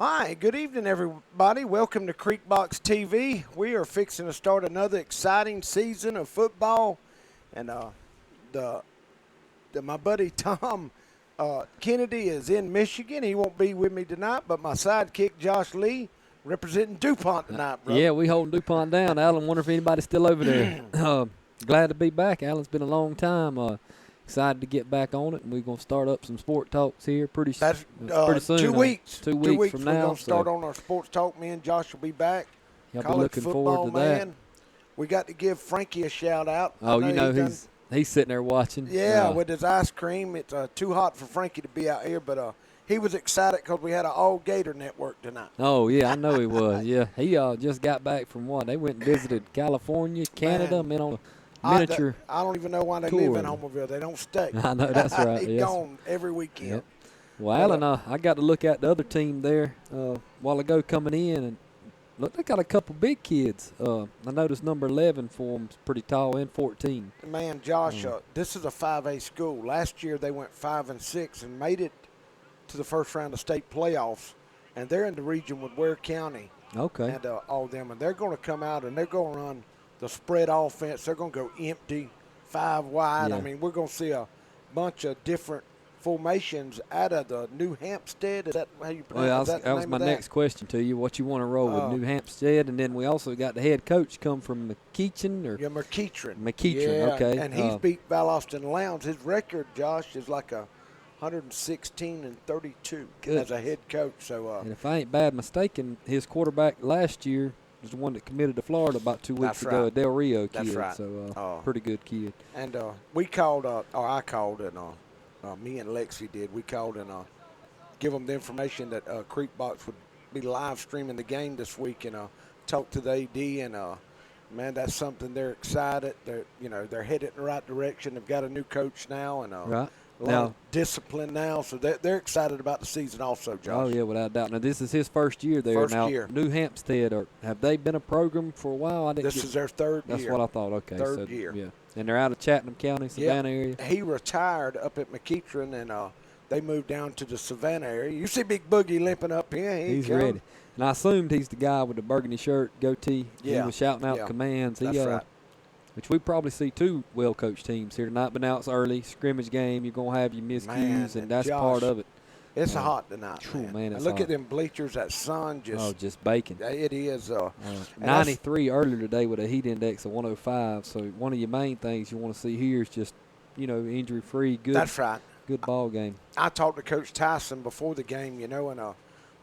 Hi, good evening, everybody. Welcome to Creekbox TV. We are fixing to start another exciting season of football, and my buddy Tom Kennedy is in Michigan. He won't be with me tonight, but my sidekick Josh Lee representing DuPont tonight, bro. Yeah, we holding DuPont down. Alan, wonder if anybody's still over there. Glad to be back. Alan's been a long time. Excited to get back on it, and we're going to start up some sport talks here pretty soon. 2 weeks. 2 weeks from now. We're going to start on our sports talk. Me and Josh will be back. Y'all be College looking football, forward to man. that. We got to give Frankie a shout out. Oh, he's sitting there watching. Yeah, with his ice cream. It's too hot for Frankie to be out here, but he was excited because we had an all-Gator network tonight. Oh, yeah, I know he was. Yeah, he just got back from what? They went and visited California, Canada, on a miniature I don't even know why they tour. live in Homerville. They don't stay. I know, that's right. He's gone every weekend. Yep. Well, Alan, I got to look at the other team there a while ago coming in, and look, they got a couple big kids. I noticed number 11 for them is pretty tall, and 14. Man, Josh, this is a 5A school. Last year they went 5-6 and made it to the first round of state playoffs, and they're in the region with Ware County. Okay. And all them, and they're going to come out and they're going to run the spread offense. They're going to go empty, 5 wide. Yeah. I mean, we're going to see a bunch of different formations out of the New Hampstead. Is that how you pronounce it? That was my next question to you. What you want to roll with New Hampstead, and then we also got the head coach come from McEachern or McEachern. Yeah, okay. And he's beat Val Austin Lowndes. His record, Josh, is like 116-32 as a head coach. So, and if I ain't bad mistaken, his quarterback last year was the one that committed to Florida about 2 weeks ago, a Del Rio kid. That's right. So pretty good kid. And we called, or I called, and me and Lexi did. We called and give them the information that Creekbox would be live streaming the game this week, and talk to the AD. And man, that's something they're excited. They're headed in the right direction. They've got a new coach now, and right. A lot of discipline now, so they're excited about the season also, Josh. Oh, yeah, without a doubt. Now, this is his first year there. First year. New Hampstead, have they been a program for a while? This is their third year. That's what I thought. Okay. Third year. Yeah. And they're out of Chatham County, Savannah area? He retired up at McEachern, and they moved down to the Savannah area. You see Big Boogie limping up here. He's ready. And I assumed he's the guy with the burgundy shirt, goatee. Yeah. He was shouting out commands. That's right. Which we probably see 2 well-coached teams here tonight, but now it's early. Scrimmage game, you're going to have your miscues, and that's Josh, part of it. It's hot tonight, man. Look at them bleachers, that sun just baking. It is. 93 earlier today with a heat index of 105, so one of your main things you want to see here is just, injury-free, good. That's right. Good ball game. I talked to Coach Tyson before the game, and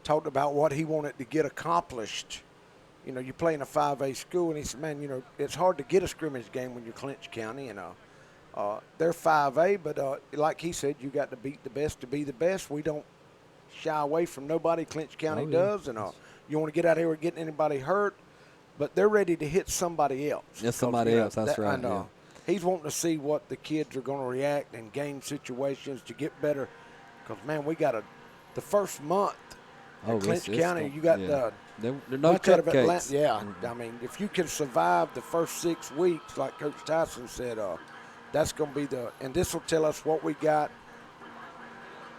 talked about what he wanted to get accomplished. You play in a 5A school, and he said, man, it's hard to get a scrimmage game when you're Clinch County, and they're 5A, but like he said, you got to beat the best to be the best. We don't shy away from nobody. Clinch County does, and you want to get out here with getting anybody hurt, but they're ready to hit somebody else. Yes, somebody else, that's right. And he's wanting to see what the kids are going to react in game situations to get better, because, man, we got the first month at Clinch County, you got the – They're no cupcakes. I mean, if you can survive the first 6 weeks, like Coach Tyson said, that's going to be and this will tell us what we got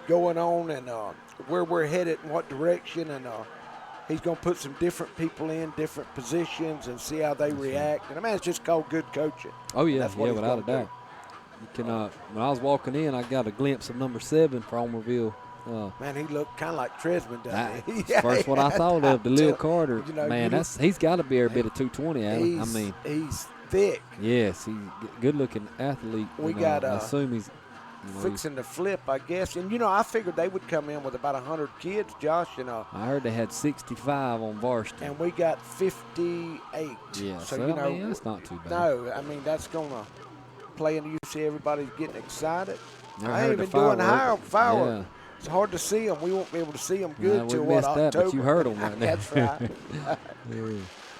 going on and where we're headed and what direction. And he's going to put some different people in different positions and see how they react. And, it's just called good coaching. Oh, yeah, without a doubt. You can, when I was walking in, I got a glimpse of number 7 for Homerville. Man, he looked kind of like Tresman, doesn't he? First what I thought of, the Lil Carter. He's got to be every bit of 220, Alan. He's thick. Yes, he's a good-looking athlete. We got I assume he's fixing to flip, I guess. And, I figured they would come in with about 100 kids, Josh. I heard they had 65 on Varsity. And we got 58. Yeah, so that's not too bad. No, that's going to play in. You see everybody's getting excited. I ain't even doing fireworks. Yeah. It's hard to see them. We won't be able to see them good till October. That, but you heard them right there. That's right.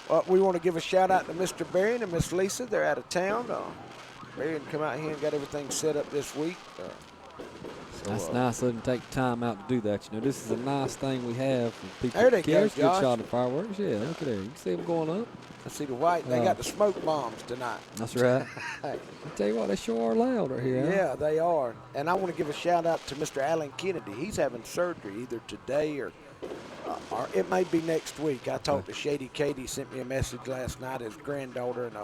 Well, we want to give a shout-out to Mr. Barry and Miss Lisa. They're out of town. Barry come out here and got everything set up this week. That's nice of them to take time out to do that. This is a nice thing we have. There they go, Josh. Good shot of fireworks. Yeah, look at there. You can see them going up. I see the white. They got the smoke bombs tonight. That's right. I tell you what, they sure are loud right here. Yeah, they are. And I want to give a shout out to Mr. Alan Kennedy. He's having surgery either today or or it may be next week. I talked to Shady Katie, sent me a message last night, his granddaughter, and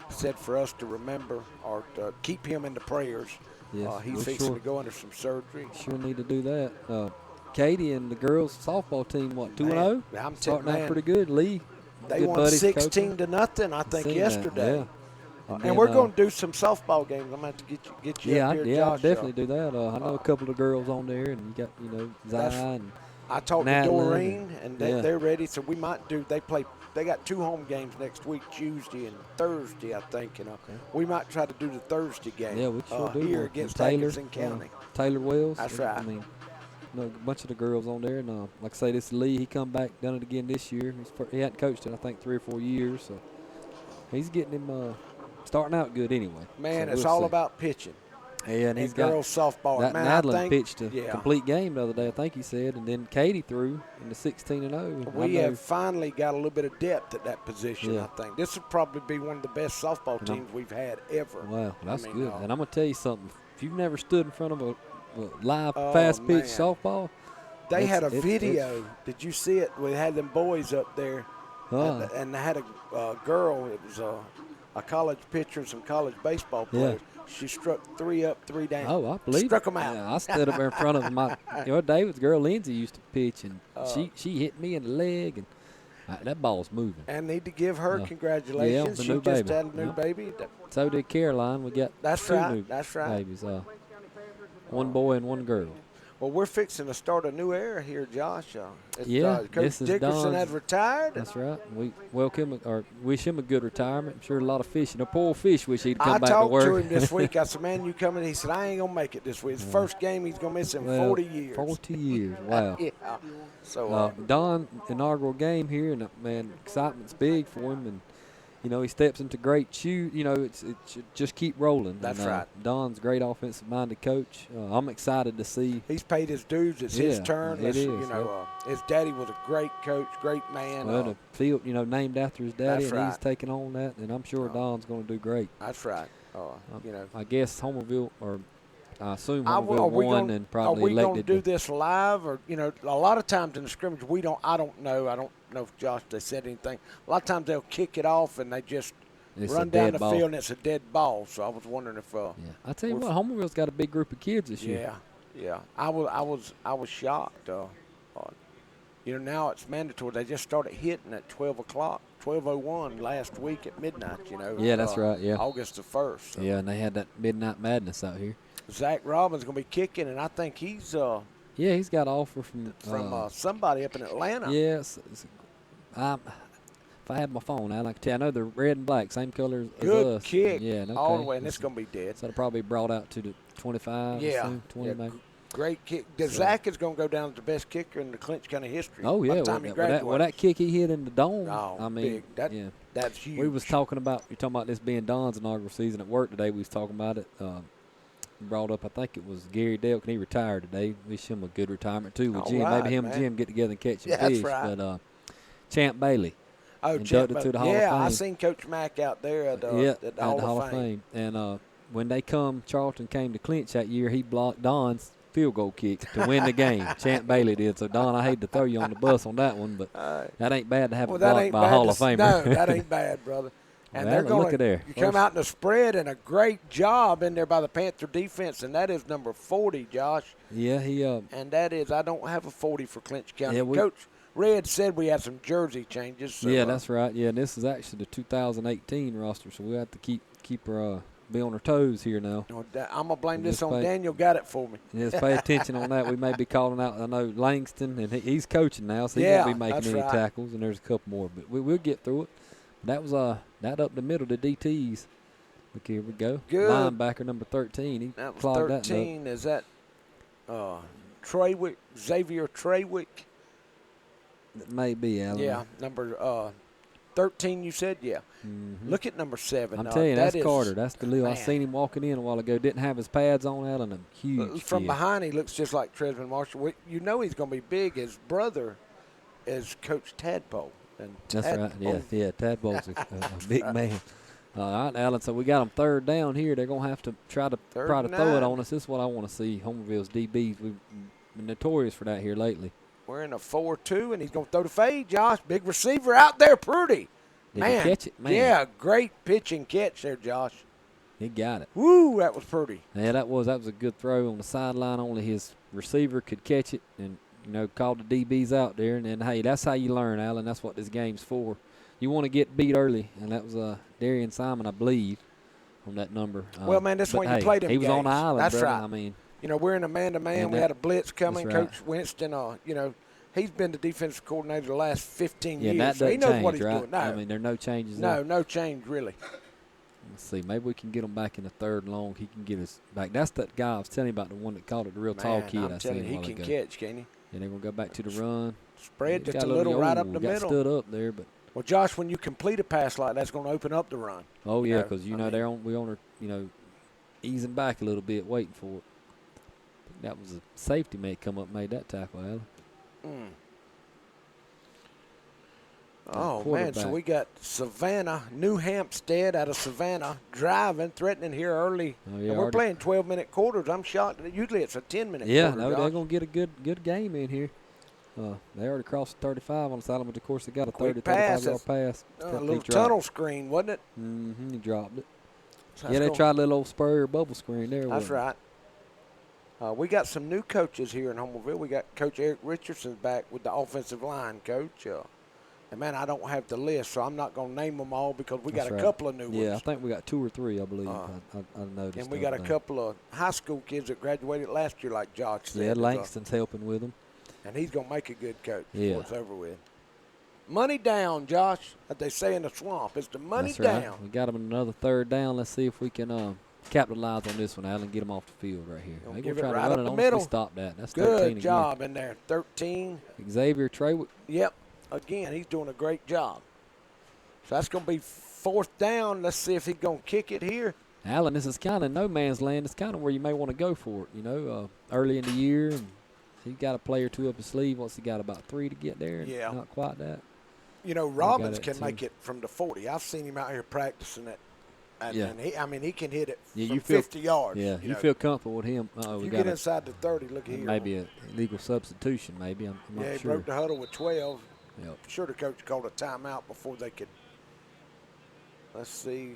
said for us to remember or to keep him in the prayers. Yes, He's we fixing to go under some surgery. Sure need to do that. Katie and the girls softball team, what, 2-0? I'm Starting out pretty good. Lee, they good won buddies 16-0, I think, yesterday. Yeah. And we're going to do some softball games. I'm going to have to get you up here, Josh. I'll definitely do that. I know a couple of girls on there, and you got, Zai and I talked to Natalie Doreen, and they're ready. So we might do. They got 2 home games next week, Tuesday and Thursday, I think. We might try to do the Thursday game. Yeah, we sure do. Here against Taylor County. Taylor Wells. That's right. I mean, a bunch of the girls on there, and like I say, this Lee, he come back, done it again this year. He hadn't coached in I think 3 or 4 years, so he's getting him starting out good anyway. Man, so it's all about pitching. Yeah, and he's got girls softball. That Man, Madeline pitched a complete game the other day, I think he said, and then Katie threw in the 16-0. We have finally got a little bit of depth at that position. I think this will probably be one of the best softball teams we've had ever. Wow, that's good. And I'm gonna tell you something. If you've never stood in front of a live fast pitch softball, they had a video. Did you see it? We had them boys up there, and they had a girl. It was a college pitcher and some college baseball players. She struck 3 up, 3 down. Oh, I believe struck them out. Yeah, I stood up there in front of them. David's girl Lindsay used to pitch, and she hit me in the leg, and that ball's moving. And need to give her congratulations. Yeah, she just had a new baby. So did Caroline. We got two new babies. One boy and one girl. Well, we're fixing to start a new era here, Josh. Coach Dickerson Don's, has retired. That's right. We welcome or wish him a good retirement. I'm sure a lot of fishing. A poor fish wish he'd come back to work. I talked to him this week. I said, man, you coming? He said, I ain't going to make it this week. It's the first game he's going to miss in 40 years. 40 years. Wow. Yeah. So Don, inaugural game here, and, man, excitement's big for him. And, he steps into great shoes. It should just keep rolling. That's right. Don's a great offensive-minded coach. I'm excited to see. He's paid his dues. It's his turn. It is. His daddy was a great coach, great man. Well, the field, named after his daddy, that's and right. He's taking on that, and I'm sure Don's going to do great. That's right. I guess Homerville, or I assume Homerville won and probably elected. Are we going to do this live, or a lot of times in the scrimmage I don't know if Josh they said anything. A lot of times they'll kick it off and they just run down the field and it's a dead ball. So I was wondering if I tell you what, Homerville's got a big group of kids this year. Yeah. I was shocked. Now it's mandatory. They just started hitting at 12 o'clock. 12:01 last week at midnight. Yeah, that's right. Yeah, August the 1st. So. Yeah, and they had that midnight madness out here. Zach Robbins going to be kicking, and I think he's he's got an offer from somebody up in Atlanta. Yes. If I had my phone out, I could tell. I know they're red and black, same color as Good us. kick. Yeah, all the way, and it's going to be dead. So it'll probably be brought out to the 25, 20 maybe. Great kick. Zach is going to go down as the best kicker in the Clinch County history. Oh, yeah. That kick he hit in the dome, big. That's huge. We was talking about, you're talking about this being Don's inaugural season at work today. We was talking about it. Brought up, I think it was Gary Delk, and he retired today. Wish him a good retirement, too, with Jim. Maybe him and Jim get together and catch some fish. That's right. But Champ Bailey. Inducted to the Hall of Fame. I seen Coach Mack out there at the Hall of Fame. And when Charlton came to Clinch that year, he blocked Don's field goal kick to win the game. Champ Bailey did. So, Don, I hate to throw you on the bus on that one, but that ain't bad to have it blocked by a Hall of Famer. No, that ain't bad, brother. And they're going to come out in the spread, and a great job in there by the Panther defense, and that is number 40, Josh. Yeah, he and that is, I don't have a 40 for Clinch County. Yeah, Coach Red said we had some jersey changes. So, yeah, that's right. Yeah, and this is actually the 2018 roster, so we have to keep her be on her toes here now. I'm going to blame this on Daniel. Got it for me. Just pay attention on that. We may be calling out, I know, Langston, and he's coaching now, so he won't be making any tackles, and there's a couple more. But we'll get through it. That was that up the middle, the DTs. Look, here we go. Good. Linebacker number 13. That was 13. Is that Treywick, Xavier Treywick? That may be, Alan. Yeah, number 13 you said? Yeah. Mm-hmm. Look at number 7. I'm telling you, that's Carter. That's the little. I seen him walking in a while ago. Didn't have his pads on, Alan. A huge From kid. behind, he looks just like Tresman Marshall. He's going to be big. His brother is Coach Tadpole. That's right. Yeah. Tadpole's a big man. All right, Alan. So we got them third down here. They're gonna have to try to throw it on us. This is what I want to see. Homerville's DBs. We've been notorious for that here lately. We're in a 4-2, and he's going to throw the fade, Josh. Big receiver out there, Prudy. Did he catch it? Man. Yeah, great pitch and catch there, Josh. He got it. Woo, that was pretty. Yeah, that was a good throw on the sideline. Only his receiver could catch it and, called the DBs out there. And then, hey, that's how you learn, Alan. That's what this game's for. You want to get beat early, and that was Darian Simon, I believe, on that number. Well, man, that's when you play them He was games. on the island, That's brother. right. I mean, we're in a man-to-man. We had a blitz coming. Right. Coach Winston, he's been the defensive coordinator the last 15 years. That so he knows change, what he's right? doing. No, I mean, there are no changes no, there. no change, really. Let's see. Maybe we can get him back in the third and long. He can get us back. That's that guy I was telling you about, the one that called it, the real tall kid. I'm telling you, he can catch, can he? And they're going to go back to the run. Spread just a little right up the middle. Stood up there, but. Well, Josh, when you complete a pass like that, that's going to open up the run. Oh, yeah, because, we're on her, easing back a little bit, waiting for it. That was a safety come up and made that tackle, Alan. Oh, man, so we got Savannah, New Hampstead out of Savannah, driving, threatening here early. Oh, yeah, and we're playing 12-minute quarters. I'm shocked. Usually it's a 10-minute quarter. Yeah, no, they're going to get a good game in here. They already crossed 35 on the sideline, but, of course, they got a 35-yard pass. A little tunnel screen, wasn't it? Mm-hmm, he dropped it. So they tried a little old spur bubble screen there. That's right. We got some new coaches here in Homerville. We got Coach Eric Richardson back with the offensive line coach. And, man, I don't have the list, so I'm not going to name them all because we got a couple of new ones. Yeah, I think we got 2 or 3, I believe. I noticed. And we got a couple of high school kids that graduated last year, like Josh said. Yeah, Langston's helping with them. And he's going to make a good coach before it's over with. Money down, Josh, as they say in the swamp. It's the money down. Right. We got them another third down. Let's see if we can capitalize on this one, Alan, get them off the field right here. They're going to try to run it on us. We stop that. That's 13 good job in there. 13. Xavier Treywick. Yep. Again, he's doing a great job. So that's going to be 4th down. Let's see if he's going to kick it here. Alan, this is kind of no man's land. It's kind of where you may want to go for it, early in the year. And he's got a play or two up his sleeve. Once he got about 3 to get there. Yeah. Not quite that. Robbins can make it from the 40. I've seen him out here practicing it. And he can hit it from 50 yards. Yeah, you feel comfortable with him. You get inside the 30, look here. Maybe a legal substitution, maybe. I'm not sure. Yeah, he broke the huddle with 12. Yep. I'm sure the coach called a timeout before they could. Let's see.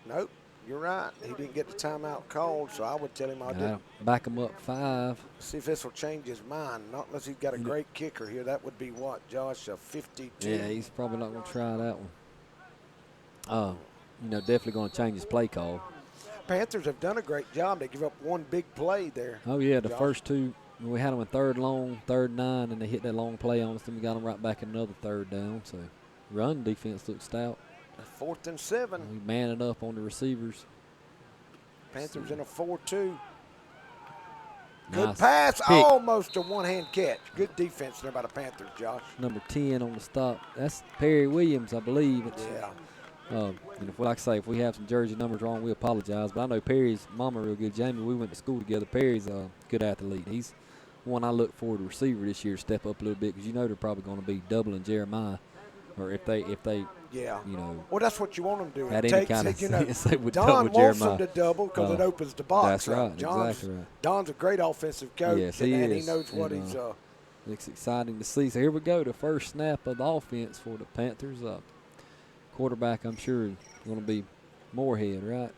Nope, you're right. He didn't get the timeout called, so I would tell him I did. Back him up 5. See if this will change his mind. Not unless he's got a great kicker here. That would be what, Josh, a 52? Yeah, he's probably not going to try that one. Definitely going to change his play call. Panthers have done a great job. They give up one big play there. Oh, yeah, the first 2. We had them in 3rd long, 3rd and 9, and they hit that long play on us. Then we got them right back in another 3rd down. So, run defense looks stout. 4th and 7. We man it up on the receivers. Panthers in a 4-2. Nice Good pass, pick. Almost a one-hand catch. Good defense there by the Panthers, Josh. Number 10 on the stop. That's Perry Williams, I believe. If we have some jersey numbers wrong, we apologize. But I know Perry's mama real good. Jamie, we went to school together. Perry's a good athlete. He's one I look forward to receiver this year to step up a little bit because they're probably going to be doubling Jeremiah, or if they well, that's what you want them to do. Had any kind of sense, they would Don double wants Jeremiah. them to double because it opens the box. That's right. Exactly right. Don's a great offensive coach, yes, and he knows what he's. It's exciting to see. So here we go, the first snap of the offense for the Panthers. Quarterback, I'm sure, is going to be Moorhead, right?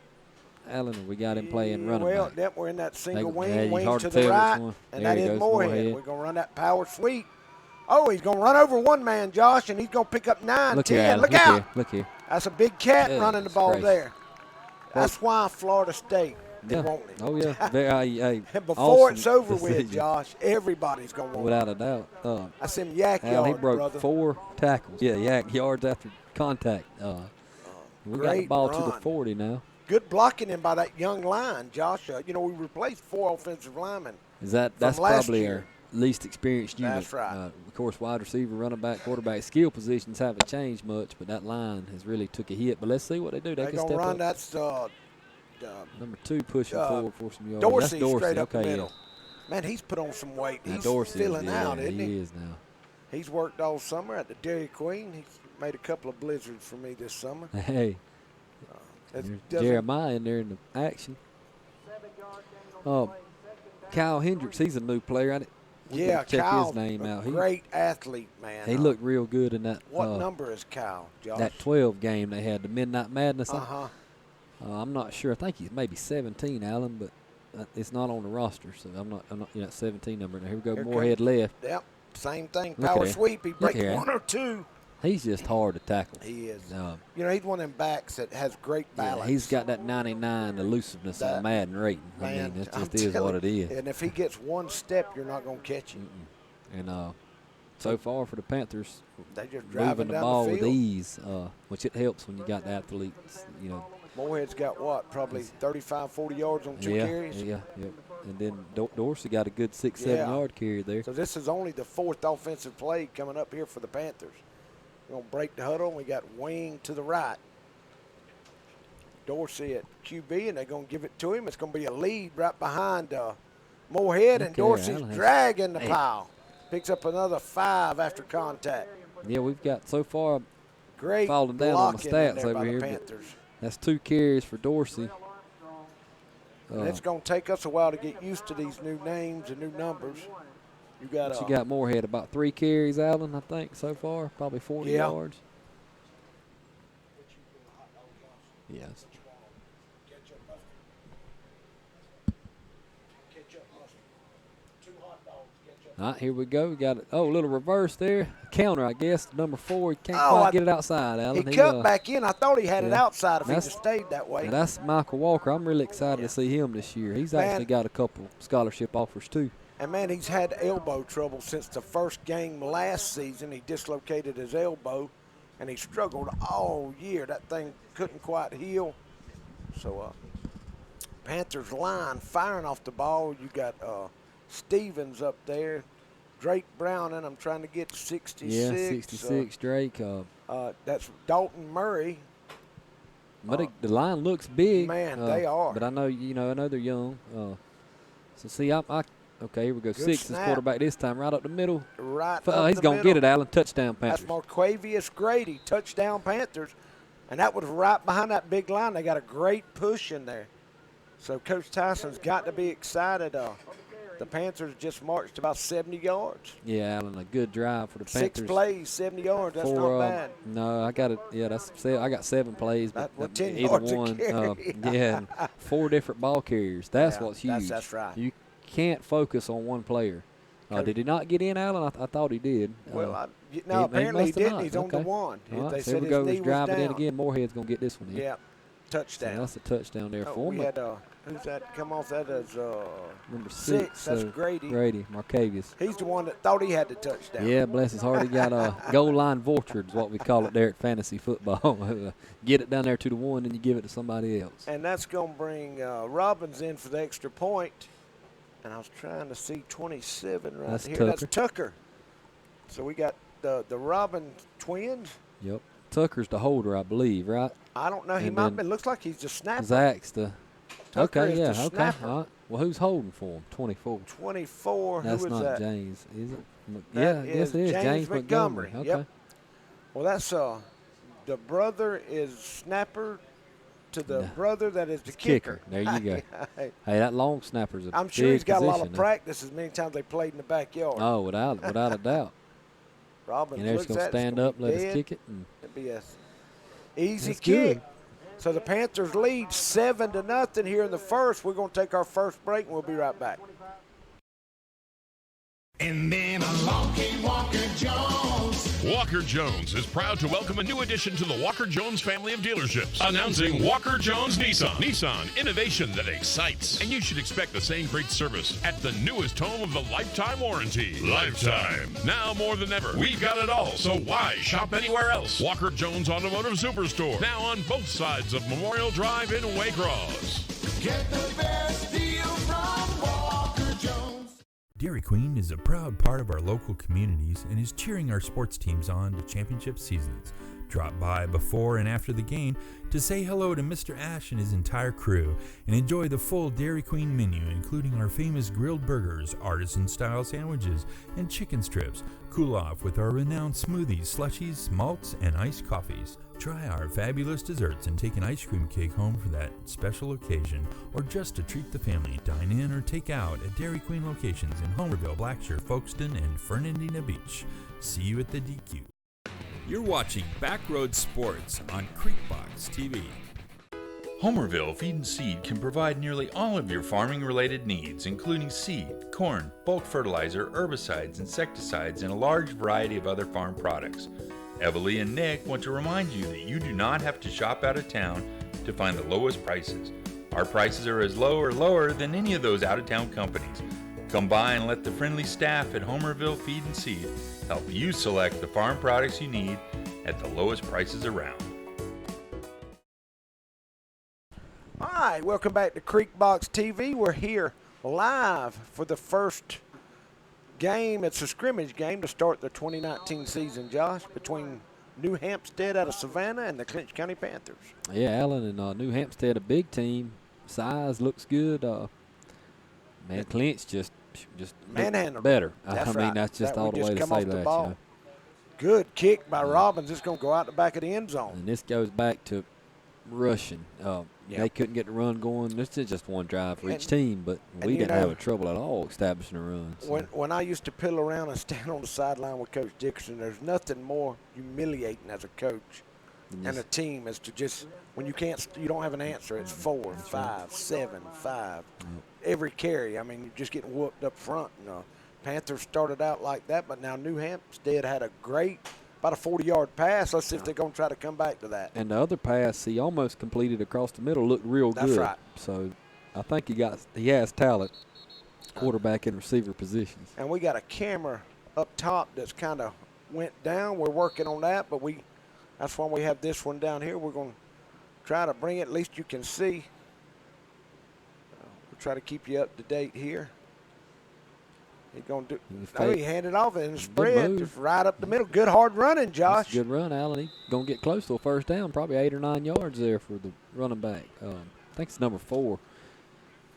Allen, we got him playing running back. Well, we're in that single wing to the tell right, and that is Moorhead. We're going to run that power sweep. Oh, he's going to run over one man, Josh, and he's going to pick up 9, 10. Look out. Look here. That's a big cat running the ball there. That's why Florida State want it. Oh, yeah. Before it's over with, Josh, everybody's going to want it. Without a doubt. That's him yak yards, he broke brother. 4 tackles. Yeah, yak yards after contact. We got the ball run. to the 40 now. Good blocking in by that young line, Josh. We replaced 4 offensive linemen. That's probably our least experienced unit. That's right. Of course, wide receiver, running back, quarterback, skill positions haven't changed much, but that line has really took a hit. But let's see what they do. They can step run. up. That's number 2 pushing forward for some yards. Dorsey, That's Dorsey straight up the okay, middle. Man, he's put on some weight. He's Dorsey filling out, isn't he? He is now. He's worked all summer at the Dairy Queen. He's made a couple of blizzards for me this summer. Hey. Jeremiah in there in the action. Kyle Hendricks, he's a new player. Yeah, check Kyle, his name out. Great athlete, man. He looked real good in that. What number is Kyle, Josh? That 12 game they had, the Midnight Madness. Uh-huh. I'm not sure. I think he's maybe 17, Alan, but it's not on the roster, so I'm not that 17 number. Now, here we go, Moorhead left. Yep, same thing. Power sweep. He breaks 1 or 2. He's just hard to tackle. He is. He's one of them backs that has great balance. Yeah, he's got that 99 elusiveness on Madden rating. Man, it just is what it is. And if he gets one step, you're not going to catch him. And so far for the Panthers, they just moving the ball with ease, which it helps when you got the athletes, Moorhead's got what, probably 35, 40 yards on 2 carries? Yeah. And then Dorsey got a good 6-7 yard carry there. So this is only the 4th offensive play coming up here for the Panthers. We're going to break the huddle, and we got wing to the right. Dorsey at QB, and they're going to give it to him. It's going to be a lead right behind Moorhead, and Dorsey's dragging the pile. Picks up another 5 after contact. Yeah, we've got so far great falling down on the stats over here. Panthers. That's 2 carries for Dorsey. And it's going to take us a while to get used to these new names and new numbers. You got Moorhead about 3 carries, Allen, I think, so far. Probably 40 yards. Yes. All right, here we go. We got a little reverse there. Counter, I guess. Number 4. He can't quite get it outside, Allen. He cut back in. I thought he had it outside if he just stayed that way. That's Michael Walker. I'm really excited to see him this year. He's actually got a couple scholarship offers, too. And, man, he's had elbow trouble since the first game last season. He dislocated his elbow, and he struggled all year. That thing couldn't quite heal. So, Panthers line firing off the ball. You got Stevens up there. Drake Browning, I'm trying to get 66. Yeah, 66, Drake. That's Dalton Murray. But the line looks big. Man, they are. But I know, I know they're young. So, see, okay, here we go. Good 6 snap. is quarterback this time, right up the middle. Right He's going to get it, Allen. Touchdown, Panthers. That's Marquavius Grady, touchdown Panthers. And that was right behind that big line. They got a great push in there. So Coach Tyson's got to be excited. The Panthers just marched about 70 yards. Yeah, Allen, a good drive for the Panthers. 6 plays, 70 yards. That's not bad. No, I got it. Yeah, I got 7 plays, but 10 either yards one. a carry. And 4 different ball carriers. That's what's huge. That's right. You can't focus on one player. Did he not get in, Allen? I thought he did. Well, apparently he didn't. Not. He's on the 1. Right, they so said here we go. his He's knee driving was in down. again. Moorhead's going to get this one in. Yeah, touchdown. So that's a touchdown there for him. We had, who's that come off? That is number 6. That's Grady. Grady, Marquavius. He's the one that thought he had the touchdown. Yeah, bless his heart. He got a goal line vulture is what we call it there at fantasy football. Get it down there to the 1 and you give it to somebody else. And that's going to bring Robbins in for the extra point. And I was trying to see 27 right here. Tucker. That's Tucker. So we got the Robin twins. Yep. Tucker's the holder, I believe, right? I don't know. He might have been. Looks like he's the snapper. Zach's the. Tucker okay, is the okay. snapper. All right. Well, who's holding for him? 24. 24. That's Who is not that? James, is it? That I guess it is. James Montgomery. Okay. Yep. Well, that's the brother is snapper to the brother that is the kicker. There you go. Hey, that long snapper's a I'm sure he's got a lot of practice as many times they played in the backyard. Oh, without a doubt. Robbins And they're just going to stand up, let us kick it. It'll be a easy kick. Good. So the Panthers lead 7-0 here in the first. We're going to take our first break, and we'll be right back. And then along came Walker Jones. Walker Jones is proud to welcome a new addition to the Walker Jones family of dealerships. Announcing Walker Jones Nissan. Nissan, innovation that excites. And you should expect the same great service at the newest home of the lifetime warranty. Lifetime. Now more than ever, we've got it all, so why shop anywhere else? Walker Jones Automotive Superstore, now on both sides of Memorial Drive in Waycross. Get the best deal from Walker Jones. Dairy Queen is a proud part of our local communities and is cheering our sports teams on to championship seasons. Drop by before and after the game to say hello to Mr. Ash and his entire crew and enjoy the full Dairy Queen menu, including our famous grilled burgers, artisan-style sandwiches, and chicken strips. Cool off with our renowned smoothies, slushies, malts, and iced coffees. Try our fabulous desserts and take an ice cream cake home for that special occasion, or just to treat the family. Dine in or take out at Dairy Queen locations in Homerville, Blackshear, Folkestone, and Fernandina Beach. See you at the DQ. You're watching Backroad Sports on Creekbox TV. Homerville Feed and Seed can provide nearly all of your farming-related needs, including seed, corn, bulk fertilizer, herbicides, insecticides, and a large variety of other farm products. Evalie and Nick want to remind you that you do not have to shop out of town to find the lowest prices. Our prices are as low or lower than any of those out-of-town companies. Come by and let the friendly staff at Homerville Feed and Seed help you select the farm products you need at the lowest prices around. All right, welcome back to Creekbox TV. We're here live for the first game. It's a scrimmage game to start the 2019 season, Josh, between New Hampstead out of Savannah and the Clinch County Panthers. Yeah, Allen and New Hampstead, a big team. Size looks good. Man, Clinch just manhandled better. That's I mean, right. that's just all the way to come say off the that. ball. You know. Good kick by Robbins. It's going to go out the back of the end zone. And this goes back to rushing. They couldn't get the run going. This is just one drive for each team, but we didn't have trouble at all establishing a run. So. When I used to piddle around and stand on the sideline with Coach Dickerson, there's nothing more humiliating as a coach and a team as to just when you don't have an answer. It's 4, 5, 7, 5. Every carry. I mean, you're just getting whooped up front. Panthers started out like that, but now New Hampstead had about a 40-yard pass. Let's see if they're going to try to come back to that. And the other pass he almost completed across the middle looked real good. That's right. So I think he has talent, quarterback and receiver positions. And we got a camera up top that's kind of went down. We're working on that, but that's why we have this one down here. We're going to try to bring it. At least you can see. We'll try to keep you up to date here. He's going to do. He handed off and spread just right up the middle. Good hard running, Josh. Good run, Allen. He's going to get close to a first down, probably 8 or 9 yards there for the running back. I think it's number 4.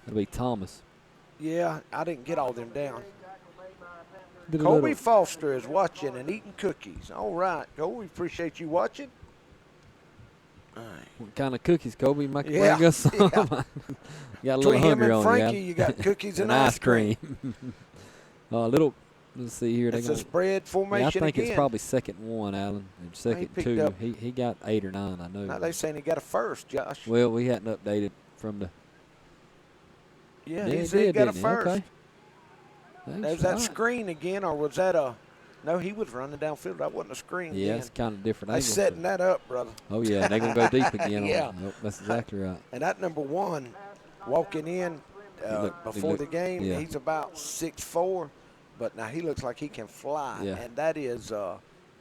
That'll be Thomas. Yeah, I didn't get all them down. Colby Foster is watching and eating cookies. All right, Colby, appreciate you watching. All right. What kind of cookies, Colby? Might bring us some. Yeah. Got a little Between him hungry and on Frankie, you got cookies and ice cream. Let's see here. It's a spread formation I think again. it's probably second 1, Allen, and second 2. He got 8 or 9, I know. Now they're saying he got a first, Josh. Well, we hadn't updated from the. Yeah, he said he got a first. Okay. There's that screen again, or was that a? No, he was running downfield. That wasn't a screen. Yeah, it's kind of different. They're setting that up, brother. Oh yeah, they're gonna go deep again. Yeah, that's exactly right. And that number 1, walking in before the game, he's about 6'4", but now he looks like he can fly. Yeah. And that is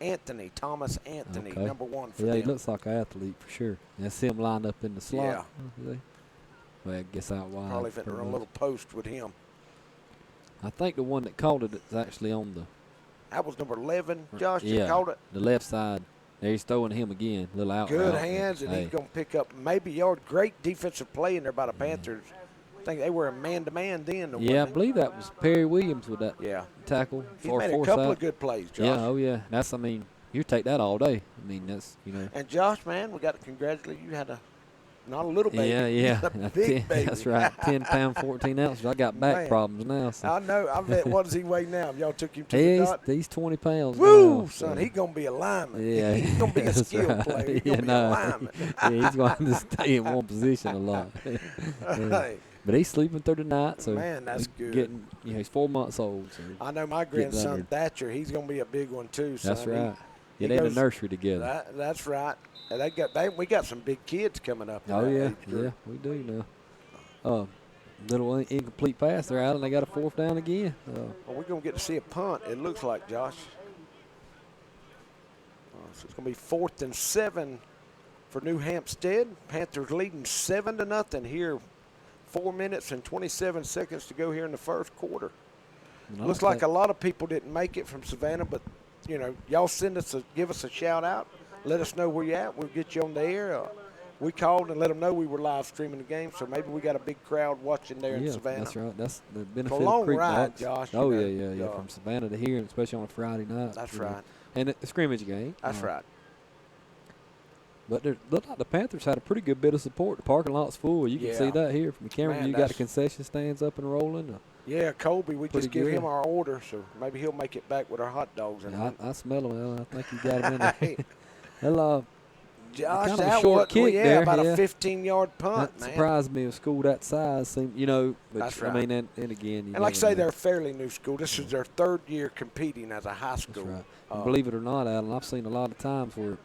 Anthony, Thomas Anthony, number 1 for them. Yeah, he looks like an athlete for sure. That's him lined up in the slot. Yeah. Well, I guess out wide. Probably fitting a little post with him. I think the one that called it is actually on the. That was number 11, Josh, that called it. The left side. There he's throwing him again. Little out. Good hands, and he's going to pick up maybe yard. Great defensive play in there by the Panthers. I think they were a man-to-man then. Yeah, I believe that was Perry Williams with that tackle. He made a couple of good plays, Josh. Yeah, yeah. You take that all day. That's. And Josh, man, we got to congratulate you. Had not a little baby. Yeah. A big baby. That's right. 10 pound, 14 ounces. I got back problems now. So. I know. I bet. What does he weigh now? Y'all took him to the dot? He's 20 pounds. Woo, now, son. He's going to be a lineman. Yeah. He's going to be a skill player. He's going to be a lineman. He's going to stay in one position a lot. But he's sleeping through the night. So man, that's good. He's 4 months old. So I know my grandson Thatcher. He's going to be a big one too. Son. That's right. They're in the nursery together. That's right. And we got some big kids coming up. Oh yeah, we do now. Little incomplete pass there, Allen. They got a 4th down again. Well, we're gonna get to see a punt. It looks like, Josh. So it's gonna be 4th and 7 for New Hampstead. Panthers leading 7-0 here. 4 minutes and 27 seconds to go here in the first quarter. Looks like a lot of people didn't make it from Savannah, but y'all give us a shout out. let us know where you're at. We'll get you on the air. We called and let them know we were live streaming the game, so maybe we got a big crowd watching there in Savannah. That's right. That's the benefit It's a long of Creek ride, Box. Josh. Oh, yeah. From Savannah to here, especially on a Friday night. That's right. And a scrimmage game. That's right. But it looked like the Panthers had a pretty good bit of support. The parking lot's full. You can see that here from the camera. Man, you got the concession stands up and rolling. Yeah, Colby, we just give good. him our order, so maybe he'll make it back with our hot dogs. I smell them, Alan. I think you got them in there. Well, Josh, kind of that a short was, kick there. About a 15-yard punt, that man. surprised me. A school that size seemed, but That's right. I mean, and again, and like I say, they're a fairly new school. This is their third year competing as a high school. That's right. And believe it or not, Alan, I've seen a lot of times where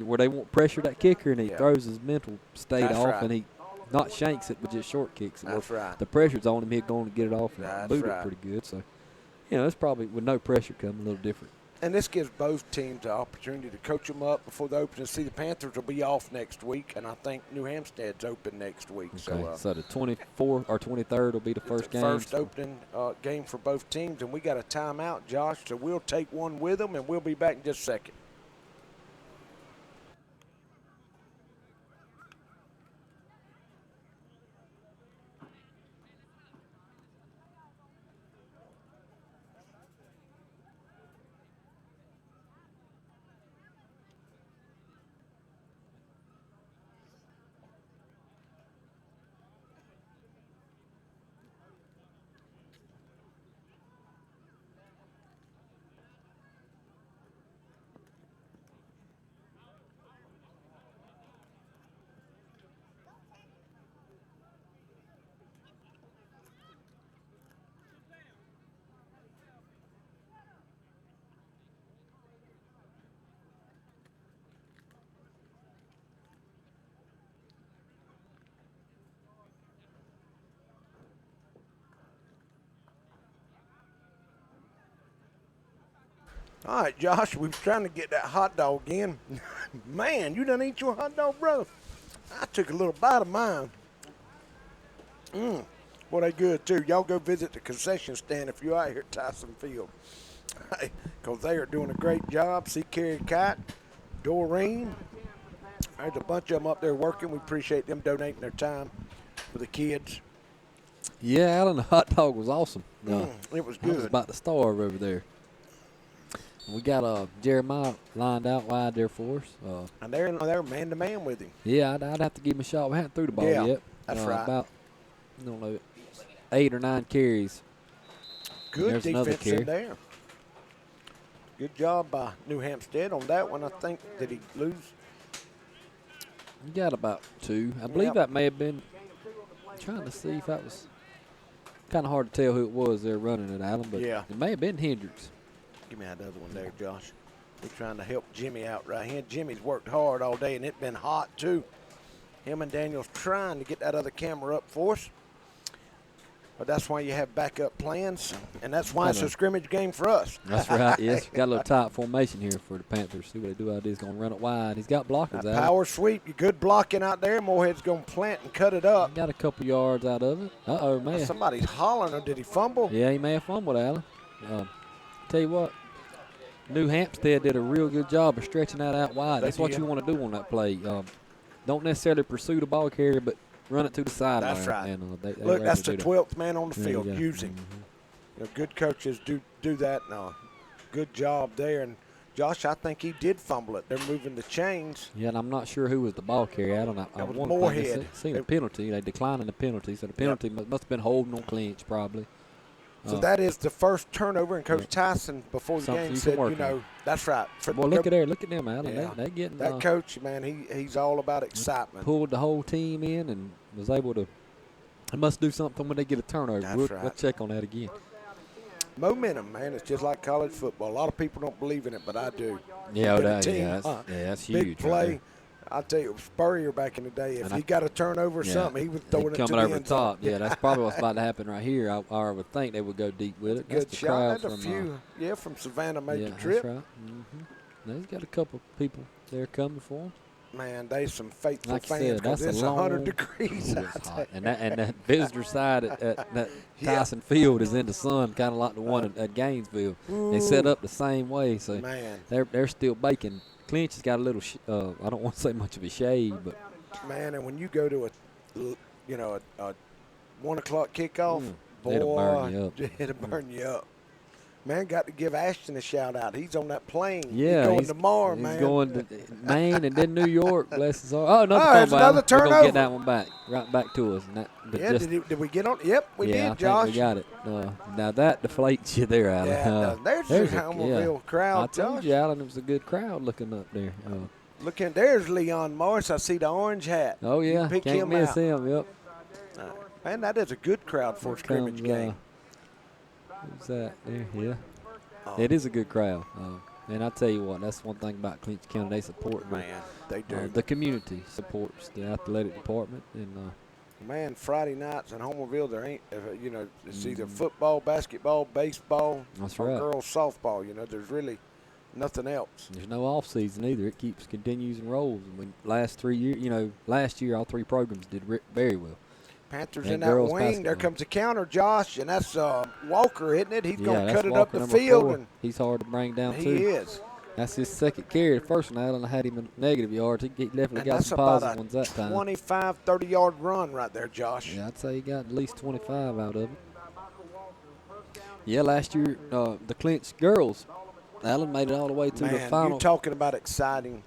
where they won't pressure that kicker and he throws his mental state off and he not shanks it but just short kicks it. That's right. The pressure's on him, he'll go and get it off and boot it pretty good. So, it's probably with no pressure coming a little different. And this gives both teams the opportunity to coach them up before they open. See, the Panthers will be off next week, and I think New Hampstead's open next week. Okay. So the 24th or 23rd will be the first game. First opening game for both teams, and we got a timeout, Josh, so we'll take one with them, and we'll be back in just a second. All right, Josh, we was trying to get that hot dog in. Man, you done eat your hot dog, brother? I took a little bite of mine. Boy, they good, too. Y'all go visit the concession stand if you're out here at Tyson Field. Because they are doing a great job. See Carrie Kite, Doreen. There's a bunch of them up there working. We appreciate them donating their time for the kids. Yeah, Alan, the hot dog was awesome. It was good. I was about to starve over there. We got Jeremiah lined out wide there for us. And they're man-to-man with him. Yeah, I'd have to give him a shot. We haven't threw the ball yet. That's right. About, 8 or 9 carries. Good defense in there. Good job by New Hampstead on that one. I think, did he lose? We got about 2. I believe that may have been, I'm trying to see if that was kind of hard to tell who it was there running it, Alan, but it may have been Hendricks. Give me that other one there, Josh. We're trying to help Jimmy out right here. Jimmy's worked hard all day, and it's been hot, too. Him and Daniel's trying to get that other camera up for us. But that's why you have backup plans, and that's why it's a scrimmage game for us. That's right, yes. Got a little tight formation here for the Panthers. See what they do out there. He's going to run it wide. He's got blockers out. Power sweep. You good blocking out there. Moorhead's going to plant and cut it up. Got a couple yards out of it. Uh-oh, man. Somebody's hollering, or did he fumble? Yeah, he may have fumbled, Alan. Tell you what, New Hampstead did a real good job of stretching that out wide. That's what you want to do on that play. Don't necessarily pursue the ball carrier, but run it to the sideline. That's right. And, they Look, that's the 12th man on the there field. Use him. Good coaches do that. Good job there. And, Josh, I think he did fumble it. They're moving the chains. Yeah, and I'm not sure who was the ball carrier. I was Moorhead. Seen a penalty. They declining the penalty. So the penalty must have been holding on Clinch probably. So that is the first turnover, and Coach Tyson before the game said, that's right. Well, look at them, Alan. Yeah. They getting that coach, man. He's all about excitement. Pulled the whole team in and was able to. They must do something when they get a turnover. That's We'll check on that again. Momentum, man. It's just like college football. A lot of people don't believe in it, but I do. Yeah, that's huge. Big play. Right, I'll tell you, Spurrier back in the day, if he got a turnover or something, he was throwing it to the coming over end the top. Yeah, that's probably what's about to happen right here. I would think they would go deep with it. Good that's shot. The crowd from, from Savannah made the that's trip. Right. Now he's got a couple people there coming for him. Man, they some faithful like fans because it's 100 degrees it's out hot. And that visitor side at that Tyson Field is in the sun, kind of like the one at Gainesville. They set up the same way, so man, they're still baking Clinch has got a little, I don't want to say much of a shade, but. Man, and when you go to a 1 o'clock kickoff, boy, it'll burn you up. It'll burn you up. Man, got to give Ashton a shout out. He's on that plane. Yeah, he's going tomorrow, he's man. Going to Maine and then New York. Bless his heart. Oh, another turnover. We're gonna get that one back, right back to us. And that, Yeah, did we get on? Yep, we did, Josh. Josh. We got it. Now that deflates you there, Alan. Yeah, there's the Homerville crowd, I told Josh. you, Alan, it was a good crowd looking up there. There's Leon Morris. I see the orange hat. Oh, yeah, Pick can't him miss out. him, yep. Man, that is a good crowd for a scrimmage game. Who's that there? Yeah. It is a good crowd. And I tell you what, that's one thing about Clinch County. They support they do. the community supports the athletic department. And man, Friday nights in Homerville, there ain't, it's either football, basketball, baseball, or girls softball. There's really nothing else. There's no off season either. It continues and rolls. And last 3 years, last year all three programs did very well. Panthers in that wing. Basketball. There comes a counter, Josh, and that's Walker, isn't it? He's going to cut it up the field. And he's hard to bring down, too. He is. That's his second carry. The first one, Alan had him in negative yards. He definitely got some positive ones that time. 25, 30-yard run right there, Josh. Yeah, I'd say he got at least 25 out of it. Yeah, last year, the Clinch girls, Alan made it all the way to the final. You're talking about exciting.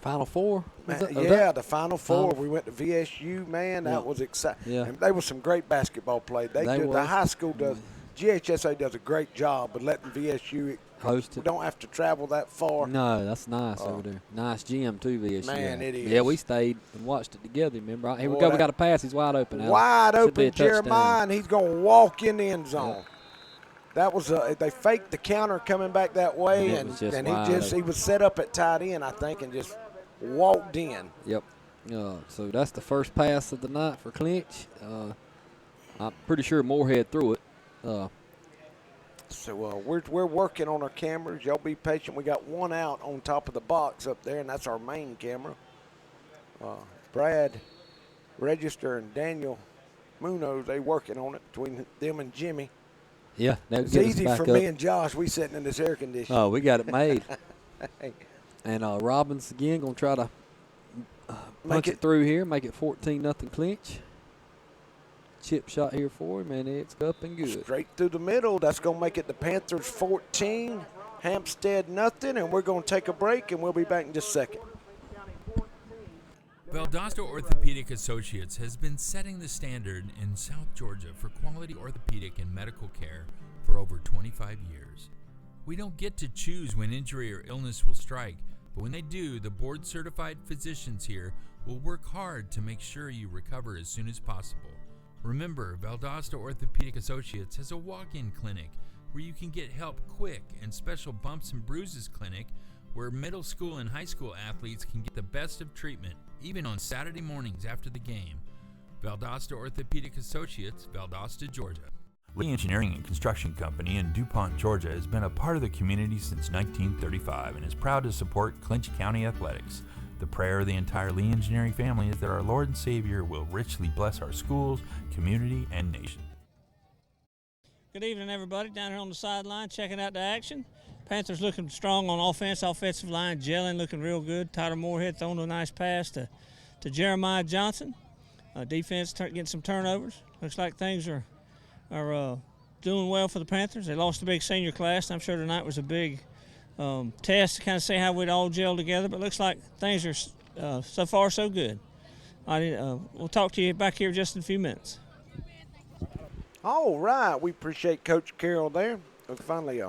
Final Four? The Final Four. We went to VSU, man. That was exciting. Yeah. And they were some great basketball play. The high school does. GHSA does a great job of letting VSU host it. We don't have to travel that far. No, that's nice over there. Nice gym, too, VSU. Man, it is. Yeah, we stayed and watched it together, remember? Here we go. We got a pass. He's wide open, Alan. Wide open, Jeremiah, and he's going to walk in the end zone. Yeah. That was they faked the counter coming back that way, and he was set up at tight end, I think, and just walked in. Yep. So that's the first pass of the night for Clinch. I'm pretty sure Moorhead threw it. So we're working on our cameras. Y'all be patient. We got one out on top of the box up there, and that's our main camera. Brad Register and Daniel Munoz, they working on it between them and Jimmy. Yeah, it's easy for me and Josh. We sitting in this air conditioning. Oh, we got it made. And Robbins again gonna try to punch it through here, make it 14-0 Clinch. Chip shot here for him, and it's up and good. Straight through the middle. That's gonna make it the Panthers 14, Hampstead nothing, and we're gonna take a break, and we'll be back in just a second. Valdosta Orthopedic Associates has been setting the standard in South Georgia for quality orthopedic and medical care for over 25 years. We don't get to choose when injury or illness will strike, but when they do, the board-certified physicians here will work hard to make sure you recover as soon as possible. Remember, Valdosta Orthopedic Associates has a walk-in clinic where you can get help quick, and special bumps and bruises clinic where middle school and high school athletes can get the best of treatment, even on Saturday mornings after the game. Valdosta Orthopedic Associates, Valdosta, Georgia. Lee Engineering and Construction Company in DuPont, Georgia has been a part of the community since 1935 and is proud to support Clinch County athletics. The prayer of the entire Lee Engineering family is that our Lord and Savior will richly bless our schools, community, and nation. Good evening, everybody. Down here on the sideline, checking out the action. Panthers looking strong on offense. Offensive line gelling, looking real good. Tyler Moorhead throwing a nice pass to Jeremiah Johnson. Defense getting some turnovers. Looks like things are doing well for the Panthers. They lost a big senior class, and I'm sure tonight was a big test to kind of see how we'd all gel together. But looks like things are so far so good. We'll talk to you back here just in a few minutes. All right, we appreciate Coach Carroll there. Finally,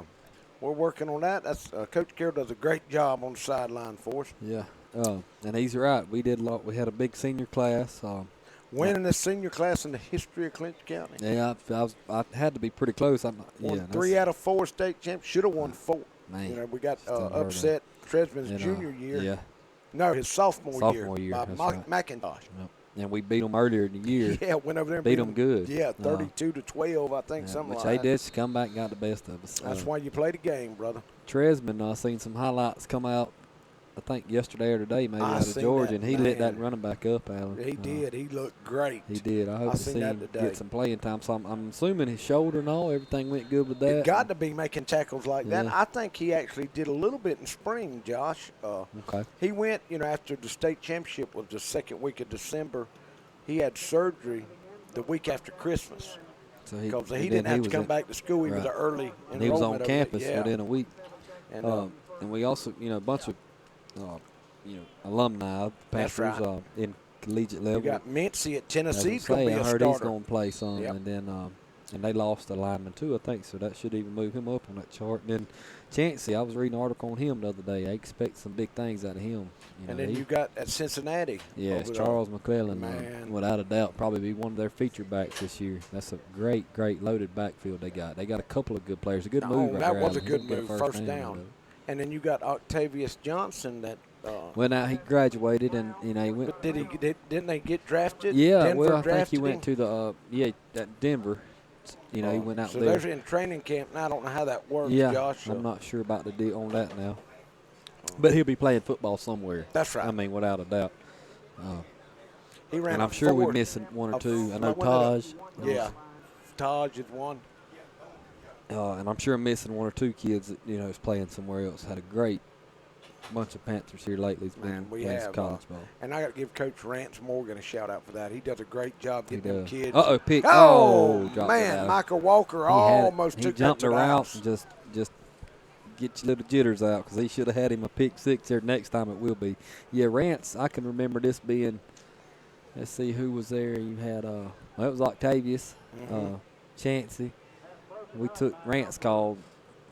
we're working on that. That's Coach Carroll does a great job on the sideline for us. Yeah, and he's right. We did a lot. We had a big senior class. Winning the senior class in the history of Clinch County. Yeah, I had to be pretty close. Won 3 out of 4 state champions. Should have won 4. Man, we got upset Tresman's junior year. Yeah. No, his sophomore year by McIntosh. Yep. And we beat them earlier in the year. Yeah, went over there and beat them good. Yeah, 32-12, I think, something like that. Which they did come back and got the best of us. That's why you play the game, brother. Tresman, seen some highlights come out I think yesterday or today, maybe out of seen Georgia, that, and he lit that man. running back up, Alan. He did. He looked great. He did. I hope to seen see that him today. get some playing time. So I'm assuming his shoulder and all, everything went good with that. He got to be making tackles like that. Yeah. I think he actually did a little bit in spring, Josh. Okay. He went, after the state championship was the second week of December, he had surgery the week after Christmas. So Because he didn't have to come back to school. He was right. an early And he was on enrollment of it. campus Yeah. within a week. And, And we also, a bunch of, alumni of That's Panthers right. in collegiate level. you got Mincy at As Tennessee. I He's going to be I a heard he's starter. going to play some, Yep. and then and they lost a lineman too, I think. So that should even move him up on that chart. And then Chancey, I was reading an article on him the other day. I expect some big things out of him. And then you got at Cincinnati. Yes, over Charles McClellan, Man. without a doubt, probably be one of their feature backs this year. That's a great, great loaded backfield they got. They got a couple of good players. A good move right that there, was a Alan. good He'll get move, first down. And then you got Octavius Johnson that Well, now he graduated, and he went. but didn't they get drafted? Yeah, Denver well, I think he drafted went him? to the at Denver. He went out so there. they're in training camp now. I don't know how that works, Yeah, Josh. I'm not sure about the deal on that now. But he'll be playing football somewhere. That's right. I mean, without a doubt. He ran And a I'm sure we're forward- missing one or a two. I know f- one of Taj. Yeah, Taj is one. And I'm sure I'm missing one or two kids that, is playing somewhere else. Had a great bunch of Panthers here lately. It's been Man, we playing have. college ball. And I got to give Coach Rance Morgan a shout out for that. He does a great job He getting them does. kids. Uh-oh, pick. Oh, Dropped it man, out. Michael Walker He had it. almost He took jumped that the to the route house. and just get your little jitters out because he should have had him a pick six there. Next time it will be. Yeah, Rance, I can remember this being, let's see who was there. You had, it was Octavius, Chancey. We took Rance called.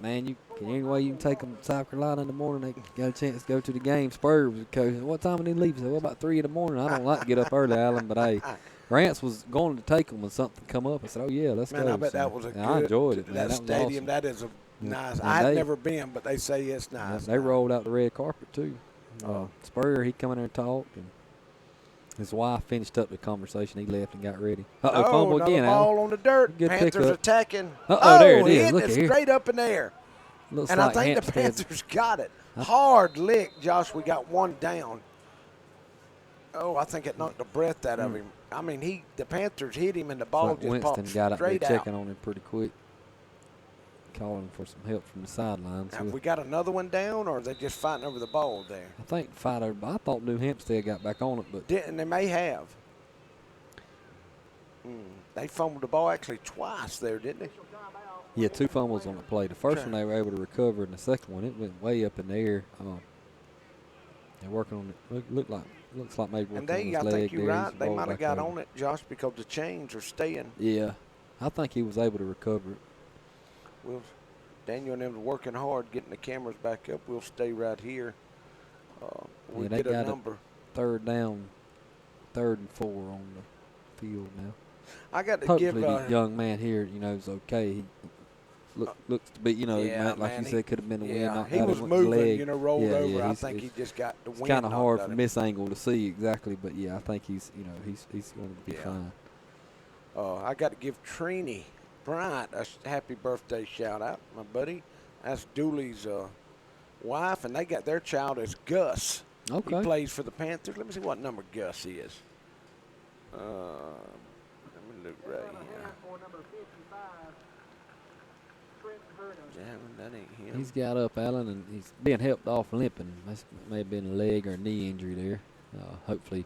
Man, any way you can take them to South Carolina in the morning, they got a chance to go to the game. Spurs was coach. What time did he leave? So, about 3 in the morning. I don't like to get up early, Alan, but hey, Rance was going to take them when something come up. I said, oh, yeah, let's Man, go. I bet So, that was a yeah, good. I enjoyed it, man. That That was stadium, awesome. that is a nice. And I had they- never been, but they say it's nice. They rolled out the red carpet, too. Oh. Spurrier, he come in there and talked, and his wife finished up the conversation. He left and got ready. Oh, fumble another again, ball Alan. on the dirt. Good Panthers pickup. attacking. There it is. Hitting Look it at here. straight up in the air. Looks And like I think the Hampstead's- Panthers got it. Hard lick, Josh. We got one down. Oh, I think it knocked the breath out of him. I mean, the Panthers hit him and the ball Like just Winston popped got up there straight out. checking on him pretty quick, calling for some help from the sidelines. Have we got another one down, or are they just fighting over the ball there? I think fight over. I thought New Hampstead got back on it, but Didn't they? May have. They fumbled the ball actually twice there, didn't they? yeah, 2 fumbles on the play. The first one they were able to recover, and the second one it went way up in the air. They're working on it. Looks like maybe And working they, I on his leg think you're there. right. He's They rolled might have back got over. on it, Josh, because the chains are staying. Yeah, I think he was able to recover it. Daniel and them are working hard getting the cameras back up. We'll stay right here. We they get a got it. number. 3rd down, 3rd and 4 on the field now. I got to Hopefully, give. the young man here, is okay. He looks to be, Yeah, like man, you said, could have been a win. Yeah, knocked he out was his moving, leg. rolled Yeah, over. yeah, I think he just got the wind. It's kind of hard knocked from out this angle to see exactly, but yeah, I think he's going to be Yeah. fine. I got to give Trini Bryant a happy birthday shout out, my buddy. That's Dooley's wife, and they got their child as Gus. Okay. He plays for the Panthers. Let me see what number Gus is. Let me look right here. Yeah, that ain't him. He's got up, Allen, and he's being helped off limping. That may have been a leg or a knee injury there. Hopefully,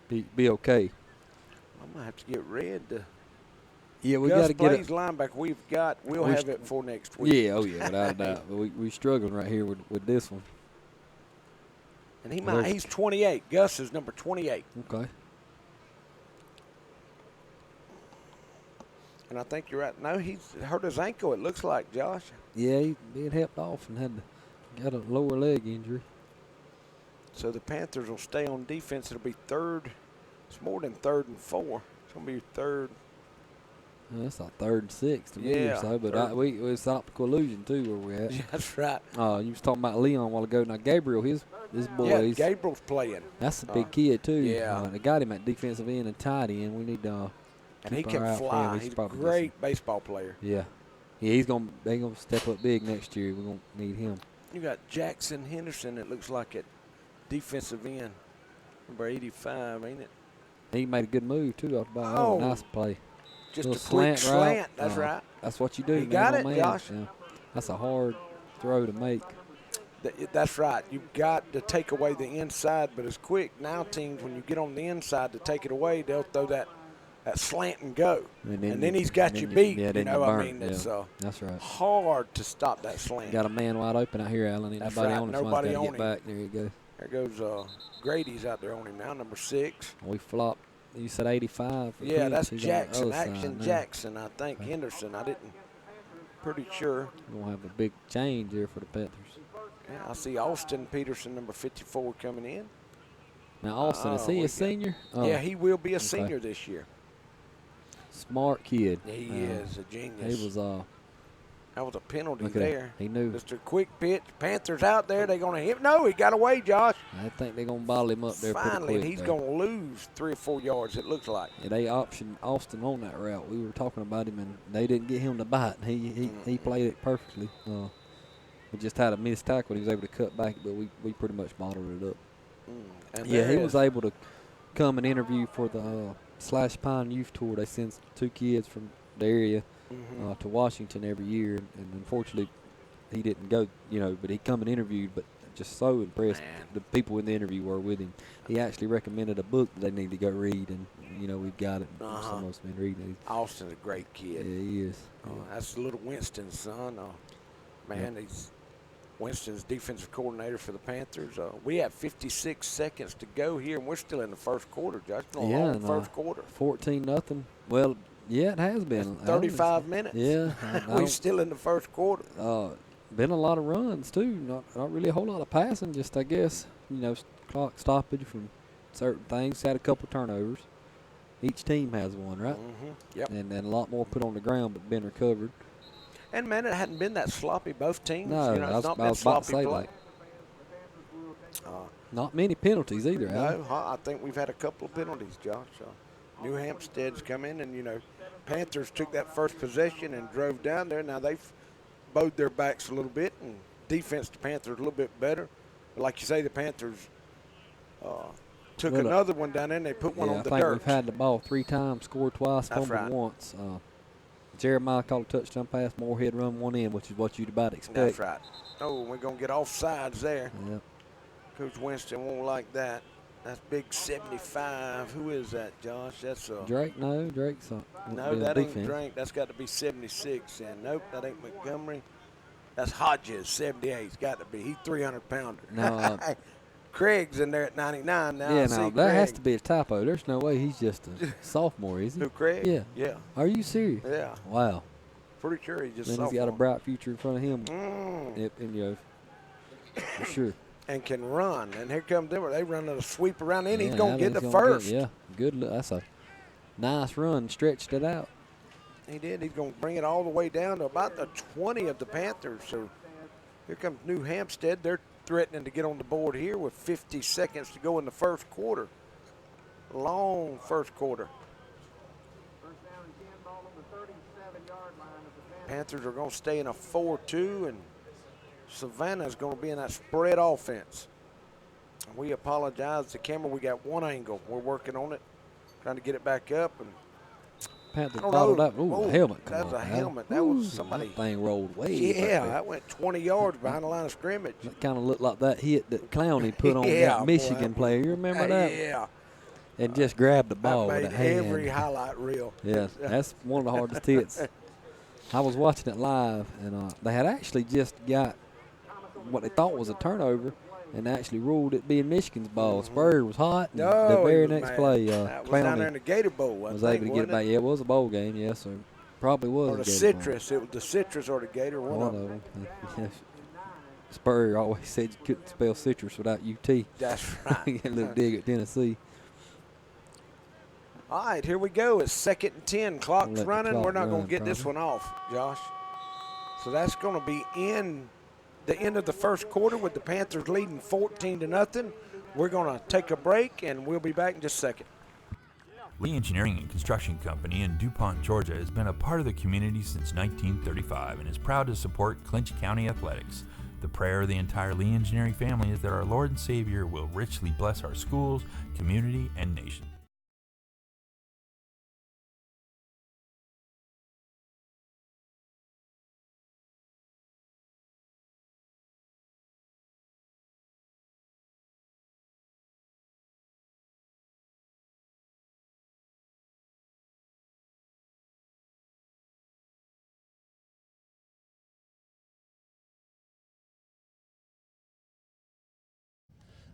be okay. I'm gonna have to get red. Yeah, we Gus got to get plays linebacker. We'll We have st- it for next week. Yeah, without a doubt. But we struggling right here with this one. And Well, he's 28. Gus is number 28. Okay. And I think you're right. No, he's hurt his ankle, it looks like, Josh. Yeah, he being helped off and got a lower leg injury. So the Panthers will stay on defense. It'll be 3rd. It's more than 3rd and 4. It's going to be 3rd. That's like 3rd and 6 to me or Yeah, so. But third. it's optical illusion, too, where we're at. Yeah, that's right. You was talking about Leon a while ago. Now, Gabriel, his boy, Yeah, Gabriel's playing. that's a big kid, too. yeah. They got him at defensive end and tight end. We need to And he keep our can eye out for him. fly. He's a probably great baseball player. Yeah. Yeah, they're going to step up big next year. We're going to need him. You got Jackson Henderson, it looks like, at defensive end, number 85, ain't it? He made a good move, too, off the ball. Oh. Nice play. Just a Little quick slant. slant. That's right. That's what you do. You got it, man. Josh. Yeah. That's a hard throw to make. That's right. You've got to take away the inside, but it's quick. Now teams, when you get on the inside to take it away, they'll throw that slant and go. And then he's got you beat. Yeah, you know, I mean, yeah. it's That's right. hard to stop that slant. Got a man wide open out here, Allen. Ain't That's nobody right. on him. Nobody Somebody's on gotta him. get back. There you go. There goes Grady's out there on him now, number 6. We flopped. You said 85. For Yeah, Clinch. that's He's on the Jackson. other side Action now. Jackson, I think. Henderson, I didn't. Pretty sure. We're going to have a big change here for the Panthers. Yeah, I see Austin Peterson, number 54, coming in. Now, Austin, is he a senior? Oh, Yeah, he will be a senior this year. smart kid. He is a genius. He was That was a penalty look at him. there. He knew. Mr. Quick pitch. Panthers out there. They're going to hit. No, he got away, Josh. I think they're going to bottle him up there Finally, pretty quick. he's though. going to lose 3 or 4 yards, it looks like. Yeah, they optioned Austin on that route. We were talking about him, and they didn't get him to bite. He played it perfectly. We just had a missed tackle. He was able to cut back, but we pretty much bottled it up. And Yeah, there he is- was able to come and interview for the Slash Pine Youth Tour. They send 2 kids from the area to Washington every year, and unfortunately he didn't go, but he come and interviewed, but just so impressed the people in the interview were with him. He actually recommended a book that they need to go read, and we've got it. Some of us been reading it. Austin's a great kid. Yeah, he is. That's little Winston's son. He's Winston's defensive coordinator for the Panthers. We have 56 seconds to go here, and we're still in the first quarter, Josh. First quarter. 14-0. Well, yeah, it has been. 35 minutes. Yeah. We're still in the first quarter. Been a lot of runs, too. Not really a whole lot of passing, just, I guess, clock stoppage from certain things. Had a couple turnovers. Each team has one, right? Yep. And a lot more put on the ground but been recovered. And, man, it hadn't been that sloppy, both teams. No, it's not been I was about to sloppy say play. Not many penalties either, No, I think we've had a couple of penalties, Josh. New Hampstead's come in, and, Panthers took that first possession and drove down there. Now they've bowed their backs a little bit, and defense the Panthers a little bit better. But like you say, the Panthers took another one down there, and they put one on the I think dirt. we've had the ball 3 times, scored twice, fumbled right. once. Jeremiah called a touchdown pass. Moorhead run one in, which is what you'd about expect. That's right. Oh, we're going to get offsides there. Yep. Coach Winston won't like that. That's big 75. Who is that, Josh? That's Drake? No, Drake's No, that ain't Drake. That's got to be 76. And nope, that ain't Montgomery. That's Hodges, 78. It's got to be. He's 300-pounder. No, Craig's in there at 99 now. yeah, I see no, that has Craig. to be a typo. There's no way he's just a sophomore, is he? Who, Craig? Yeah. Yeah. Are you serious? Yeah. Wow. Pretty sure he's just Then sophomore. he's got a bright future in front of him. Yep, and for sure. And can run. And here comes them. They run a sweep around in. He's going to get Allen's the gonna first. yeah, good look. That's a nice run. Stretched it out. He did. He's going to bring it all the way down to about the 20 of the Panthers. So here comes New Hampstead. They're threatening to get on the board here with 50 seconds to go in the first quarter. Long first quarter. Panthers are going to stay in a 4-2, and Savannah's going to be in that spread offense. We apologize to camera. We got one angle. We're working on it, trying to get it back up. And Panthers I don't bottled know. up. Ooh, Oh, helmet. that was a Alan. helmet. That was somebody. That thing rolled way Yeah, back that went 20 yards behind the line of scrimmage. there. That kind of looked like that hit that Clowney put on Yeah, that boy, Michigan player. You remember that? Yeah. And just grabbed the That ball with made a hand. every highlight reel. Yeah, that's one of the hardest hits. I was watching it live, and they had actually just got what they thought was a turnover, and actually ruled it being Michigan's ball. Spurrier was hot, and the very next play, that was down there in Clowney the Gator Bowl. was able to get it back. Yeah, it was a bowl game, yes, so probably was. Or a the Gator Bowl. Citrus. It was the Citrus or the Gator. One of them. Yes. Spurrier always said you couldn't spell citrus without UT. That's right. A little dig at Tennessee. All right, here we go. It's 2nd and 10. Clock's Let the running. clock We're not going run, to get this one off, Josh. So that's going to be in the end of the first quarter with the Panthers leading 14-0. We're going to take a break, and we'll be back in just a second. Lee Engineering and Construction Company in DuPont, Georgia has been a part of the community since 1935 and is proud to support Clinch County athletics. The prayer of the entire Lee Engineering family is that our Lord and Savior will richly bless our schools, community, and nation.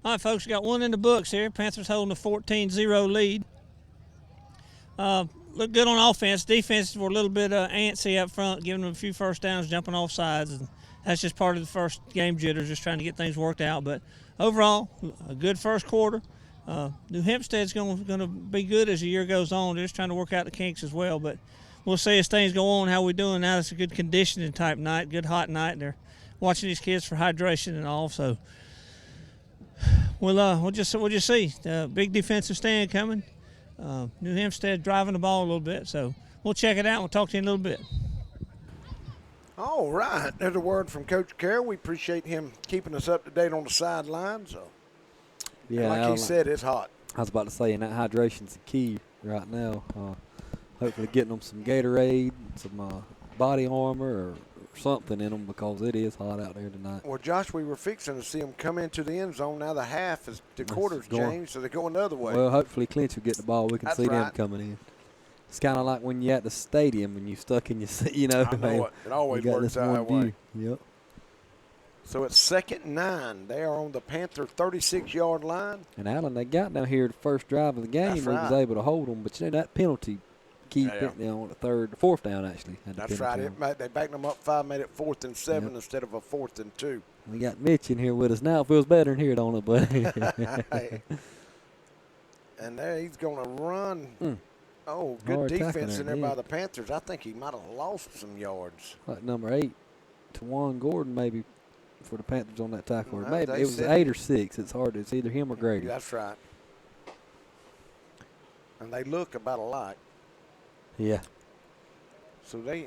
All right, folks, got one in the books here. Panthers holding a 14-0 lead. Look good on offense. Defense were a little bit antsy up front, giving them a few first downs, jumping off sides. And that's just part of the first game jitters, just trying to get things worked out. But overall, a good first quarter. New Hampstead's going to be good as the year goes on. They're just trying to work out the kinks as well. But we'll see as things go on how we're doing now. It's a good conditioning type night, good hot night. And they're watching these kids for hydration and all. So we'll just see. Big defensive stand coming. New Hampstead driving the ball a little bit. So we'll check it out. We'll talk to you in a little bit. All right. There's a word from Coach Carroll. We appreciate him keeping us up to date on the sidelines. So, yeah, like he said, it's hot. I was about to say, and that hydration's the key right now. Hopefully getting them some Gatorade, some body armor or something in them because it is hot out there tonight. Well, Josh, we were fixing to see them come into the end zone. Now the quarter's changed, so they're going the other way. Well, hopefully Clinch will get the ball. We can That's see them right. coming in. It's kind of like when you're at the stadium and you're stuck in your seat, I know it. It always you got works this out one that way. view. Yep. So it's 2nd and 9. They are on the Panther 36-yard line. And Allen, they got down here the first drive of the game. That's We right. was able to hold them, but you know that penalty keep Yeah. it on the fourth down actually. Had the That's penalty right. on it. They backed them up 5, made it 4th and 7 Yep. instead of a 4th and 2. We got Mitch in here with us now. It feels better in here, don't it, buddy? And there he's going to run. Oh, good Hard tackling defense there, in there yeah. by the Panthers. I think he might have lost some yards. Like number 8, Tawan Gordon, maybe for the Panthers on that tackle. Or Well, maybe they it was said 8 or 6. It's hard. It's either him or Grady. That's right. And they look about alike. Yeah. So they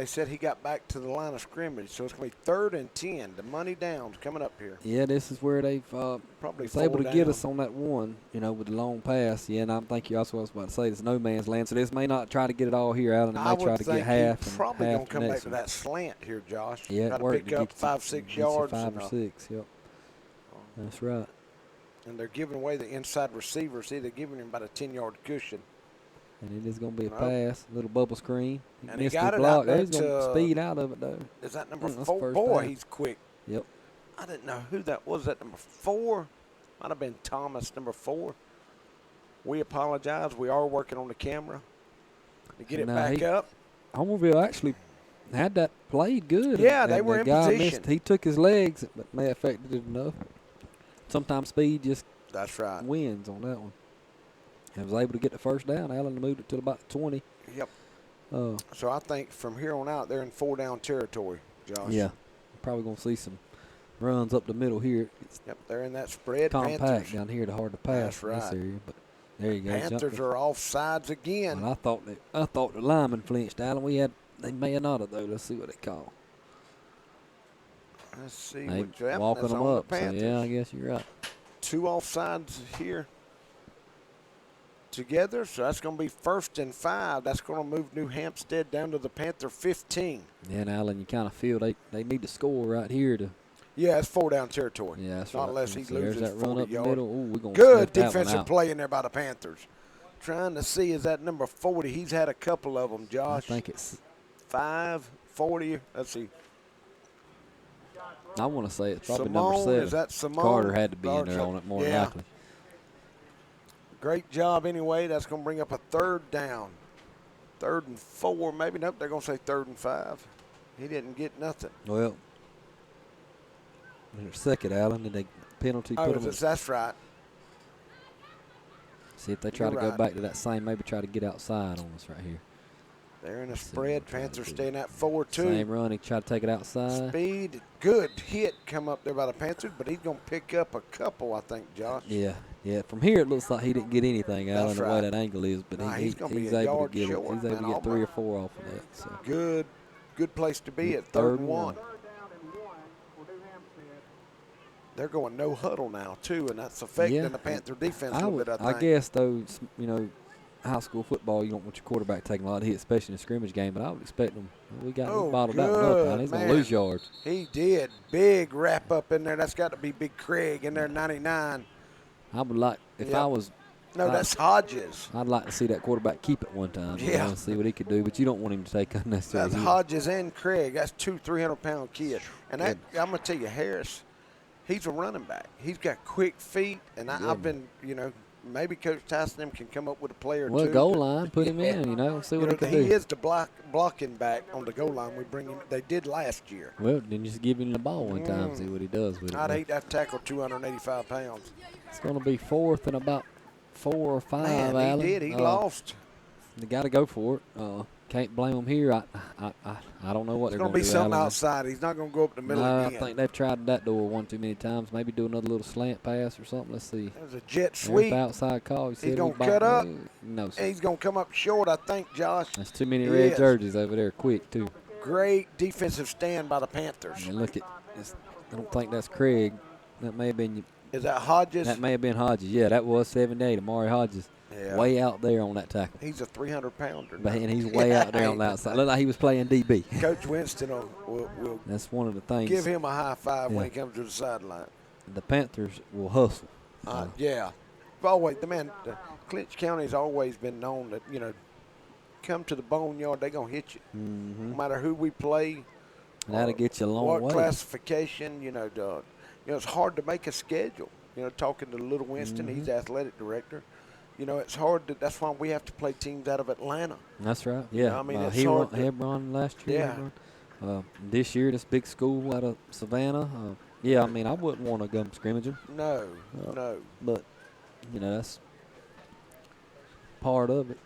said he got back to the line of scrimmage. So it's going to be 3rd and 10. The money down's coming up here. Yeah, this is where they've Probably was able to get down. us on that one, with the long pass. Yeah, and I think you also was about to say it's no man's land. So this may not try to get it all here, Allen. It I may try would to think get half. he's probably and going half to come the back next to one. that slant here, Josh. Yeah, Got it to worked. pick up 5, 6 yards. 5 and, or 6, yep. That's right. And they're giving away the inside receiver. See, they're giving him about a 10-yard cushion. And it is going to be a Nope. pass, a little bubble screen. And he missed got the it block. out there He's going to to- speed out of it, though. Is that number That's 4? first Boy, down. he's quick. Yep. I didn't know who that was. That number 4? Might have been Thomas, number 4. We apologize. We are working on the camera to get it No, back up. Homerville actually had that played good. Yeah, and they the were in guy position. He took his legs, but may have affected it enough. Sometimes speed just That's right. wins on that one. And was able to get the first down. Allen moved it to about 20. Yep. Uh, So I think from here on out, they're in 4-down territory, Josh. yeah, probably going to see some runs up the middle here. It's Yep, they're in that spread. compact Panthers. down here to hard to pass That's in this right. area. But there you go. Panthers are off sides again. And I thought the lineman flinched, Allen. They may have not have, though. Let's see what they call. Let's see. They Yep, walking that's them on up. The So, Panthers. yeah, I guess you're right. 2 offsides here together. So that's going to be 1st and 5. That's going to move New Hampstead down to the Panther 15. Yeah, and Allen, you kind of feel they need to score right here to. Yeah, it's 4-down territory. Yeah, that's Not right. unless he So there's loses that run 40 up the yards. middle. Ooh, we're gonna Good sniff that one defensive out. play in there by the Panthers. Trying to see, is that number 40? He's had a couple of them, I Josh. think it's. 5, 40. Let's see. I want to say it's probably Simone, number 7. is that Simone? Carter had to be in Carter. there on it more Yeah. likely. Great job anyway. That's going to bring up a 3rd down. 3rd and 4, maybe. Nope, they're going to say 3rd and 5. He didn't get nothing. Well, in their second, Allen, did they penalty Oh, put them? that's right. See if they try You're to go right. back to that same, maybe try to get outside on us right here. They're in a See what spread. we're trying to Panthers do. staying at 4-2. Same run, he tried to take it outside. Speed, good hit come up there by the Panthers, but he's going to pick up a couple, I think, Josh. Yeah. From here it looks like he didn't get anything, Allen, That's the way right. that angle is, but Nah, he's gonna be he's a able yard to get it. short, He's able man, to get 3 or almost. 4 off of that. So. Good place to be at 3rd Third and 1. and They're going no huddle now too, and that's affecting the Panther defense a little bit. I think. I guess though, high school football, you don't want your quarterback taking a lot of hits, especially in a scrimmage game. But I would expect them. We bottled that one up. He's gonna lose yards. He did. Big wrap up in there. That's got to be Big Craig in there, 99. I would like if I was. No, that's Hodges. I'd like to see that quarterback keep it one time. Yeah. See what he could do, but you don't want him to take unnecessary. That's Hodges and Craig. That's two 300-pound kids. And I'm going to tell you, Harris, he's a running back. He's got quick feet, and I've been, maybe Coach Tyson can come up with a player or two. Well, goal line, put him in, see what he can do. He is the blocking back on the goal line. We bring him. They did last year. Well, then just give him the ball one time, see what he does with it. I'd hate to tackle 285 pounds. It's going to be fourth and about 4 or 5, Man, Allen. he did. He lost. They got to go for it. Can't blame them here. I don't know what they're going to do. It's going to be something outside. He's not going to go up the middle again. I think they've tried that door one too many times. Maybe do another little slant pass or something. Let's see. There's a jet sweep. Outside call. He's going to cut up. No, sir. He's going to come up short, I think, Josh. That's too many red jerseys over there quick, too. Great defensive stand by the Panthers. And look I don't think that's Craig. That may have been. Is that Hodges? That may have been Hodges. Yeah, that was 7'8", Amari Hodges. Yeah. Way out there on that tackle. He's a 300-pounder. And he's way out there on the outside. Looked like he was playing DB. Coach Winston will That's one of the things. Give him a high five when he comes to the sideline. The Panthers will hustle. Yeah. Always, Clinch County's always been known that, come to the boneyard, they're going to hit you. Mm-hmm. No matter who we play. And that'll get you a long way. What classification, it's hard to make a schedule. Talking to Little Winston, he's athletic director. It's hard that's why we have to play teams out of Atlanta. That's right. Yeah. He won Hebron last year. Yeah. This year, this big school out of Savannah. I wouldn't want to go scrimmage them. No. But, that's part of it.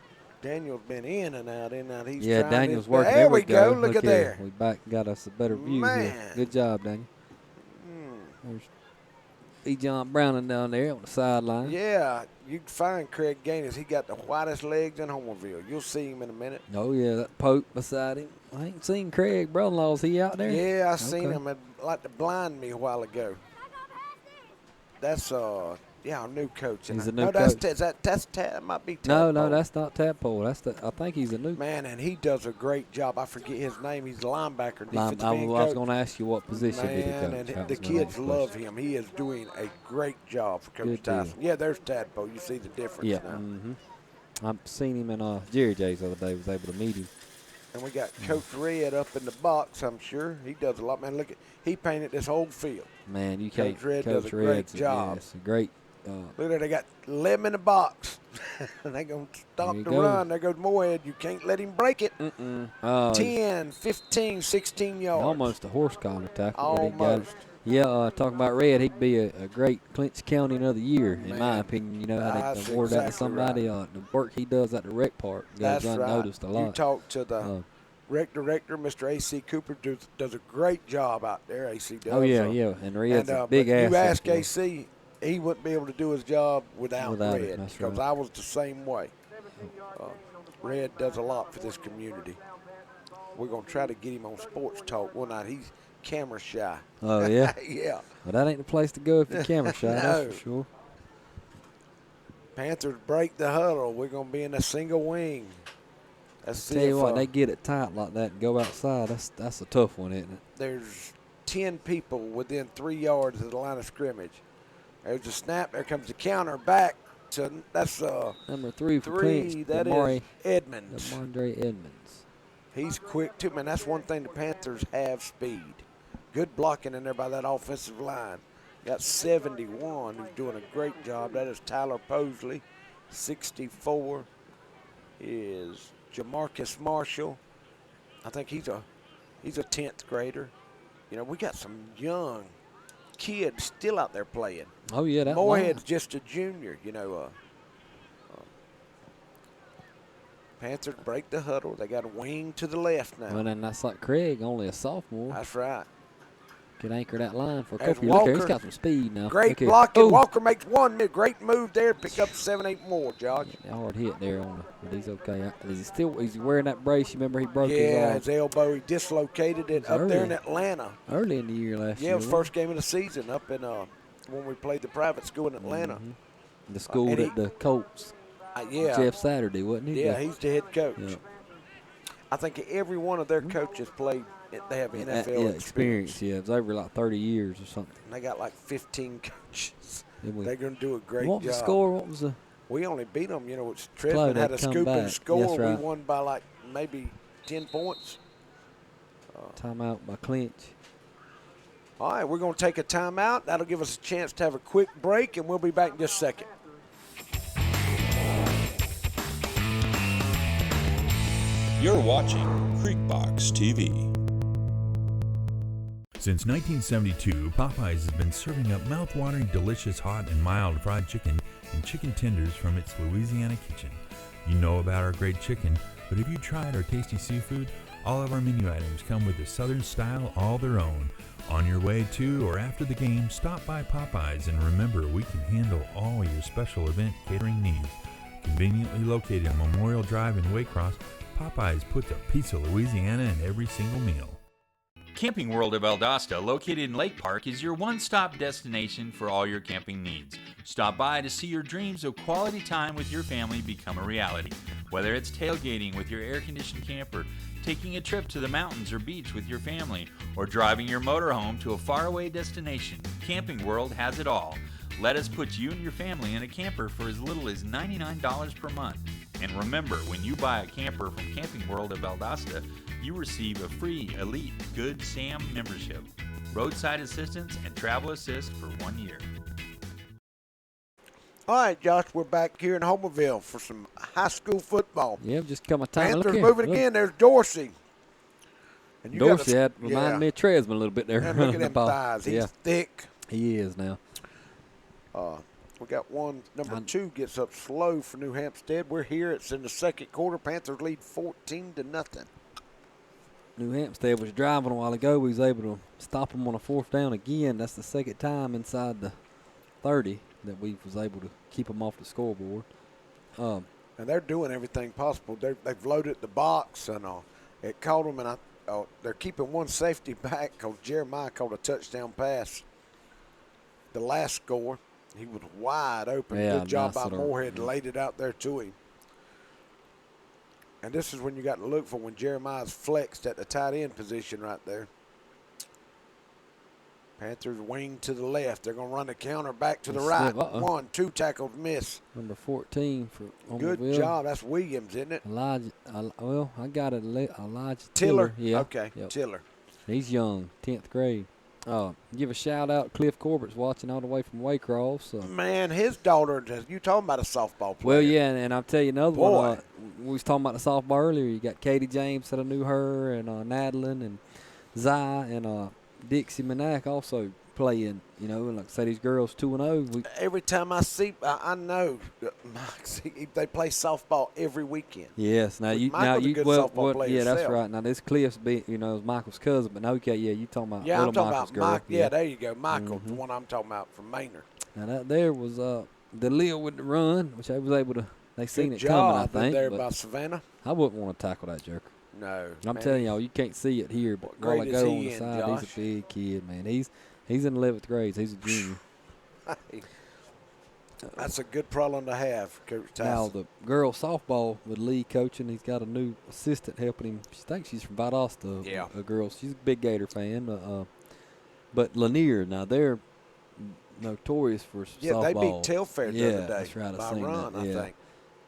Daniel's been in and out. He's Daniel's working. There we go. Look at there. We got us a better view here. Good job, Daniel. There's E. John Browning down there on the sideline. Yeah, you can find Craig Gaines. He got the whitest legs in Homerville. You'll see him in a minute. Oh, yeah, that Pope beside him. I ain't seen Craig brother-in-law. Is he out there? Yeah, I seen him. It like to blind me a while ago. That's our new coach. He's a new coach. That's might be Tadpole. No, that's not Tadpole. I think he's a new man, and he does a great job. I forget his name. He's a linebacker. I was going to ask you what position did he coach. And the kids love him. He is doing a great job for Coach Tyson. Yeah, there's Tadpole. You see the difference now. Mm-hmm. I've seen him in Jerry J's the other day. Was able to meet him. And we got Coach Red up in the box, I'm sure. He does a lot. Man, look, he painted this whole field. Man, you can't. Coach Red does a great job. Yeah, it's a great. Look there, they got 11 in the box. They're going to stop the run. There goes Moorhead. You can't let him break it. 10, 15, 16 yards. Almost a horse collar tackle. Almost. Talking about Red, he'd be a great Clinch County another year, in my opinion. How they award that to somebody. Right. The work he does at the rec park goes unnoticed a lot. You talk to the rec director, Mr. A.C. Cooper, does a great job out there. A.C. does. Oh, yeah. And Red's a big asset. You ask A.C., he wouldn't be able to do his job without Red, because I was the same way. Red does a lot for this community. We're going to try to get him on Sports Talk one night. He's camera shy. Oh, yeah? Yeah. Well, that ain't the place to go if you're camera shy, that's for sure. Panthers break the huddle. We're going to be in a single wing. Tell you what, they get it tight like that and go outside. That's a tough one, isn't it? There's 10 people within 3 yards of the line of scrimmage. There's a snap. There comes the counter back. That's number 3 for Clinch. That is Edmonds. DeMondre Edmonds. He's quick, too. Man, that's one thing the Panthers have, speed. Good blocking in there by that offensive line. Got 71, who's doing a great job. That is Tyler Posley. 64 is Jamarcus Marshall. I think he's a 10th grader. We got some young kids still out there playing. Oh, yeah. That Moorhead's just a junior, Panthers break the huddle. They got a wing to the left now. Well, and that's like Craig, only a sophomore. That's right. Could anchor that line for a There's couple. Look here, he's Walker. got some speed now. Great Look blocking. here. Walker makes one. Great move there. Pick up 7, 8 more, Josh. Hard hit there on but he's okay. Is he wearing that brace? You remember he broke his elbow. He dislocated it up there in Atlanta. Early in the year last year. Yeah, it was first game of the season up in when we played the private school in Atlanta. The school that the Colts. Jeff Saturday, wasn't he? Yeah, he's the head coach. Yeah. I think every one of their coaches played. They have NFL experience. Yeah, it was over like 30 years or something. And they got like 15 coaches. They're going to do a great what job. Was the score? What was the? We only beat them. You know, Trisman had a scoop and score. That's right. We won by like maybe 10 points. Timeout by Clinch. All right, we're going to take a timeout. That'll give us a chance to have a quick break, and we'll be back in just a second. You're watching Creekbox TV. Since 1972, Popeyes has been serving up mouth-watering, delicious, hot, and mild fried chicken and chicken tenders from its Louisiana kitchen. You know about our great chicken, but have you tried our tasty seafood? All of our menu items come with a Southern style all their own. On your way to or after the game, stop by Popeyes and remember we can handle all your special event catering needs. Conveniently located on Memorial Drive in Waycross, Popeyes puts a piece of Louisiana in every single meal. Camping World of Valdosta, located in Lake Park, is your one-stop destination for all your camping needs. Stop by to see your dreams of quality time with your family become a reality. Whether it's tailgating with your air-conditioned camper, taking a trip to the mountains or beach with your family, or driving your motorhome to a faraway destination, Camping World has it all. Let us put you and your family in a camper for as little as $99 per month. And remember, when you buy a camper from Camping World of Valdosta, you receive a free Elite Good Sam membership, roadside assistance, and travel assist for 1 year. All right, Josh, we're back here in Homerville for some high school football. Yeah, just come a time. Panthers moving again. There's Dorsey. And you Dorsey reminded me of Tresman a little bit there. And look at them thighs. He's thick. He is now. We got one. Number 2 gets up slow for New Hampstead. We're here. It's in the second quarter. Panthers lead 14-0. New Hampstead was driving a while ago. We was able to stop them on a 4th down again. That's the second time inside the 30 that we was able to keep them off the scoreboard. And they're doing everything possible. They've loaded the box, and it caught them, and they're keeping one safety back because Jeremiah caught a touchdown pass. The last score, he was wide open. Yeah, good job nice by Moorhead, laid it out there to him. And this is when you got to look for when Jeremiah's flexed at the tight end position right there. Panthers wing to the left. They're going to run the counter back to the right. 1, 2 tackles miss. Number 14 for Good Homerville. job. That's Williams, isn't it? I got it. Elijah Tiller. Yeah. Okay, yep. Tiller. He's young, 10th grade. Give a shout out. Cliff Corbett's watching all the way from Waycross. Man, his daughter, you talking about a softball player. Well, yeah, and I'll tell you another Boy. one. We was talking about the softball earlier. You got Katie James that I knew her, and Nadlin, and Zai, and Dixie Manak also playing. You know, and like I say, these girls 2-0. Every time I see, I know they play softball every weekend. Yes, now you Michael's a good softball player yeah, that's himself. right. Now this Cliff's is Michael's cousin, but no, okay, yeah, you talking about Yeah, little I'm talking Michael's about girl. Mike. Yeah, there you go, Michael, the one I'm talking about from Maynard. Now that there was the Lil with the run, which I was able to. They seen Good it coming, I job think. there but by Savannah. I wouldn't want to tackle that joker. No, I'm telling y'all, you can't see it here, but while I grade is go he on the in, side, Josh? he's a big kid, man. He's in 11th grade. He's a junior. That's a good problem to have, Coach Tyson. Now the girls softball with Lee coaching, he's got a new assistant helping him. She thinks she's from Valdosta. Yeah. A girl. She's a big Gator fan. But Lanier, now they're notorious for softball. Yeah, they beat Telfair the other day. That's right. By I've seen run, that. I Yeah. think.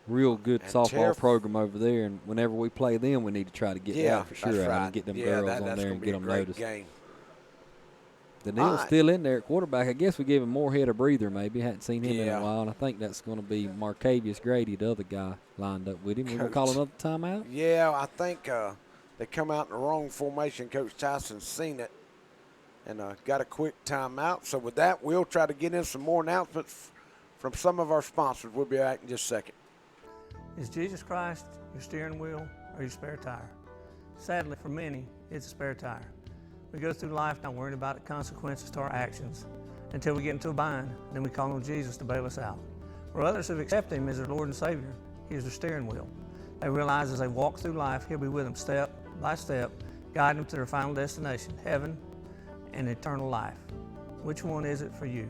Real good And softball program over there, and whenever we play them, we need to try to get that for sure. That's right. And get them girls on there and get them noticed. Game. The Neil's still in there at quarterback. I guess we gave him Moorhead a breather maybe. Hadn't seen him in a Yeah. while, and I think that's going to be Marcavius Grady, the other guy lined up with him. We're going to call another timeout? Yeah, I think they come out in the wrong formation. Coach Tyson's seen it and got a quick timeout. So with that, we'll try to get in some more announcements from some of our sponsors. We'll be back in just a second. Is Jesus Christ your steering wheel or your spare tire? Sadly, for many, it's a spare tire. We go through life not worrying about the consequences to our actions until we get into a bind. Then we call on Jesus to bail us out. For others who've accepted Him as their Lord and Savior, He is their steering wheel. They realize as they walk through life, He'll be with them step by step, guiding them to their final destination, heaven and eternal life. Which one is it for you?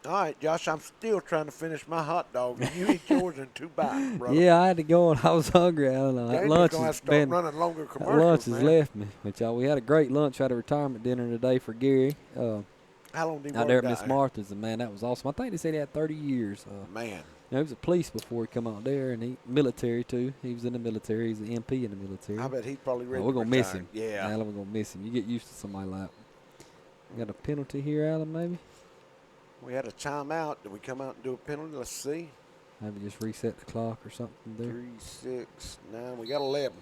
All right, Josh, I'm still trying to finish my hot dog. You eat yours in 2 bites, brother. Yeah, I had to go and I was hungry. I don't know. Daniel's Lunch gonna have has to start been running longer commercials, lunch has man. left me. But y'all, we had a great lunch. Had a retirement dinner today for Gary. How long did he out work there at out Miss there? Martha's, and man, that was awesome. I think they said he had 30 years. Man. You know, he was a police before he come out there, and he military too. He was in the military. He's an MP in the military. I bet he's probably ready. We're to gonna miss retire. him. Yeah. Alan, we're gonna miss him. You get used to somebody like. Got a penalty here, Alan? Maybe. We had a timeout. Did we come out and do a penalty? Let's see. Maybe just reset the clock or something there. 3, 6, 9. We got 11.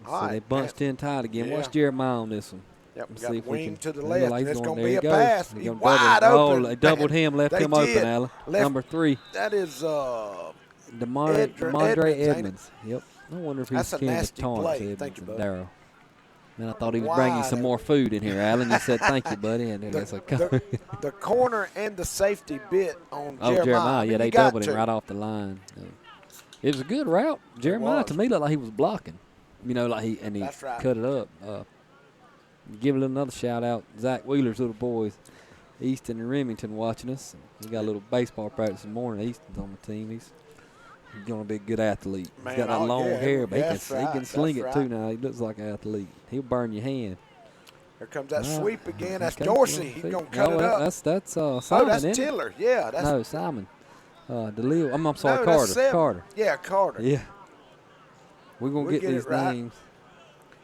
So All right, they bunched in tight again. Yeah. Watch Jeremiah on this one. Yep, we Let's got see the if we wing can- to the Look left, like and he's it's going- going to there be he a goes. pass. He's He's gonna wide double- open. Oh, they doubled Man, him, left they him open, did. Alan. Left- Number 3, That is Demondre Edmonds, ain't it? Edmonds. Yep. I wonder if he's That's a kin to nasty Torrance play. Edmonds Thank you, and bud. Darryl. Man, I thought he was bringing Wide some open. more food in here, Alan. You said thank you, buddy, and then that's okay. the corner and the safety bit on Oh, Jeremiah. I mean, yeah, they you got doubled him to. right off the line. It was a good route. Jeremiah, to was. me, looked like he was blocking. You know, like he That's right. cut it up. Give another shout out, Zach Wheeler's little boys, Easton and Remington, watching us. We got a little baseball practice in the morning. Easton's on the team. He's going to be a good athlete. Man, He's got that oh, long yeah, hair, but that's he right, can sling it that's too right. now. He looks like an athlete. He'll burn your hand. Here comes that Ah, sweep again. That's okay. Dorsey. Well, He's see. going to cut No, it up. That's Simon, Oh, that's isn't it? Tiller. Yeah, that's No, Simon. DeLille. I'm sorry, no, Carter. that's seven. Carter. Yeah, Carter. Yeah. We're going to We'll get get these it right. names.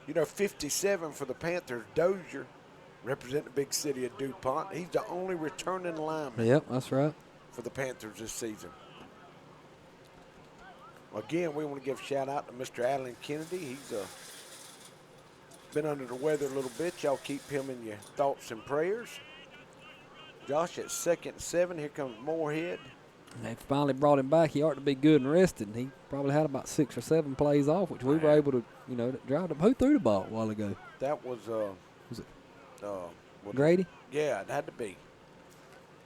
You know, 57 for the Panthers. Dozier, representing the big city of DuPont. He's the only returning lineman Yep, that's right. for the Panthers this season. Again, we want to give a shout out to Mr. Alan Kennedy. He's been under the weather a little bit. Y'all keep him in your thoughts and prayers. Josh at 2nd and 7. Here comes Moorhead. They finally brought him back. He ought to be good and rested. He probably had about 6 or 7 plays off, which we were able to, drive them. Who threw the ball a while ago? That was Was it what- Grady? Yeah, it had to be.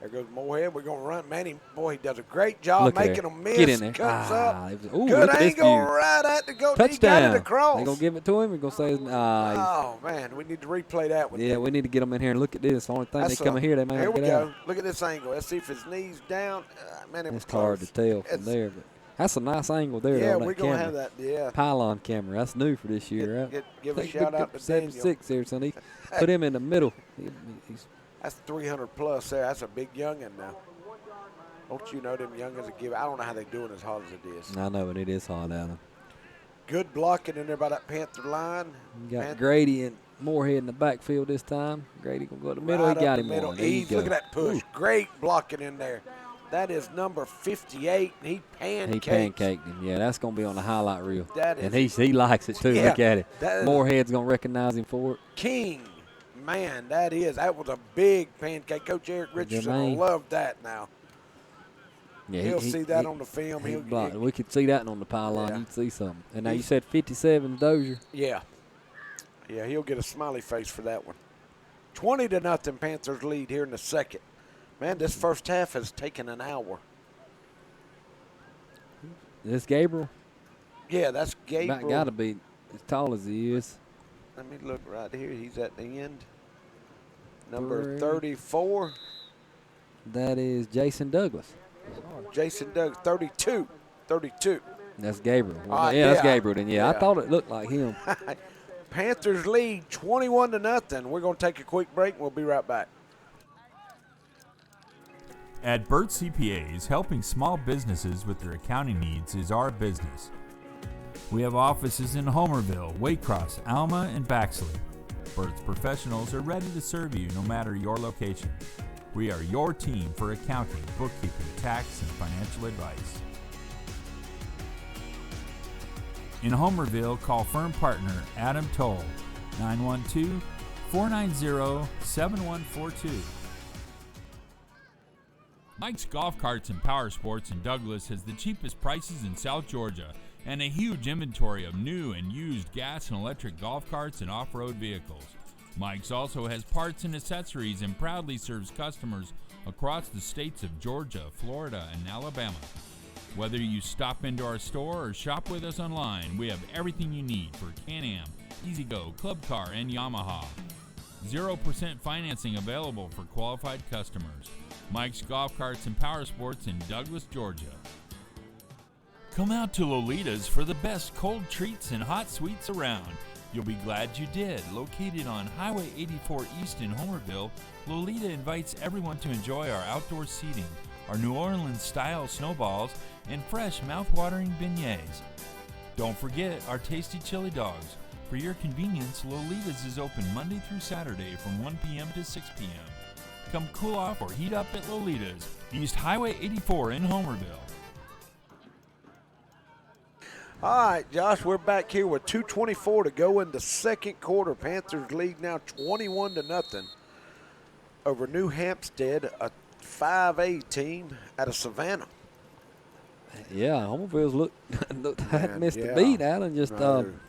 There goes Moorhead. We're going to run. Manny, boy, he does a great job Look making there. them miss. Get in there. Comes up. Ooh, Good look at this angle view. right at the goal. He got Touchdown. it across. They going to give it to him? We're going to say, Oh, man, we need to replay that one. yeah, we need to get them in here and look at this. The only thing they come in here, they may Here not we get go. out. Look at this angle. Let's see if his knee's down. Man, it was It's hard to close. tell from It's- there, but that's a nice angle there. Yeah, on that we're going to camera. have that. Yeah. Pylon camera. That's new for this year, right? Give a Take shout big out to 76 there, son. He put him in the middle. He's That's 300 plus there. That's a big youngin' now. Don't you know them youngins that give? I don't know how they doing as hard as it is. I know, and it is hard, Alan. Good blocking in there by that Panther line. You got Pan- Grady and Moorhead in the backfield this time. Grady gonna go to the middle. right He got up him the middle. one. There you Ease. go. Look at that push. Ooh, Great blocking in there. That is number 58. And he pancaked. he pancaked him. Yeah, that's gonna be on the highlight reel. That And is he likes it too. Yeah, Look at it. that is- Moorhead's gonna recognize him for it. King. Man, that was a big pancake. Coach Eric Richardson will Jermaine. love that now. Yeah, He'll see that on the film. he He'll blocked it. We could see that on the pylon. Yeah. You'd see something. And now you said 57 Dozier. Yeah. Yeah, he'll get a smiley face for that one. 20-0 Panthers lead here in the second. Man, this first half has taken an hour. Is this Gabriel? Yeah, that's Gabriel. Got to be as tall as he is. Let me look right here. He's at the end. Number 3. 34. That is Jason Douglas. Jason Doug, 32. 32. That's Gabriel. Ah, yeah, that's yeah. Gabriel. Then I thought it looked like him. Panthers lead 21-0. We're going to take a quick break. We'll be right back. At Burt CPAs, helping small businesses with their accounting needs is our business. We have offices in Homerville, Waycross, Alma, and Baxley. Burt's professionals are ready to serve you no matter your location. We are your team for accounting, bookkeeping, tax, and financial advice. In Homerville, call firm partner Adam Toll, 912-490-7142. Mike's Golf Carts and Power Sports in Douglas has the cheapest prices in South Georgia and a huge inventory of new and used gas and electric golf carts and off-road vehicles. Mike's also has parts and accessories and proudly serves customers across the states of Georgia, Florida, and Alabama. Whether you stop into our store or shop with us online, we have everything you need for Can-Am, E-Z-Go, Club Car, and Yamaha. 0% financing available for qualified customers. Mike's Golf Carts and Power Sports in Douglas, Georgia. Come out to Lolita's for the best cold treats and hot sweets around. You'll be glad you did. Located on Highway 84 East in Homerville, Lolita invites everyone to enjoy our outdoor seating, our New Orleans-style snowballs, and fresh mouth-watering beignets. Don't forget our tasty chili dogs. For your convenience, Lolita's is open Monday through Saturday from 1 p.m. to 6 p.m. Come cool off or heat up at Lolita's, East Highway 84 in Homerville. All right, Josh, we're back here with 2:24 to go in the second quarter. Panthers lead now 21-0 over New Hampstead, a 5A team out of Savannah. Yeah, Homerville's hadn't missed a beat. Allen just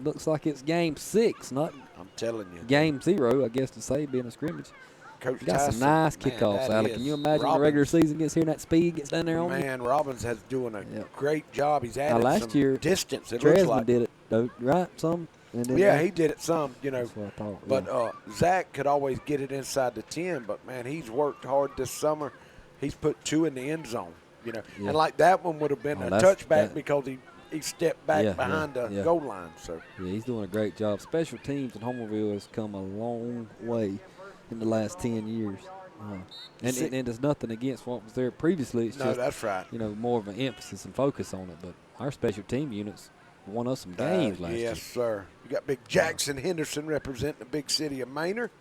looks like it's game 6, not I'm telling you. game 0, I guess to say, being a scrimmage. Coach Got Tyson, some nice man, kickoffs, that Allen. is. Can you imagine Robbins, the regular season gets here and that speed gets down there on you? Man, Robbins has doing a great job. He's added last some year, distance. It looks Tresman like. did it, though, right? Some. And then Yeah, he did it some, you know. That's what I thought. But Zach could always get it inside the 10, but, man, he's worked hard this summer. He's put 2 in the end zone, you know. Yeah. And, like, that one would have been a touchback because he stepped back behind the goal line. So yeah, he's doing a great job. Special teams in Homerville has come a long way in the last 10 years. And there's nothing against what was there previously. It's just, that's right. You know, more of an emphasis and focus on it. But our special team units won us some games last year. Yes, sir. You got big Jackson Henderson representing the big city of Manor.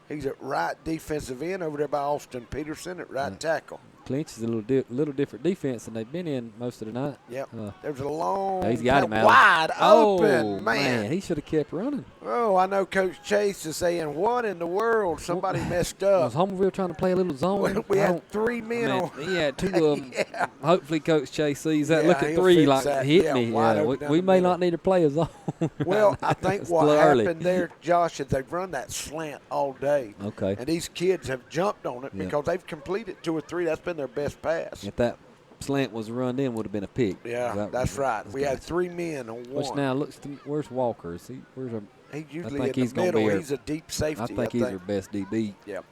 He's at right defensive end over there by Austin Peterson at right tackle. Clinch is a little different defense than they've been in most of the night. Yep. There's a long, he's got him out. Wide open, man. He should have kept running. Oh, I know Coach Chase is saying, what in the world? Somebody messed up. Was Homerville trying to play a little zone? We had 3 men on. He had 2 of them. Hopefully Coach Chase sees that. Yeah, Look at 3 like that. hit me. We may not need to play a zone. Well, I think what happened there, Josh, is they've run that slant all day. Okay. And these kids have jumped on it because they've completed 2 or 3. That's been their best pass. If that slant was run in, would have been a pick. Yeah, that's right. We had 3 men on 1. Which now looks to me, where's Walker? Is he? He's usually in the middle. He's a deep safety. I think he's our best DB. Yep.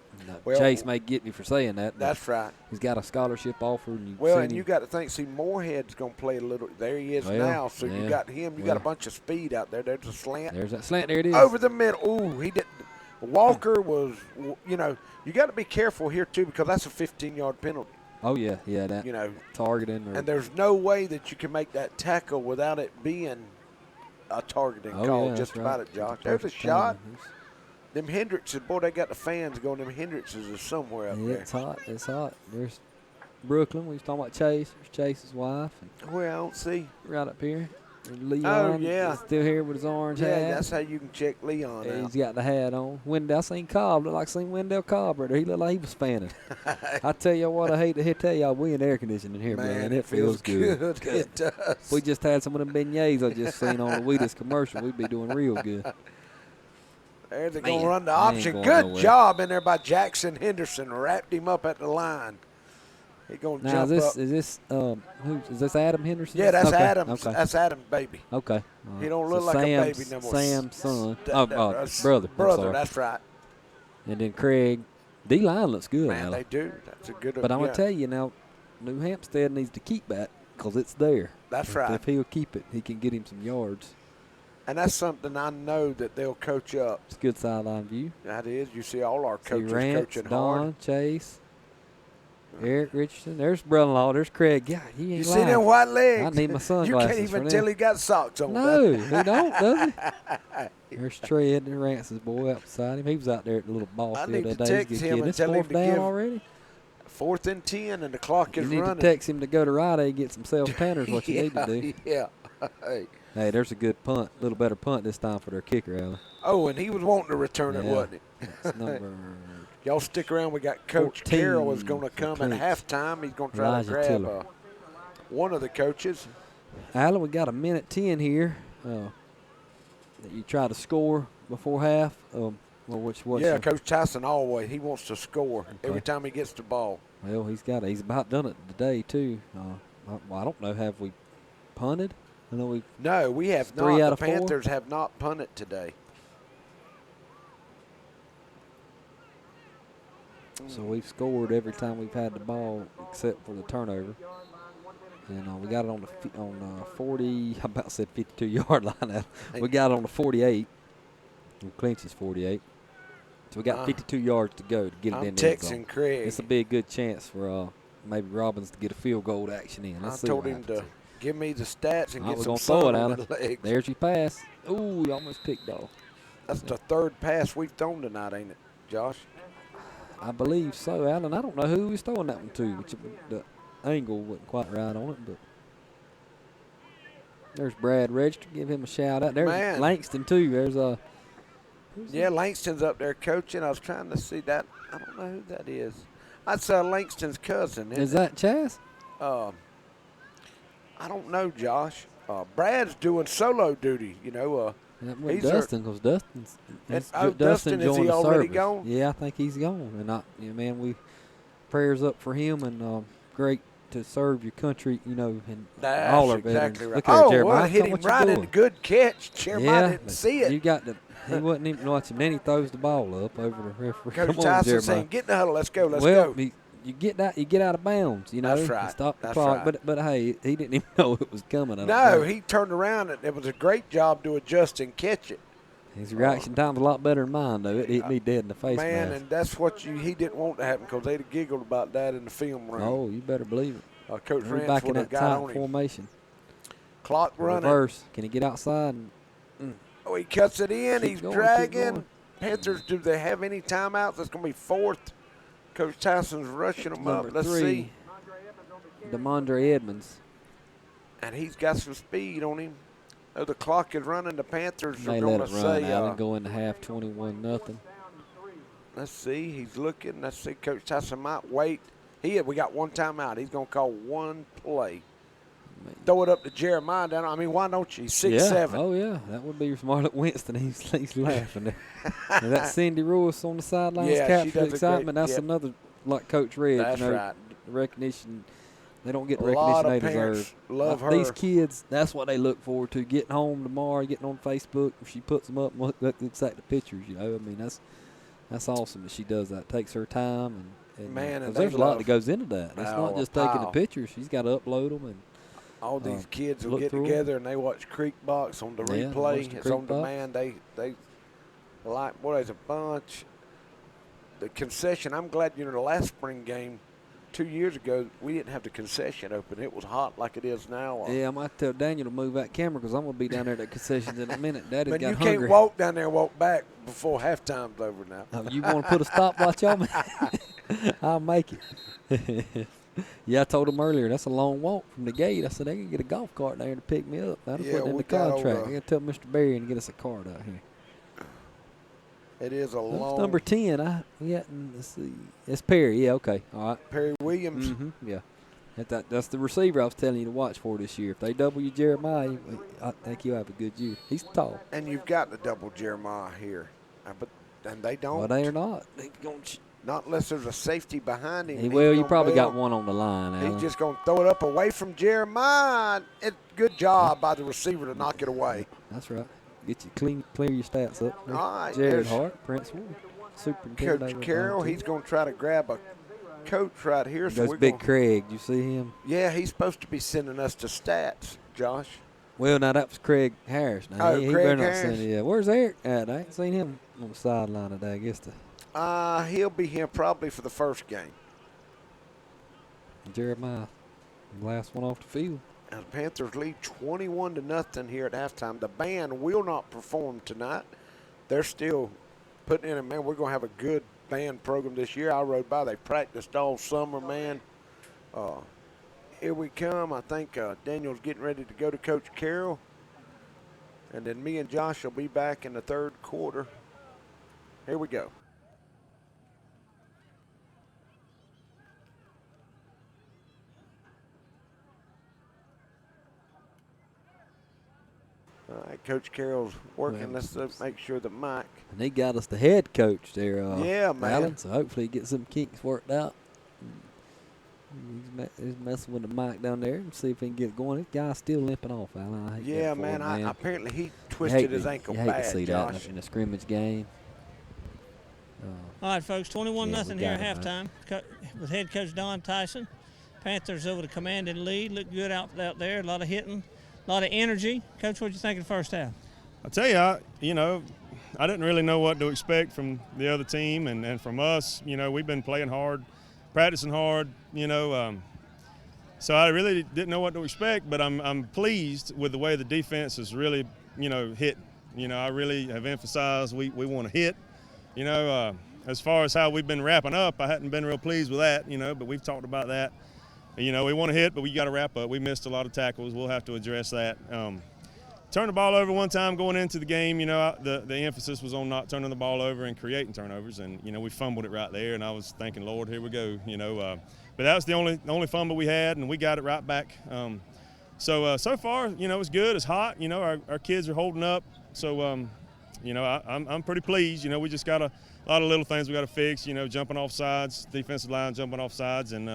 Well, Chase may get me for saying that. That's right. He's got a scholarship offer. And you got to think, Moorhead's going to play a little. There he is now. So you got him. You got a bunch of speed out there. There's a slant. There's that slant. There it is. Over the middle. Ooh, he did. Walker was, you got to be careful here, too, because that's a 15-yard penalty. Oh, yeah, that targeting. And there's no way that you can make that tackle without it being a targeting call. Just about it, Josh. There's a shot. Them Hendrickses, boy, they got the fans going. Them Hendrickses are somewhere up there. It's hot. It's hot. There's Brooklyn. We was talking about Chase. There's Chase's wife. Well, I don't see. Right up here. Leon still here with his orange hat. Yeah, that's how you can check Leon out. He's got the hat on. I seen Cobb. Looked like I seen Wendell Cobb right there. He looked like he was fanning. I tell you what, I hate to tell y'all, we in air conditioning here, man. It feels good. It does. If we just had some of them beignets I just seen on the Wheaties commercial, we'd be doing real good. They're going to run the option. Good job in there by Jackson Henderson. Wrapped him up at the line. He's going to jump up. Is this Adam Henderson? Yeah, that's Adam. Okay. That's Adam's baby. Okay. He don't look like a baby no more. Sam's son. Brother. Brother, that's right. And then Craig. D-line looks good. Man, they do. That's a good one. But I'm going to tell you now, New Hampstead needs to keep that because it's there. That's right. If he'll keep it, he can get him some yards. And that's something I know that they'll coach up. It's a good sideline view. That is. You see all our coaches Rance, coaching Don, hard. Chase, Eric Richardson. There's brother-in-law. There's Craig. God, he ain't You see them white legs? I need my sunglasses. You can't even tell he got socks on. No, he don't, does he? There's Tread and Rance's boy out beside him. He was out there at the little ball field that day. I need to text him and tell him to give already. 4th and 10, and the clock is running. You need to text him to go to Rite Aid and get some self-tanners, what you need to do. Yeah. Hey. Hey, there's a good punt, a little better punt this time for their kicker, Alan. Oh, and he was wanting to return it, wasn't he? That's number Y'all stick around. We got Coach 14 Carroll is going to come at Clinch. halftime. He's going to try Elijah to grab Tiller. one of the coaches. Alan, we got a minute 10 here. That you try to score before half. What's Coach Tyson always, he wants to score every time he gets the ball. Well, he's about done it today, too. I don't know. Have we punted? I know No, we have not. 3 out The of 4? Panthers have not punted today. So we've scored every time we've had the ball except for the turnover. And we got it on the 40. I about said 52-yard line. We got it on the 48. Clinch is 48. So we got 52 yards to go to get it in there. I'm texting Craig. It's a big good chance for maybe Robbins to get a field goal action in. I told him to give me the stats and get some throw sun it, on Alan. the legs. There's your pass. Ooh, you almost picked off. That's the third pass we've thrown tonight, ain't it, Josh? I believe so, Alan. I don't know who he's throwing that one to, which the angle wasn't quite right on it, but there's Brad Register. Give him a shout out. There's Langston too. There's Langston's up there coaching. I was trying to see that. I don't know who that is. That's Langston's cousin. Is that Chaz? I don't know, Josh. Brad's doing solo duty. He's Dustin, because Dustin's Dustin, is he already gone? Yeah, I think he's gone. And we prayers up for him, and great to serve your country, and that's all our exactly veterans. right. Look there, Jeremiah. Well, hit him right in the good catch. Jeremiah didn't see it. You got he wasn't even watching. Then he throws the ball up over the referee. Coach Come on, Tyson Jeremiah. saying, "Get in the huddle. Let's go. Let's go." You get out of bounds. That's right. Stop the That's clock. right. But hey, he didn't even know it was coming. No, he turned around and it was a great job to adjust and catch it. His reaction time's a lot better than mine, though. It hit me dead in the face, man. And that's what he didn't want to happen, because they'd have giggled about that in the film room. Oh, you better believe it. Coach We're Rance back in would have that got tight on him. formation. Clock running. Reverse. Can he get outside? Oh, he cuts it in. Keep He's going, dragging. Panthers, do they have any timeouts? It's going to be fourth. Coach Tyson's rushing them up. Let's 3, see. DeMondre Edmonds. And he's got some speed on him. Oh, the clock is running. The Panthers They are going let to it run. say. Allen go into half 21-0. Let's see. He's looking. Let's see. Coach Tyson might wait. We got one timeout. He's going to call one play. Throw it up to Jeremiah down. I mean, why don't you? He's 6'7". Oh, yeah. That would be Marlon Winston. He's laughing there. And that's Cindy Ruiz on the sidelines capturing excitement. That's another, like Coach Red. That's right. Recognition. They don't get the a lot recognition of they parents deserve. love her. These kids, that's what they look forward to. Getting home tomorrow, getting on Facebook. If she puts them up, looks at the pictures, I mean, that's awesome that she does that. Takes her time. And there's a lot that goes into that. It's not just taking the pictures. She's got to upload them. And all these kids will get together and they watch Creek Box on the replay. It's on demand. They like, there's a bunch. The concession, I'm glad, the last spring game 2 years ago, we didn't have the concession open. It was hot like it is now. Yeah, I might tell Daniel to move that camera, because I'm going to be down there at the concessions in a minute. Daddy's but got you hungry. Can't walk down there and walk back before halftime's over now. You want to put a stopwatch on me? I'll make it. Yeah, I told him earlier, that's a long walk from the gate. I said, they can get a golf cart there to pick me up. That'll put it in the contract. I got to tell Mr. Berry and get us a cart out here. It is a long. That's number 10. Let's see. It's Perry. Yeah, okay. All right. Perry Williams. Mm-hmm. Yeah. That's the receiver I was telling you to watch for this year. If they double you, Jeremiah, I think you'll have a good year. He's tall. And you've got to double Jeremiah here. And they don't. Well, they are not. Not unless there's a safety behind him. You probably got one on the line, Alan. He's just going to throw it up away from Jeremiah. Good job by the receiver to knock it away. That's right. Get you clear your stats up. All right. Jared Hart, Prince Ward, superintendent. Coach Carroll, he's going to try to grab a coach right here. So Big Craig. You see him? Yeah, he's supposed to be sending us to stats, Josh. Well, now that was Craig Harris. Now, he Craig better not Harris. send it. Yeah. Where's Eric at? I ain't seen him on the sideline today, I guess. He'll be here probably for the first game. Jeremiah, last one off the field. And the Panthers lead 21-0 here at halftime. The band will not perform tonight. They're still putting in we're going to have a good band program this year. I rode by. They practiced all summer, man. Here we come. I think Daniel's getting ready to go to Coach Carroll. And then me and Josh will be back in the third quarter. Here we go. All right, Coach Carroll's working. Let's make sure the mic. And he got us the head coach there. Yeah, man. Alan, so hopefully he gets some kinks worked out. He's messing with the mic down there and see if he can get it going. This guy's still limping off, Alan. I hate Yeah, that man. man. Apparently he twisted his ankle you hate bad, to see Josh. that in a scrimmage game. All right, folks, 21-0 here at got it, halftime with head coach Don Tyson. Panthers over the commanding lead. Look good out there. A lot of hitting, a lot of energy. Coach, what did you think of the first half? I tell you, I didn't really know what to expect from the other team and from us. We've been playing hard, practicing hard, so I really didn't know what to expect, but I'm pleased with the way the defense has really, hit. I really have emphasized we want to hit. As far as how we've been wrapping up, I hadn't been real pleased with that, but we've talked about that. We want to hit, but we got to wrap up. We missed a lot of tackles. We'll have to address that. Turn the ball over one time going into the game. The emphasis was on not turning the ball over and creating turnovers, and we fumbled it right there. And I was thinking, Lord, here we go. But that was the only fumble we had, and we got it right back. So far, it's good. It's hot. Our kids are holding up. So I'm pretty pleased. We just got a lot of little things we got to fix. Jumping off sides, defensive line jumping off sides, and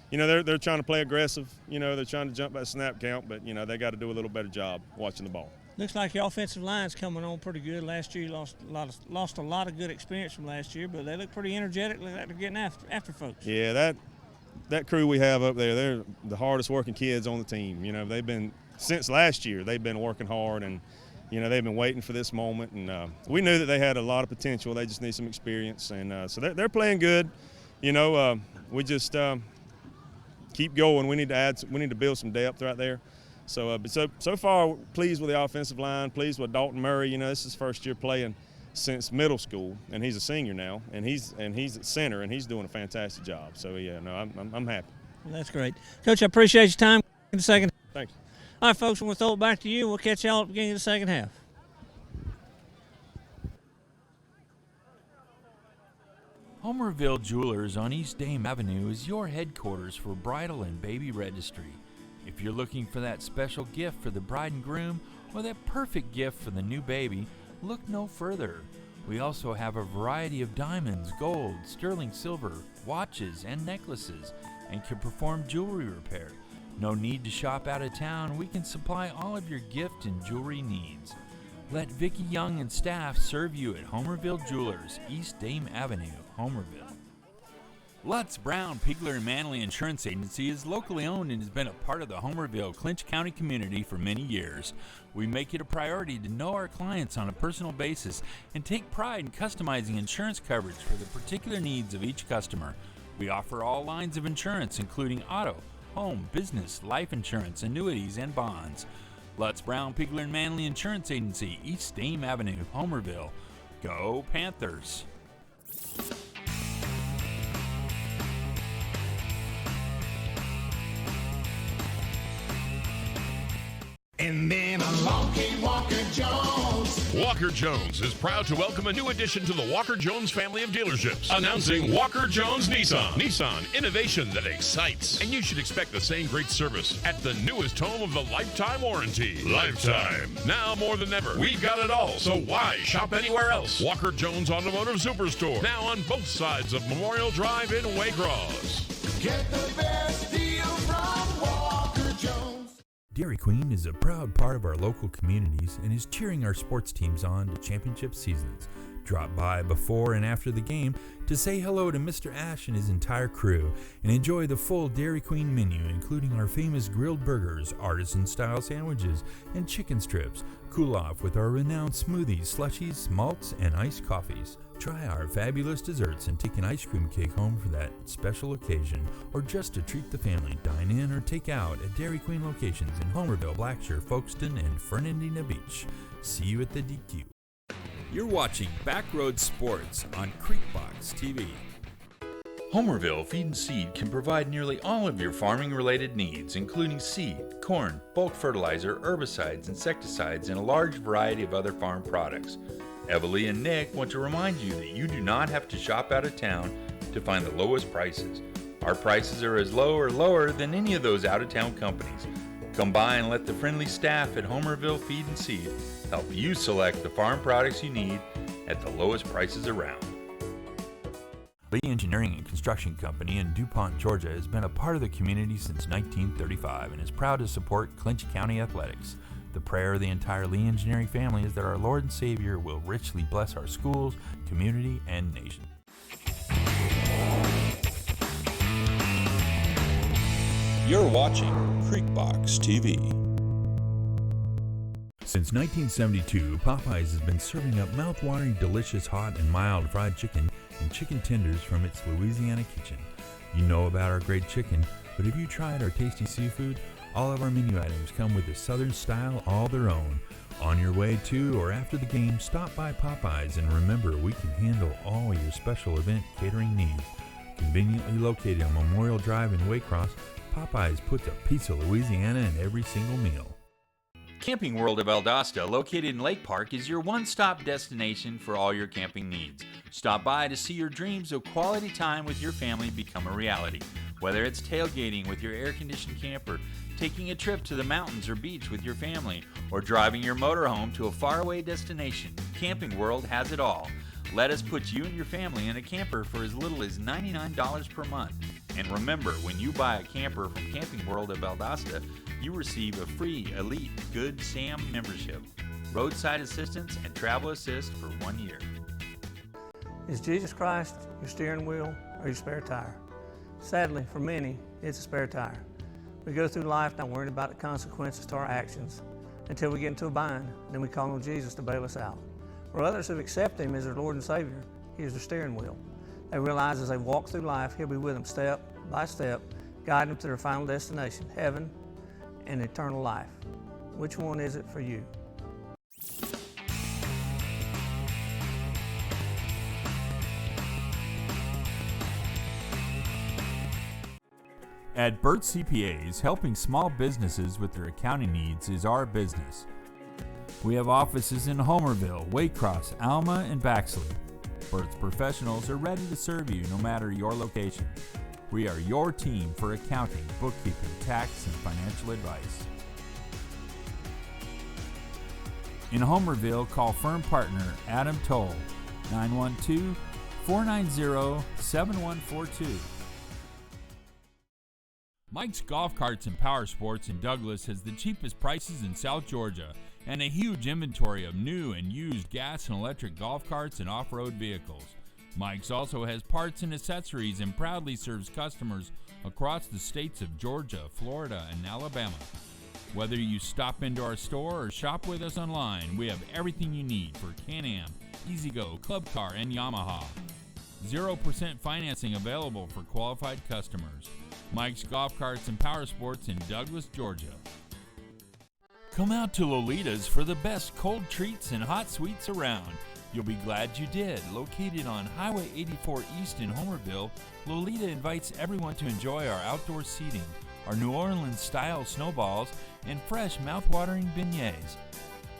they're trying to play aggressive. They're trying to jump that snap count, but they got to do a little better job watching the ball. Looks like your offensive line's coming on pretty good. Last year you lost a lot of good experience from last year, but they look pretty energetic. Look like they're getting after folks. Yeah, that crew we have up there, they're the hardest working kids on the team. They've been since last year. They've been working hard, and they've been waiting for this moment. And we knew that they had a lot of potential. They just need some experience, and so they're playing good. We just keep going. We need to build some depth right there. So far, pleased with the offensive line. Pleased with Dalton Murray. This is his first year playing since middle school, and he's a senior now, and he's at center, and he's doing a fantastic job. So yeah, no, I'm happy. Well, that's great, Coach. I appreciate your time in the second. Thank you. All right, folks. We'll throw it back to you. We'll catch y'all at the beginning of the second half. Homerville Jewelers on East Dame Avenue is your headquarters for bridal and baby registry. If you're looking for that special gift for the bride and groom or that perfect gift for the new baby, look no further. We also have a variety of diamonds, gold, sterling silver, watches, and necklaces, and can perform jewelry repair. No need to shop out of town. We can supply all of your gift and jewelry needs. Let Vicki Young and staff serve you at Homerville Jewelers, East Dame Avenue, Homerville. Lutz, Brown, Pigler & Manley Insurance Agency is locally owned and has been a part of the Homerville, Clinch County community for many years. We make it a priority to know our clients on a personal basis and take pride in customizing insurance coverage for the particular needs of each customer. We offer all lines of insurance, including auto, home, business, life insurance, annuities, and bonds. Lutz, Brown, Pigler & Manley Insurance Agency, East Dame Avenue, Homerville. Go Panthers! And then along came Walker Jones. Walker Jones is proud to welcome a new addition to the Walker Jones family of dealerships. Announcing Walker Jones Nissan. Nissan, innovation that excites. And you should expect the same great service at the newest home of the lifetime warranty. Lifetime. Now more than ever, we've got it all. So why shop anywhere else? Walker Jones Automotive Superstore. Now on both sides of Memorial Drive in Waycross. Get the best deal from Walker Jones. Dairy Queen is a proud part of our local communities and is cheering our sports teams on to championship seasons. Drop by before and after the game to say hello to Mr. Ash and his entire crew and enjoy the full Dairy Queen menu, including our famous grilled burgers, artisan-style sandwiches, and chicken strips. Cool off with our renowned smoothies, slushies, malts, and iced coffees. Try our fabulous desserts and take an ice cream cake home for that special occasion, or just to treat the family. Dine in or take out at Dairy Queen locations in Homerville, Blackshear, Folkestone, and Fernandina Beach. See you at the DQ. You're watching Backroad Sports on Creekbox TV. Homerville Feed and Seed can provide nearly all of your farming-related needs, including seed, corn, bulk fertilizer, herbicides, insecticides, and a large variety of other farm products. Evalie and Nick want to remind you that you do not have to shop out of town to find the lowest prices. Our prices are as low or lower than any of those out-of-town companies. Come by and let the friendly staff at Homerville Feed and Seed help you select the farm products you need at the lowest prices around. Lee Engineering and Construction Company in DuPont, Georgia has been a part of the community since 1935 and is proud to support Clinch County athletics. The prayer of the entire Lee Engineering family is that our Lord and Savior will richly bless our schools, community, and nation. You're watching Creekbox TV. Since 1972, Popeyes has been serving up mouth-watering, delicious, hot, and mild fried chicken and chicken tenders from its Louisiana kitchen. You know about our great chicken, but have you tried our tasty seafood? All of our menu items come with a southern style all their own. On your way to or after the game, stop by Popeyes and remember we can handle all your special event catering needs. Conveniently located on Memorial Drive in Waycross, Popeyes puts a piece of Louisiana in every single meal. Camping World of Valdosta, located in Lake Park, is your one-stop destination for all your camping needs. Stop by to see your dreams of quality time with your family become a reality. Whether it's tailgating with your air-conditioned camper, taking a trip to the mountains or beach with your family, or driving your motorhome to a faraway destination, Camping World has it all. Let us put you and your family in a camper for as little as $99 per month. And remember, when you buy a camper from Camping World of Valdosta, you receive a free Elite Good Sam membership, roadside assistance, and travel assist for 1 year. Is Jesus Christ your steering wheel or your spare tire? Sadly, for many, it's a spare tire. We go through life not worrying about the consequences to our actions until we get into a bind, then we call on Jesus to bail us out. For others who accept Him as their Lord and Savior, He is their steering wheel. They realize as they walk through life, He'll be with them step by step, guiding them to their final destination, heaven and eternal life. Which one is it for you? At Burt CPAs, helping small businesses with their accounting needs is our business. We have offices in Homerville, Waycross, Alma, and Baxley. Burt's professionals are ready to serve you no matter your location. We are your team for accounting, bookkeeping, tax, and financial advice. In Homerville, call firm partner Adam Toll, 912-490-7142. Mike's Golf Carts and Power Sports in Douglas has the cheapest prices in South Georgia and a huge inventory of new and used gas and electric golf carts and off-road vehicles. Mike's also has parts and accessories and proudly serves customers across the states of Georgia, Florida, and Alabama. Whether you stop into our store or shop with us online, we have everything you need for Can-Am, E-Z-Go, Club Car, and Yamaha. 0% financing available for qualified customers. Mike's Golf Carts and Power Sports in Douglas, Georgia. Come out to Lolita's for the best cold treats and hot sweets around. You'll be glad you did. Located on Highway 84 East in Homerville, Lolita invites everyone to enjoy our outdoor seating, our New Orleans-style snowballs, and fresh mouth-watering beignets.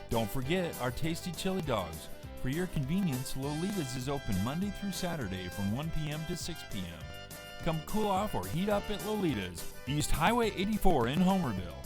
Don't forget our tasty chili dogs. For your convenience, Lolita's is open Monday through Saturday from 1 p.m. to 6 p.m. Come cool off or heat up at Lolita's, East Highway 84 in Homerville.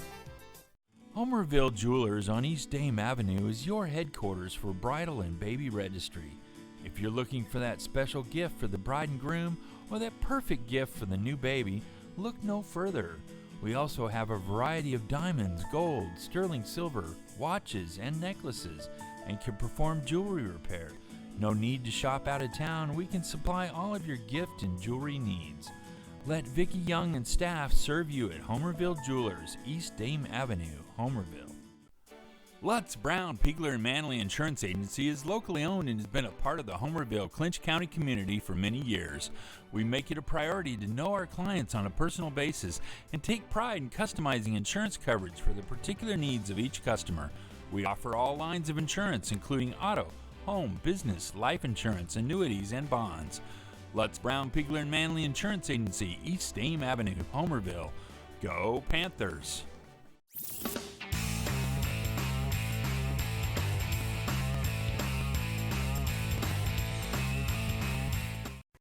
Homerville Jewelers on East Dame Avenue is your headquarters for bridal and baby registry. If you're looking for that special gift for the bride and groom or that perfect gift for the new baby, look no further. We also have a variety of diamonds, gold, sterling silver, watches, and necklaces, and can perform jewelry repair. No need to shop out of town. We can supply all of your gift and jewelry needs. Let Vicki Young and staff serve you at Homerville Jewelers, East Dame Avenue, Homerville. Lutz, Brown, Piegler, and Manley Insurance Agency is locally owned and has been a part of the Homerville, Clinch County community for many years. We make it a priority to know our clients on a personal basis and take pride in customizing insurance coverage for the particular needs of each customer. We offer all lines of insurance, including auto, home, business, life insurance, annuities, and bonds. Lutz Brown Pigler and Manley Insurance Agency, East Ames Avenue, Homerville. Go Panthers!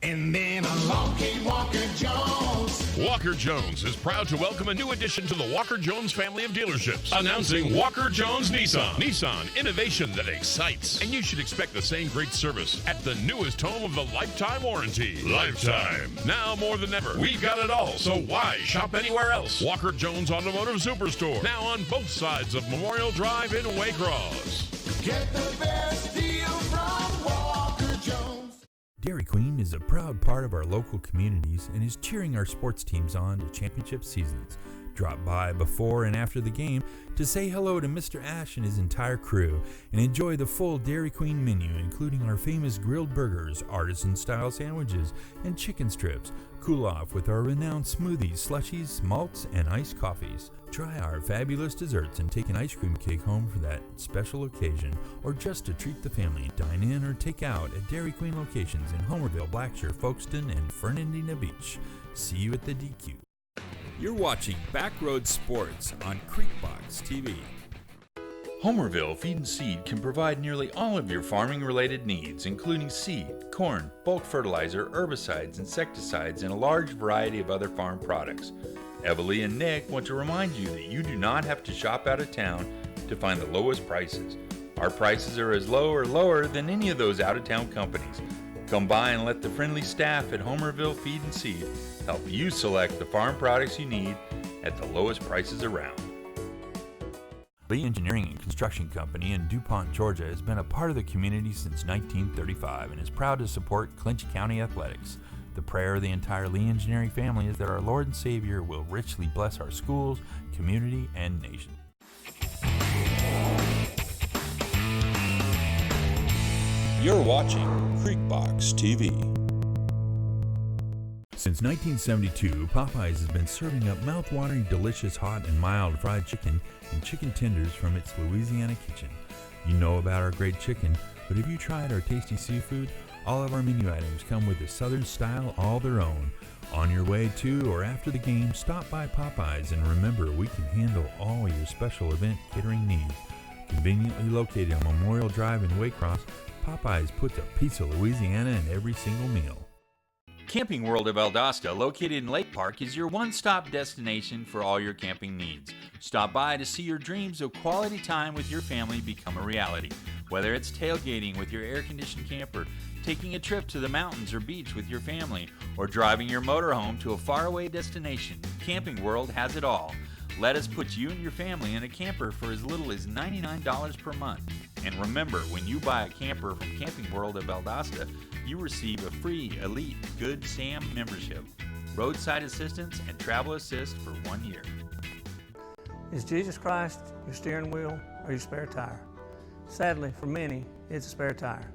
And then along came Walker Jones. Walker Jones is proud to welcome a new addition to the Walker Jones family of dealerships. Announcing Walker Jones Nissan. Nissan, innovation that excites. And you should expect the same great service at the newest home of the lifetime warranty. Lifetime. Now more than ever, we've got it all, so why shop anywhere else? Walker Jones Automotive Superstore, now on both sides of Memorial Drive in Waycross. Get the best deal from Walker Jones. Dairy Queen is a proud part of our local communities and is cheering our sports teams on to championship seasons. Drop by before and after the game to say hello to Mr. Ash and his entire crew and enjoy the full Dairy Queen menu, including our famous grilled burgers, artisan-style sandwiches, and chicken strips. Cool off with our renowned smoothies, slushies, malts, and iced coffees. Try our fabulous desserts and take an ice cream cake home for that special occasion, or just to treat the family. Dine in or take out at Dairy Queen locations in Homerville, Blackshear, Folkestone, and Fernandina Beach. See you at the DQ. You're watching Backroad Sports on Creekbox TV. Homerville Feed and Seed can provide nearly all of your farming-related needs, including seed, corn, bulk fertilizer, herbicides, insecticides, and a large variety of other farm products. Evalie and Nick want to remind you that you do not have to shop out of town to find the lowest prices. Our prices are as low or lower than any of those out-of-town companies. Come by and let the friendly staff at Homerville Feed and Seed help you select the farm products you need at the lowest prices around. Lee Engineering and Construction Company in DuPont, Georgia has been a part of the community since 1935 and is proud to support Clinch County athletics. The prayer of the entire Lee Engineering family is that our Lord and Savior will richly bless our schools, community, and nation. You're watching Creekbox TV. Since 1972, Popeyes has been serving up mouth-watering, delicious, hot, and mild fried chicken and chicken tenders from its Louisiana kitchen. You know about our great chicken, but have you tried our tasty seafood? All of our menu items come with a Southern style all their own. On your way to or after the game, stop by Popeyes and remember we can handle all your special event catering needs. Conveniently located on Memorial Drive in Waycross, Popeyes puts a piece of Louisiana in every single meal. Camping World of Valdosta, located in Lake Park, is your one-stop destination for all your camping needs. Stop by to see your dreams of quality time with your family become a reality. Whether it's tailgating with your air-conditioned camper, taking a trip to the mountains or beach with your family, or driving your motorhome to a faraway destination, Camping World has it all. Let us put you and your family in a camper for as little as $99 per month. And remember, when you buy a camper from Camping World of Valdosta, you receive a free Elite Good Sam membership, roadside assistance, and travel assist for 1 year. Is Jesus Christ your steering wheel or your spare tire? Sadly, for many, it's a spare tire.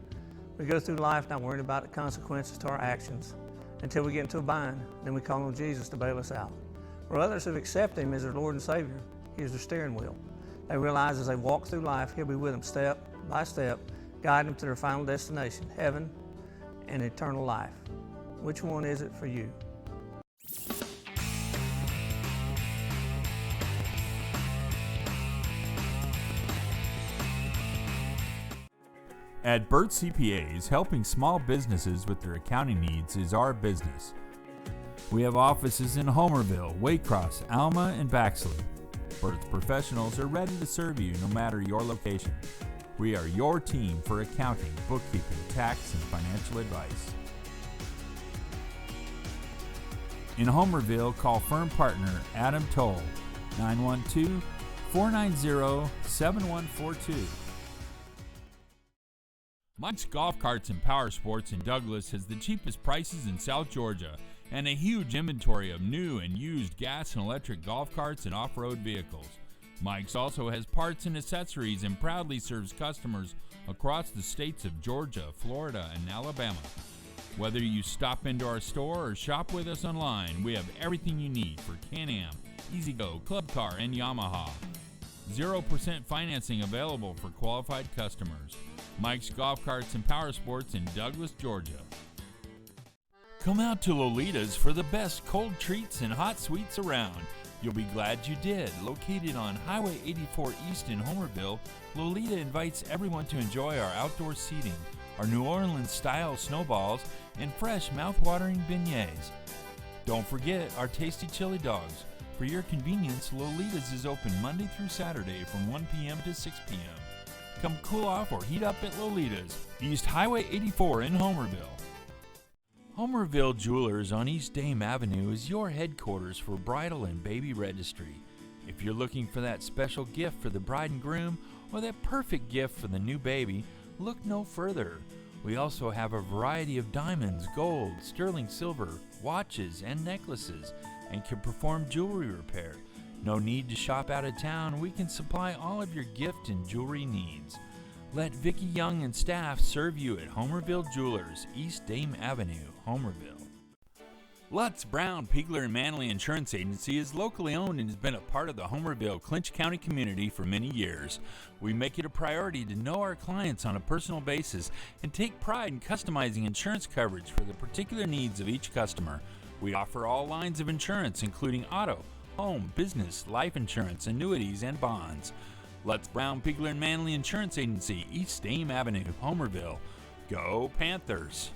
We go through life not worrying about the consequences to our actions until we get into a bind, then we call on Jesus to bail us out. For others who accept Him as their Lord and Savior, He is their steering wheel. They realize as they walk through life, He'll be with them step by step, guide them to their final destination, heaven and eternal life. Which one is it for you? At Burt CPAs, helping small businesses with their accounting needs is our business. We have offices in Homerville, Waycross, Alma, and Baxley. Burt's professionals are ready to serve you no matter your location. We are your team for accounting, bookkeeping, tax, and financial advice. In Homerville, call firm partner Adam Toll, 912-490-7142. Mike's Golf Carts and Power Sports in Douglas has the cheapest prices in South Georgia and a huge inventory of new and used gas and electric golf carts and off-road vehicles. Mike's also has parts and accessories and proudly serves customers across the states of Georgia, Florida, and Alabama. Whether you stop into our store or shop with us online, we have everything you need for Can-Am, E-Z-GO, Club Car, and Yamaha. 0% financing available for qualified customers. Mike's Golf Carts and Power Sports in Douglas, Georgia. Come out to Lolita's for the best cold treats and hot sweets around. You'll be glad you did. Located on Highway 84 East in Homerville, Lolita invites everyone to enjoy our outdoor seating, our New Orleans-style snowballs, and fresh mouth-watering beignets. Don't forget our tasty chili dogs. For your convenience, Lolita's is open Monday through Saturday from 1 p.m. to 6 p.m. Come cool off or heat up at Lolita's, East Highway 84 in Homerville. Homerville Jewelers on East Dame Avenue is your headquarters for bridal and baby registry. If you're looking for that special gift for the bride and groom or that perfect gift for the new baby, look no further. We also have a variety of diamonds, gold, sterling silver, watches, and necklaces, and can perform jewelry repair. No need to shop out of town. We can supply all of your gift and jewelry needs. Let Vicki Young and staff serve you at Homerville Jewelers, East Dame Avenue, Homerville. Lutz, Brown, Pigler, and Manley Insurance Agency is locally owned and has been a part of the Homerville, Clinch County community for many years. We make it a priority to know our clients on a personal basis and take pride in customizing insurance coverage for the particular needs of each customer. We offer all lines of insurance, including auto, home, business, life insurance, annuities, and bonds. Lutz, Brown, Pigler, and Manley Insurance Agency, East Dame Avenue, Homerville. Go Panthers!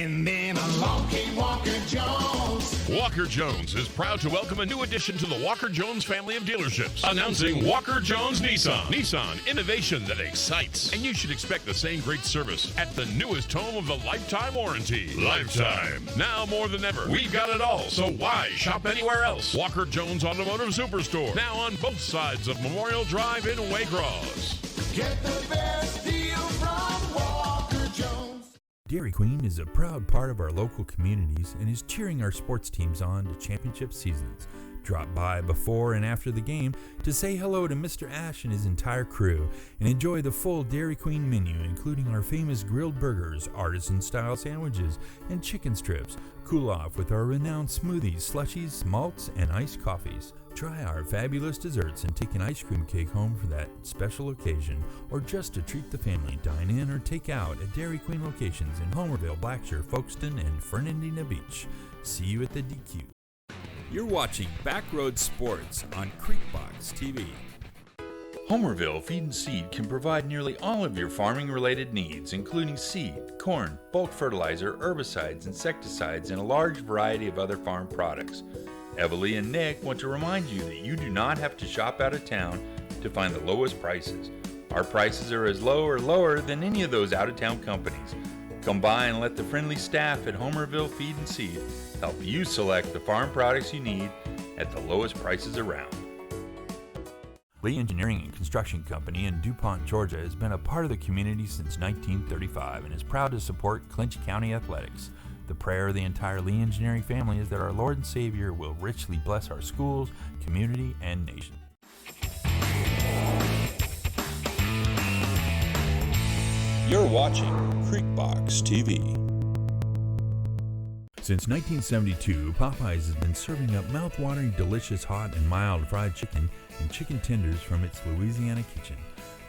And then along came Walker Jones. Walker Jones is proud to welcome a new addition to the Walker Jones family of dealerships. Announcing Walker Jones Nissan. Nissan, innovation that excites. And you should expect the same great service at the newest home of the lifetime warranty. Lifetime. Now more than ever, we've got it all, so why shop anywhere else? Walker Jones Automotive Superstore, now on both sides of Memorial Drive in Waycross. Get the best deal from Walker Jones. Dairy Queen is a proud part of our local communities and is cheering our sports teams on to championship seasons. Drop by before and after the game to say hello to Mr. Ash and his entire crew and enjoy the full Dairy Queen menu, including our famous grilled burgers, artisan-style sandwiches, and chicken strips. Cool off with our renowned smoothies, slushies, malts, and iced coffees. Try our fabulous desserts and take an ice cream cake home for that special occasion, or just to treat the family. Dine in or take out at Dairy Queen locations in Homerville, Blackshear, Folkestone, and Fernandina Beach. See you at the DQ. You're watching Backroad Sports on Creekbox TV. Homerville Feed and Seed can provide nearly all of your farming-related needs, including seed, corn, bulk fertilizer, herbicides, insecticides, and a large variety of other farm products. Evalie and Nick want to remind you that you do not have to shop out of town to find the lowest prices. Our prices are as low or lower than any of those out-of-town companies. Come by and let the friendly staff at Homerville Feed and Seed help you select the farm products you need at the lowest prices around. Lee Engineering and Construction Company in DuPont, Georgia has been a part of the community since 1935 and is proud to support Clinch County athletics. The prayer of the entire Lee Engineering family is that our Lord and Savior will richly bless our schools, community, and nation. You're watching Creekbox TV. Since 1972, Popeyes has been serving up mouth-watering, delicious, hot, and mild fried chicken and chicken tenders from its Louisiana kitchen.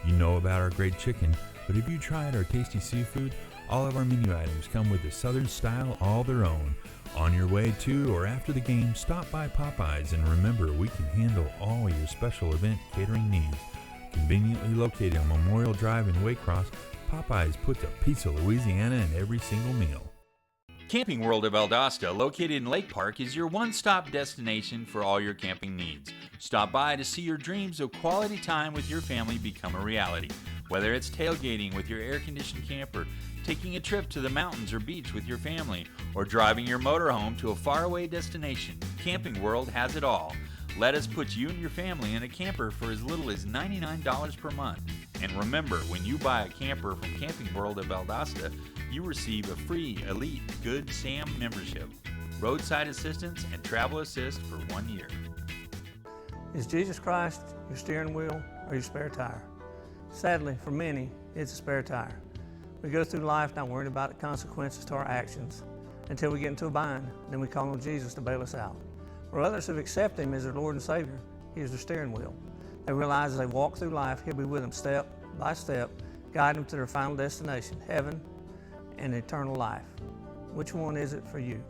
You know about our great chicken, but have you tried our tasty seafood? All of our menu items come with a Southern style all their own. On your way to or after the game, stop by Popeyes and remember we can handle all your special event catering needs. Conveniently located on Memorial Drive in Waycross, Popeyes puts a piece of Louisiana in every single meal. Camping World of Valdosta, located in Lake Park, is your one-stop destination for all your camping needs. Stop by to see your dreams of quality time with your family become a reality. Whether it's tailgating with your air-conditioned camper, taking a trip to the mountains or beach with your family, or driving your motorhome to a faraway destination, Camping World has it all. Let us put you and your family in a camper for as little as $99 per month. And remember, when you buy a camper from Camping World of Valdosta, you receive a free Elite Good Sam membership, roadside assistance, and travel assist for 1 year. Is Jesus Christ your steering wheel or your spare tire? Sadly, for many, it's a spare tire. We go through life not worrying about the consequences to our actions until we get into a bind, then we call on Jesus to bail us out. For others who accept Him as their Lord and Savior, He is their steering wheel. They realize as they walk through life, He'll be with them step by step, guiding them to their final destination, heaven and eternal life. Which one is it for you?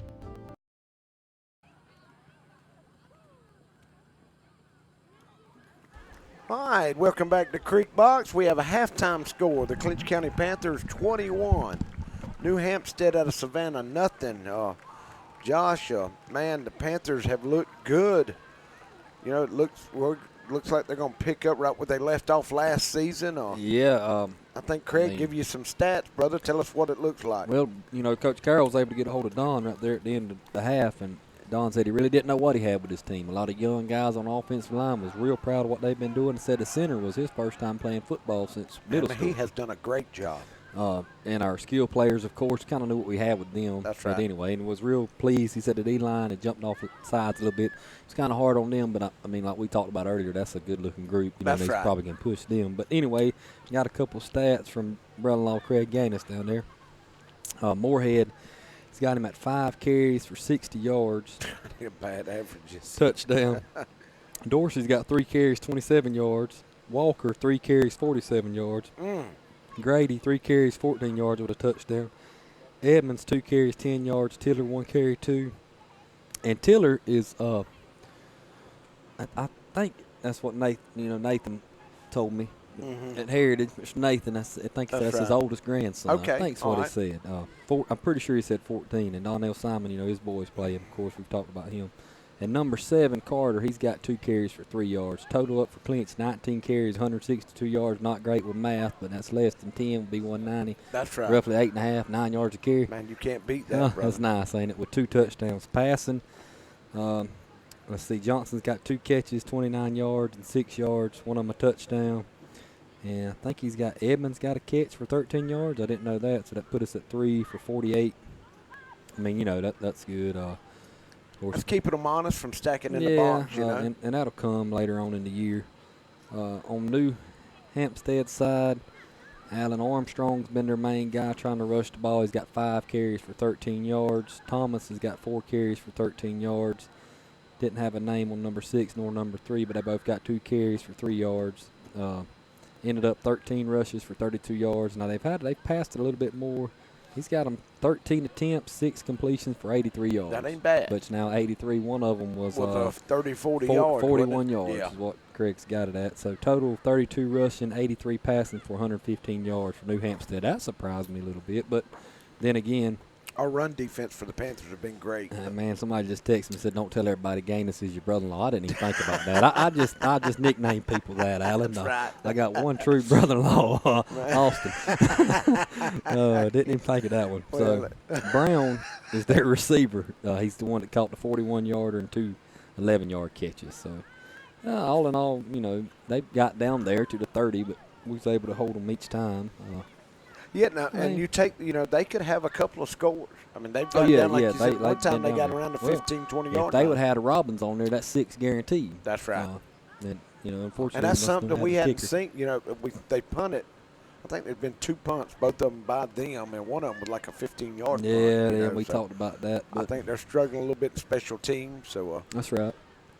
All right, welcome back to Creek Box. We have a halftime score. The Clinch County Panthers 21. New Hampstead out of Savannah, nothing. Josh, man, the Panthers have looked good. You know, it looks like they're going to pick up right where they left off last season. Yeah. I think Craig give you some stats, brother. Tell us what it looks like. Well, you know, Coach Carroll was able to get a hold of Don right there at the end of the half, and Don said he really didn't know what he had with his team. A lot of young guys on the offensive line was real proud of what they've been doing, and said the center was his first time playing football since middle school. He has done a great job. And our skill players, of course, kind of knew what we had with them. That's right. But anyway, and was real pleased. He said the D-line had jumped off the sides a little bit. It's kind of hard on them, but I mean, like we talked about earlier, that's a good-looking group. You know, That's right. probably going to push them. But anyway, got a couple stats from brother-in-law Craig Gaines down there. Moorhead, he's got him at 5 carries for 60 yards. Bad averages. Touchdown. Dorsey's got 3 carries, 27 yards. Walker, 3 carries, 47 yards. Grady, 3 carries, 14 yards with a touchdown. Edmonds, 2 carries, 10 yards. Tiller, 1 carry, 2. And Tiller is, I think that's what Nathan told me. At Heritage, Mr. Nathan, I think that's his oldest grandson. Okay. I think that's what he said. I'm pretty sure he said 14. And Donnell Simon, you know, his boys play him. Of course, we've talked about him. And number 7, Carter, he's got 2 carries for 3 yards. Total up for Clinch, 19 carries, 162 yards. Not great with math, but that's less than 10 would be 190. That's right. Roughly 8.5, 9 yards a carry. Man, you can't beat that, brother. That's nice, ain't it? With 2 touchdowns. Passing, let's see, Johnson's got 2 catches, 29 yards and 6 yards. One of them a touchdown. And I think Edmonds got a catch for 13 yards. I didn't know that, so that put us at 3 for 48. I mean, you know, that's good. Let's keep them honest from stacking in the box, you know. And that'll come later on in the year. On New Hampstead side, Alan Armstrong's been their main guy trying to rush the ball. He's got 5 carries for 13 yards. Thomas has got 4 carries for 13 yards. Didn't have a name on number 6 nor number 3, but they both got 2 carries for 3 yards. Ended up 13 rushes for 32 yards. Now they've passed it a little bit more. He's got them 13 attempts, 6 completions for 83 yards. That ain't bad. But now 83, one of them was 40 yards. 41 yards yeah. is what Craig's got it at. So total 32 rushing, 83 passing for 115 yards for New Hampstead. That surprised me a little bit. But then again, our run defense for the Panthers have been great. Man, somebody just texted me and said, "Don't tell everybody Gaines is your brother-in-law." I didn't even think about that. I just nickname people that, Alan. That's right. I got one true brother-in-law, Austin. Didn't even think of that one. So Brown is their receiver. He's the one that caught the 41-yarder and 2 11-yard catches. So all in all, you know, they got down there to the 30, but we was able to hold them each time. Yeah, now, and you take, you know, they could have a couple of scores. I mean, they've got down, like you said, one time they got around the 15, 20 yard line. If they would have had a Robbins on there, that's 6 guaranteed. That's right. And, you know, unfortunately, and that's something we hadn't seen. You know, they punted. I think there's been 2 punts, both of them by them, and one of them was like a 15-yard punt. Yeah, we talked about that. I think they're struggling a little bit in special teams. So that's right.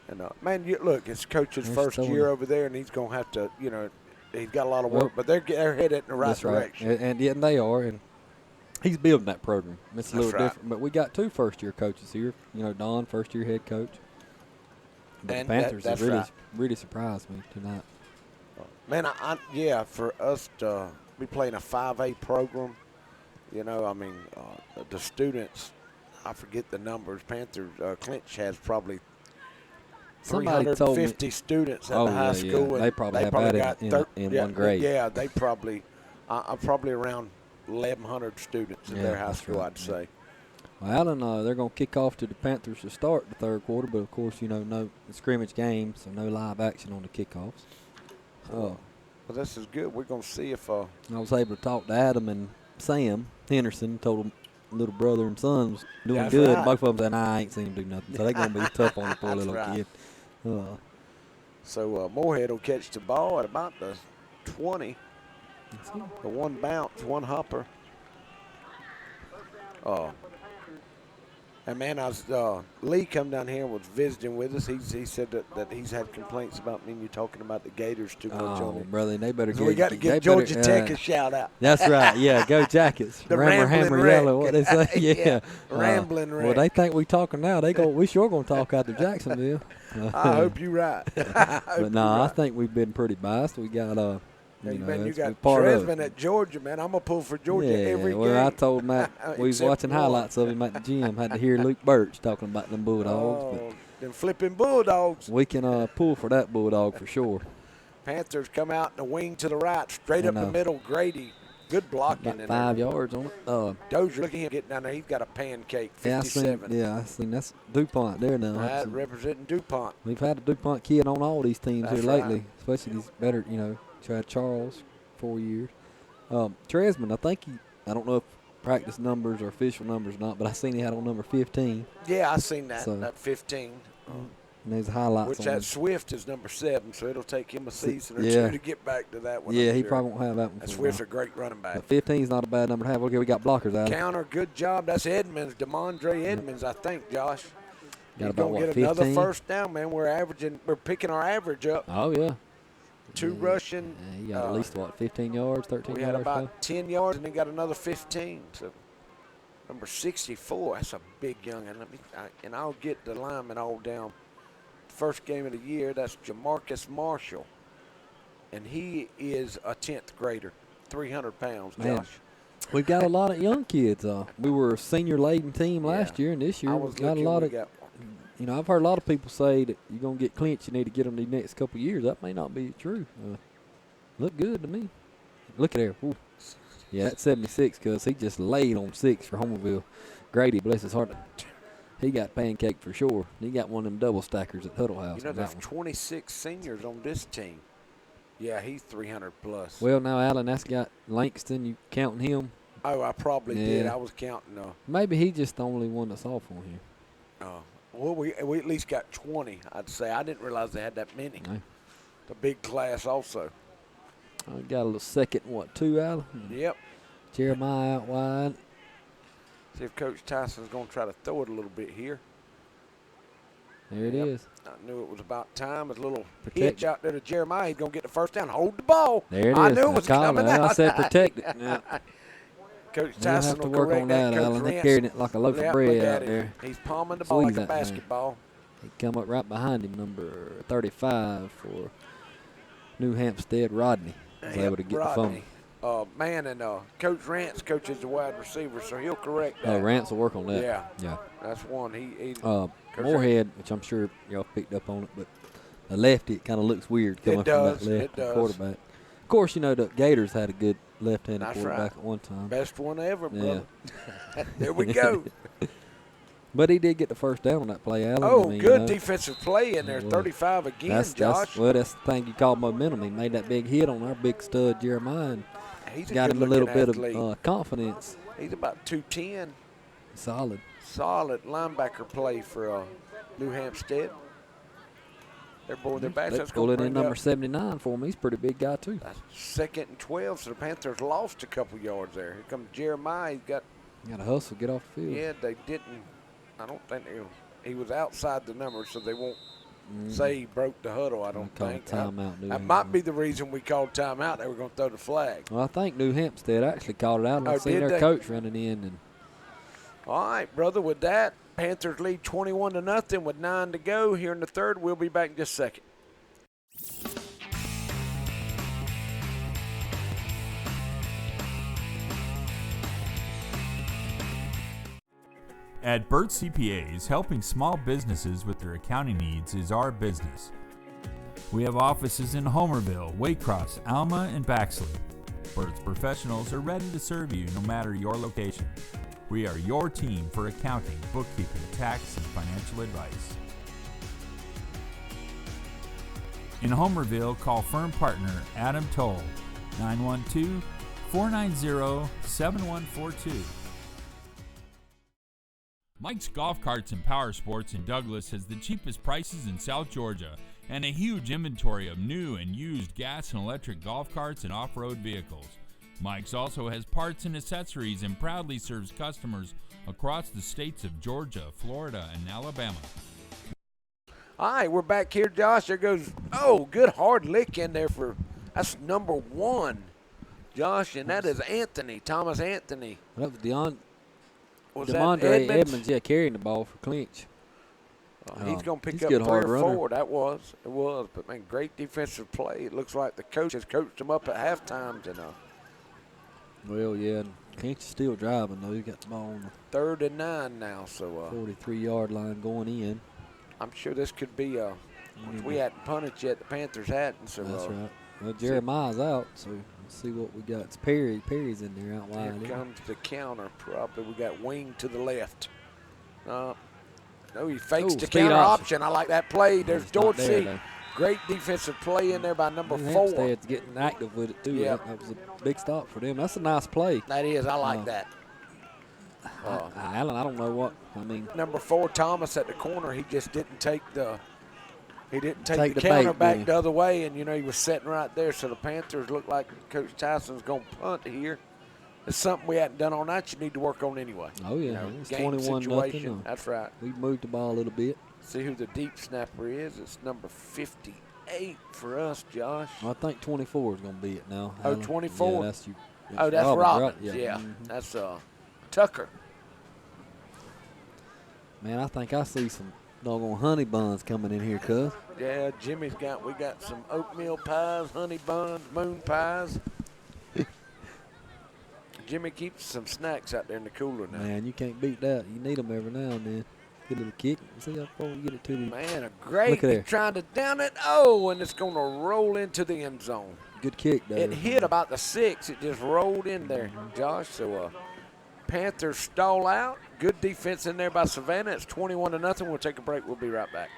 And man, look, it's coach's first year over there, and he's gonna have to, you know. He's got a lot of work, but they're headed in the right direction. Right. And they are, and he's building that program. It's a little different. But we got 2 first-year coaches here. You know, Don, first-year head coach. But the Panthers have really surprised me tonight. Man, for us to be playing a 5A program, you know, I mean, the students, I forget the numbers. Panthers, Clinch has probably 350 students at the high school. Yeah. They probably have that in one grade. Yeah, they probably around 1,100 students in their high school, I'd say. Well, Alan, they're going to kick off to the Panthers to start the 3rd quarter, but, of course, you know, no scrimmage games, so no live action on the kickoffs. Well, this is good. We're going to see if I was able to talk to Adam and Sam Henderson, told them little brother and son was doing good. Right. Both of them said, I ain't seen him do nothing. So they're going to be tough on the poor little kid. So Moorhead will catch the ball at about the 20. The 1 bounce, 1 hopper. And man, Lee come down here and was visiting with us. He said that he's had complaints about me and you talking about the Gators too much on it. Brother, they better So we got to give Georgia Tech a shout out. That's right. Yeah, go Jackets. The Rammer, Rambling hammer, Wreck. yellow. What they say? Yeah. Rambling Well, Wreck. they think we talking now. We sure gonna talk after Jacksonville. I hope you're right. But no, I think we've been pretty biased. We got you got part of Tresman at Georgia, man. I'm gonna pull for Georgia every game. Well, I told Matt we was Except watching one. highlights of him at the gym. Had to hear Luke Birch talking about them Bulldogs. Oh, them flipping Bulldogs. But we can pull for that Bulldog for sure. Panthers come out in the wing to the right, straight up the middle. Grady, good blocking. About 5 yards on it. Dozier, look at him getting down there. He's got a pancake, 57. I seen that's DuPont there now. That representing DuPont. We've had a DuPont kid on all these teams That's here lately, right. especially these better, Chad Charles, 4 years. Tresman, I don't know if practice numbers or official numbers or not, but I seen he had on number 15. Yeah, I seen that, So- that 15. And there's highlights Which on that him. Swift is number 7, so it'll take him a season or Yeah. two to get back to that one. Yeah, I'm he sure. probably won't have that one. That for a Swift's while. a great running back. But 15 is not a bad number to have. Okay, we got blockers out. Counter, good job. That's Edmonds, DeMondre Edmonds, I think, Josh. Got He's about, going to what, get another 15? first down, man. We're picking our average up. Oh, yeah. 2 rushing. Yeah, he got at least, 15 yards, 13 We yards? had about 10 yards, and then got another 15. So number 64, that's a big young. And I'll get the lineman all down. First game of the year, that's Jamarcus Marshall. And he is a 10th grader, 300 pounds, Man. Josh. We've got a lot of young kids. We were a senior-laden team last year, and this year I we've was got a looking, lot we of got I've heard a lot of people say that you're going to get Clinch, you need to get them these next couple of years. That may not be true. Look good to me. Look at there. Ooh. Yeah, that's 76 because he just laid on 6 for Homerville. Grady, bless his heart, he got pancake for sure. He got one of them double stackers at Huddle House. there's 26 seniors on this team. Yeah, he's 300 plus. Well, now, Alan, that's got Langston. You counting him? Oh, I probably did. Yeah. I was counting. Maybe he's just the only one that's off on here. Well, we at least got 20, I'd say. I didn't realize they had that many. No. The big class also. I got a little second, 2, Alan? Yep. Jeremiah out wide. See if Coach Tyson's going to try to throw it a little bit here. There it Yep. is. I knew it was about time. A little Protect hitch it. out there to Jeremiah. He's going to get the first down. Hold the ball. There it is. I knew it was called coming it. out. I said protect it. Yeah. Coach They'll Tyson have to will work correct on that. that, Coach Alan. They're Rance. carrying it like a loaf Yeah, of bread look out at him. there. He's palming the ball like Squeeze a that thing. basketball. He come up right behind him, number 35 for New Hampstead. Rodney was able to get the phone. Coach Rance coaches the wide receiver, so he'll correct that. Oh, Rance will work on that. Yeah. That's one. He Moorhead, which I'm sure y'all picked up on it, but the lefty, it kind of looks weird coming from that left quarterback. Of course, the Gators had a good left-handed That's quarterback right. at one time. Best one ever, Yeah. brother. There we go. But he did get the first down on that play, Alan. Oh, I mean, good defensive play in there. Well, 35 again, Josh. That's the thing you call momentum. He made that big hit on our big stud, Jeremiah, and He's got him a little bit athlete. of confidence. He's about 210. Solid. Solid linebacker play for New Hampstead. They're boarding their backs. They That's pulled going it to in number 79 for him. He's a pretty big guy, too. That's 2nd and 12, so the Panthers lost a couple yards there. Here comes Jeremiah. He's got, Got to hustle, get off the field. yeah, they didn't. I don't think he was outside the number, so they won't say he broke the huddle, I don't Call think. timeout. That might be the reason we called timeout. They were going to throw the flag. Well, I think New Hampstead actually called it out. And Oh, I seen did their they? coach running in. And All right, brother, with that, Panthers lead 21-0 with 9 to go here in the third. We'll be back in just a second. At Burt CPAs, helping small businesses with their accounting needs is our business. We have offices in Homerville, Waycross, Alma, and Baxley. Burt's professionals are ready to serve you no matter your location. We are your team for accounting, bookkeeping, tax, and financial advice. In Homerville, call firm partner Adam Toll, 912-490-7142. Mike's Golf Carts and Power Sports in Douglas has the cheapest prices in South Georgia and a huge inventory of new and used gas and electric golf carts and off-road vehicles. Mike's also has parts and accessories and proudly serves customers across the states of Georgia, Florida, and Alabama. All right, we're back here, Josh. There goes, good hard lick in there that's number 1, Josh, and that is Anthony, Thomas Anthony. That was Was DeMondre that Edmonds, carrying the ball for Clinch. He's going to pick he's up a good 3 hard or runner. 4. It was. But, man, great defensive play. It looks like the coach has coached him up at halftime. Well, yeah, and Clinch is still driving, though. He's got the ball on the 3rd and 9 now. So 43-yard line going in. I'm sure this could be we hadn't punted yet. The Panthers hadn't. So that's right. Well, Jeremiah's out, so let's see what we got. It's Perry. Perry's in there out wide. Here comes the counter. Probably we got wing to the left. No, he fakes the counter option. I like that play. There's Dorsey. Great defensive play in there by number 4. Hampstead's getting active with it, too. Yep. That was a big stop for them. That's a nice play. That is. I like that. Allen, I don't know what. Number 4, Thomas at the corner. He just didn't take the counter back the other way, and, he was sitting right there. So the Panthers look like Coach Tyson's going to punt here. It's something we hadn't done all night. You need to work on anyway. Oh, yeah. It's 21-0. That's right. We moved the ball a little bit. See who the deep snapper is. It's number 58 for us, Josh. Well, I think 24 is going to be it now. Oh, 24? Yeah, that's you. That's Robbins. Right? Yeah. Mm-hmm. That's Tucker. Man, I think I see some doggone honey buns coming in here, cuz. Yeah, we got some oatmeal pies, honey buns, moon pies. Jimmy keeps some snacks out there in the cooler now. Man, you can't beat that. You need them every now and then. Get a little kick. See how far we get it to the. Man, trying to down it. And it's going to roll into the end zone. Good kick, though. It hit about the 6. It just rolled in there, Josh. So, Panthers stall out. Good defense in there by Savannah. It's 21-0. We'll take a break. We'll be right back.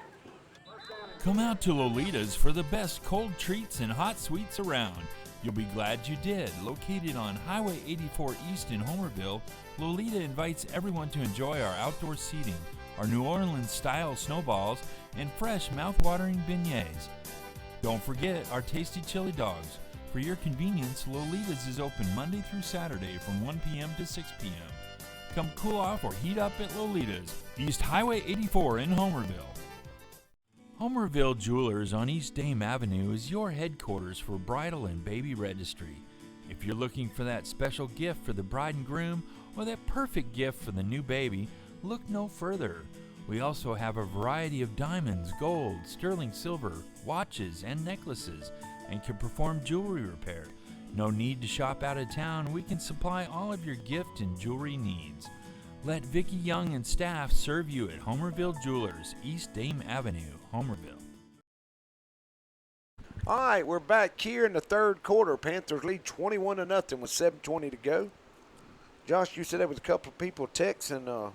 Come out to Lolita's for the best cold treats and hot sweets around. You'll be glad you did. Located on Highway 84 East in Homerville, Lolita invites everyone to enjoy our outdoor seating, our New Orleans-style snowballs, and fresh, mouth-watering beignets. Don't forget our tasty chili dogs. For your convenience, Lolita's is open Monday through Saturday from 1 p.m. to 6 p.m. Come cool off or heat up at Lolita's, East Highway 84 in Homerville. Homerville Jewelers on East Dame Avenue is your headquarters for bridal and baby registry. If you're looking for that special gift for the bride and groom or that perfect gift for the new baby, look no further. We also have a variety of diamonds, gold, sterling silver, watches, and necklaces, and can perform jewelry repair. No need to shop out of town. We can supply all of your gift and jewelry needs. Let Vicki Young and staff serve you at Homerville Jewelers, East Dame Avenue, Homerville. All right, we're back here in the 3rd quarter. Panthers lead 21-0 with 7:20 to go. Josh, you said there was a couple of people texting.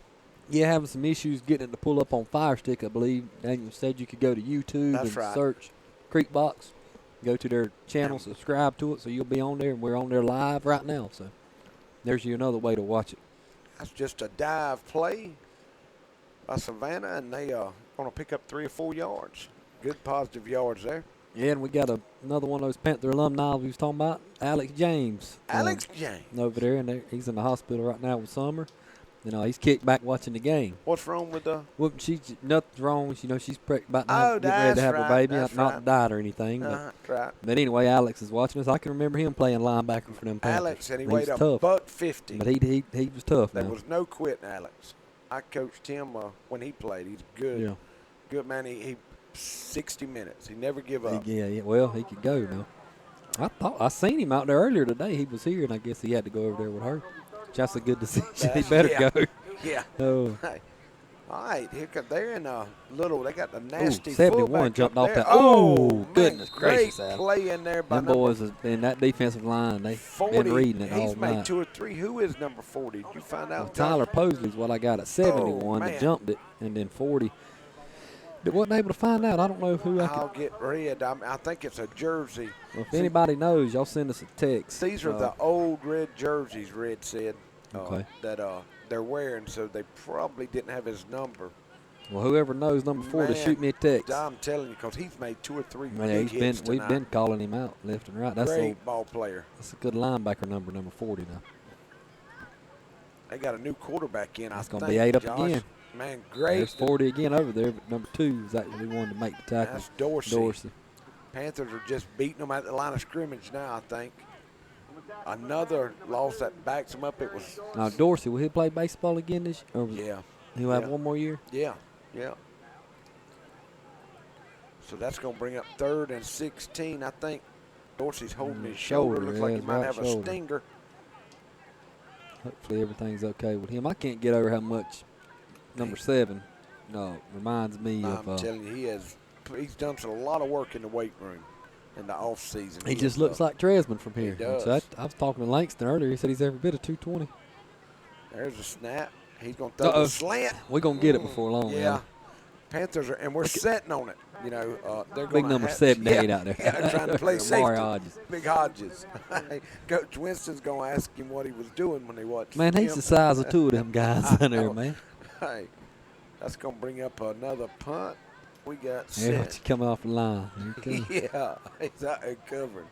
Yeah, having some issues getting it to pull up on Fire Stick, I believe. Daniel said you could go to YouTube and search Creekbox, go to their channel, subscribe to it, so you'll be on there, and we're on there live right now. So there's you another way to watch it. That's just a dive play by Savannah, and they going to pick up 3 or 4 yards. Good positive yards there. Yeah, and we got another one of those Panther alumni we was talking about, Alex James. Alex James. Over there, and he's in the hospital right now with Summer. He's kicked back watching the game. What's wrong with the? Well, nothing's wrong. She's about to getting ready to have her baby. Not died or anything. Right. But anyway, Alex is watching us. I can remember him playing linebacker for them Panthers. Alex, and he weighed $150. But he was tough. There was no quitting, Alex. I coached him when he played. He's good. Yeah. Good man. He 60 minutes. He never give up. Yeah. Well, he could go now. I seen him out there earlier today. He was here, and I guess he had to go over there with her. That's a good decision. He better go. Yeah. Oh. Hey. All right, they're in a little. They got the nasty 71 jumped off that. Goodness gracious! Great play in there by them boys in that defensive line. They've 40, been reading it all night. He's made 2 or 3. Who is number 40? Did you find out? Tyler Posley's what I got at 71 that jumped it, and then 40. But wasn't able to find out. I don't know who I'll get red. I think it's a jersey. Well, if anybody knows, y'all send us a text. These are the old red jerseys, Red said, that they're wearing, so they probably didn't have his number. Well, whoever knows number 40, shoot me a text. I'm telling you, because he's made 2 or 3 big hits tonight. We've been calling him out left and right. That's great ball player. That's a good linebacker number 40 now. They got a new quarterback in. It's I going to think, be 8 up Josh. again. Man, great. There's 40 again over there, but number 2 is actually one to make the tackle. That's Dorsey. Panthers are just beating them at the line of scrimmage now, I think. Another loss that backs them up. It was. Now, Dorsey, will he play baseball again this year? Yeah. He'll have one more year? Yeah. So that's going to bring up 3rd and 16. I think Dorsey's holding his shoulder. Looks like he might have a stinger. Hopefully everything's okay with him. I can't get over how much number 7 reminds me of. I'm telling you, he's done a lot of work in the weight room in the off season. He just looks like Tresman from here. He does. So I was talking to Langston earlier. He said he's every bit of 220. There's a snap. He's going to throw the slant. We're going to get it before long. Yeah. Panthers are, and we're setting on it. They're big number 78 out there. Yeah, trying to play safety. Hodges. Big Hodges. Coach Winston's going to ask him what he was doing when he watched. Man, he's the size of 2 of them guys in there, man. Hey, that's going to bring up another punt. We got There, set. coming off the line. Yeah, he's out there covering.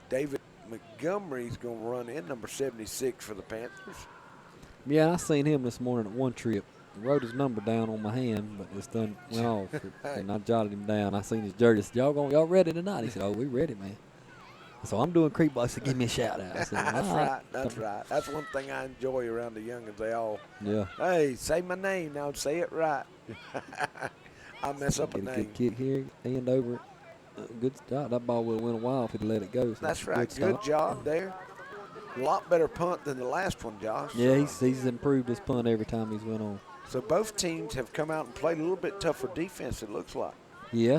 David Montgomery's going to run in, number 76 for the Panthers. Yeah, I seen him this morning at one trip. He wrote his number down on my hand, but this done went off. And I jotted him down. I seen his jersey. I said, y'all ready tonight? He said, oh, we ready, man. So I'm doing creek box to give me a shout out. I said, That's right. That's one thing I enjoy around the youngins. They all, yeah. Hey, say my name now. Say it right. I mess up a Get a name. good kick here, hand over it. Good stop. That ball would have went a while if he'd let it go. So That's right. Good job there. A lot better punt than the last one, Josh. Yeah, he's improved his punt every time he's went on. So both teams have come out and played a little bit tougher defense, it looks like. Yeah,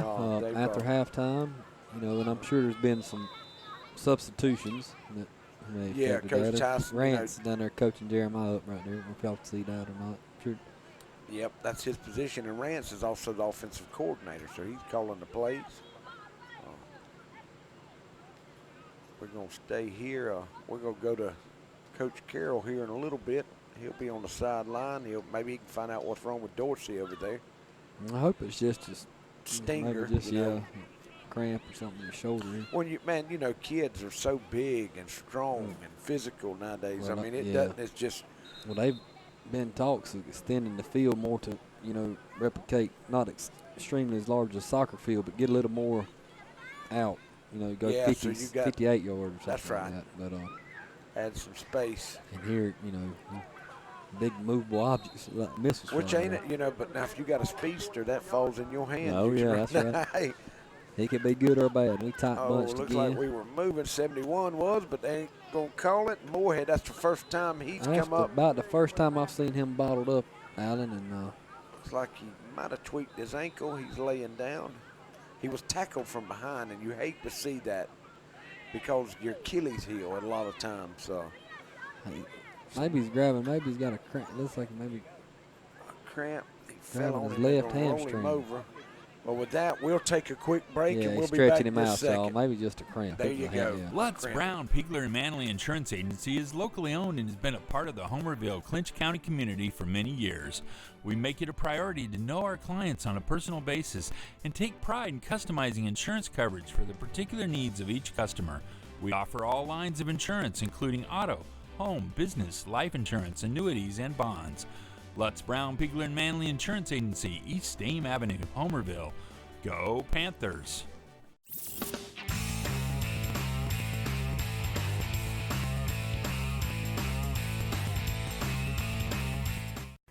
after halftime, and I'm sure there's been some substitutions. Coach Tyson. Rance down there coaching Jeremiah up right there. I don't know if y'all can see that or not. Sure. Yep, that's his position, and Rance is also the offensive coordinator, so he's calling the plays. We're going to stay here. We're going to go to Coach Carroll here in a little bit. He'll be on the sideline. Maybe he can find out what's wrong with Dorsey over there. I hope it's just a stinger. Cramp or something in your shoulder. When kids are so big and strong and physical nowadays. Well, doesn't. It's just. Well, they've been talks of extending the field more to, replicate not extremely as large as a soccer field, but get a little more out. Go 50, 58 yards or something. That's right. Like that. But add some space. And here, big movable objects like missiles. Which ain't it, but now if you got a speedster, that falls in your hand. Oh, yeah, that's right. He could be good or bad. We tight bunched looks again. like we were moving. 71 was, but they ain't going to call it. Moorhead, that's the first time he's come up. About the first time I've seen him bottled up, Allen. And looks like he might have tweaked his ankle. He's laying down. He was tackled from behind, and you hate to see that because your Achilles heel a lot of times. So. Maybe he's grabbing. Maybe he's got a cramp. Looks like maybe a cramp. He fell on his him. left Roll hamstring. him over. Well, with that, we'll take a quick break, and we'll he's be back stretching him in a out, second. so maybe just a cramp. There you go. Lutz Brown, Pigler and Manley Insurance Agency is locally owned and has been a part of the Homerville, Clinch County community for many years. We make it a priority to know our clients on a personal basis and take pride in customizing insurance coverage for the particular needs of each customer. We offer all lines of insurance, including auto, home, business, life insurance, annuities, and bonds. Lutz Brown, Pigler and Manley Insurance Agency, East Dame Avenue, Homerville. Go Panthers!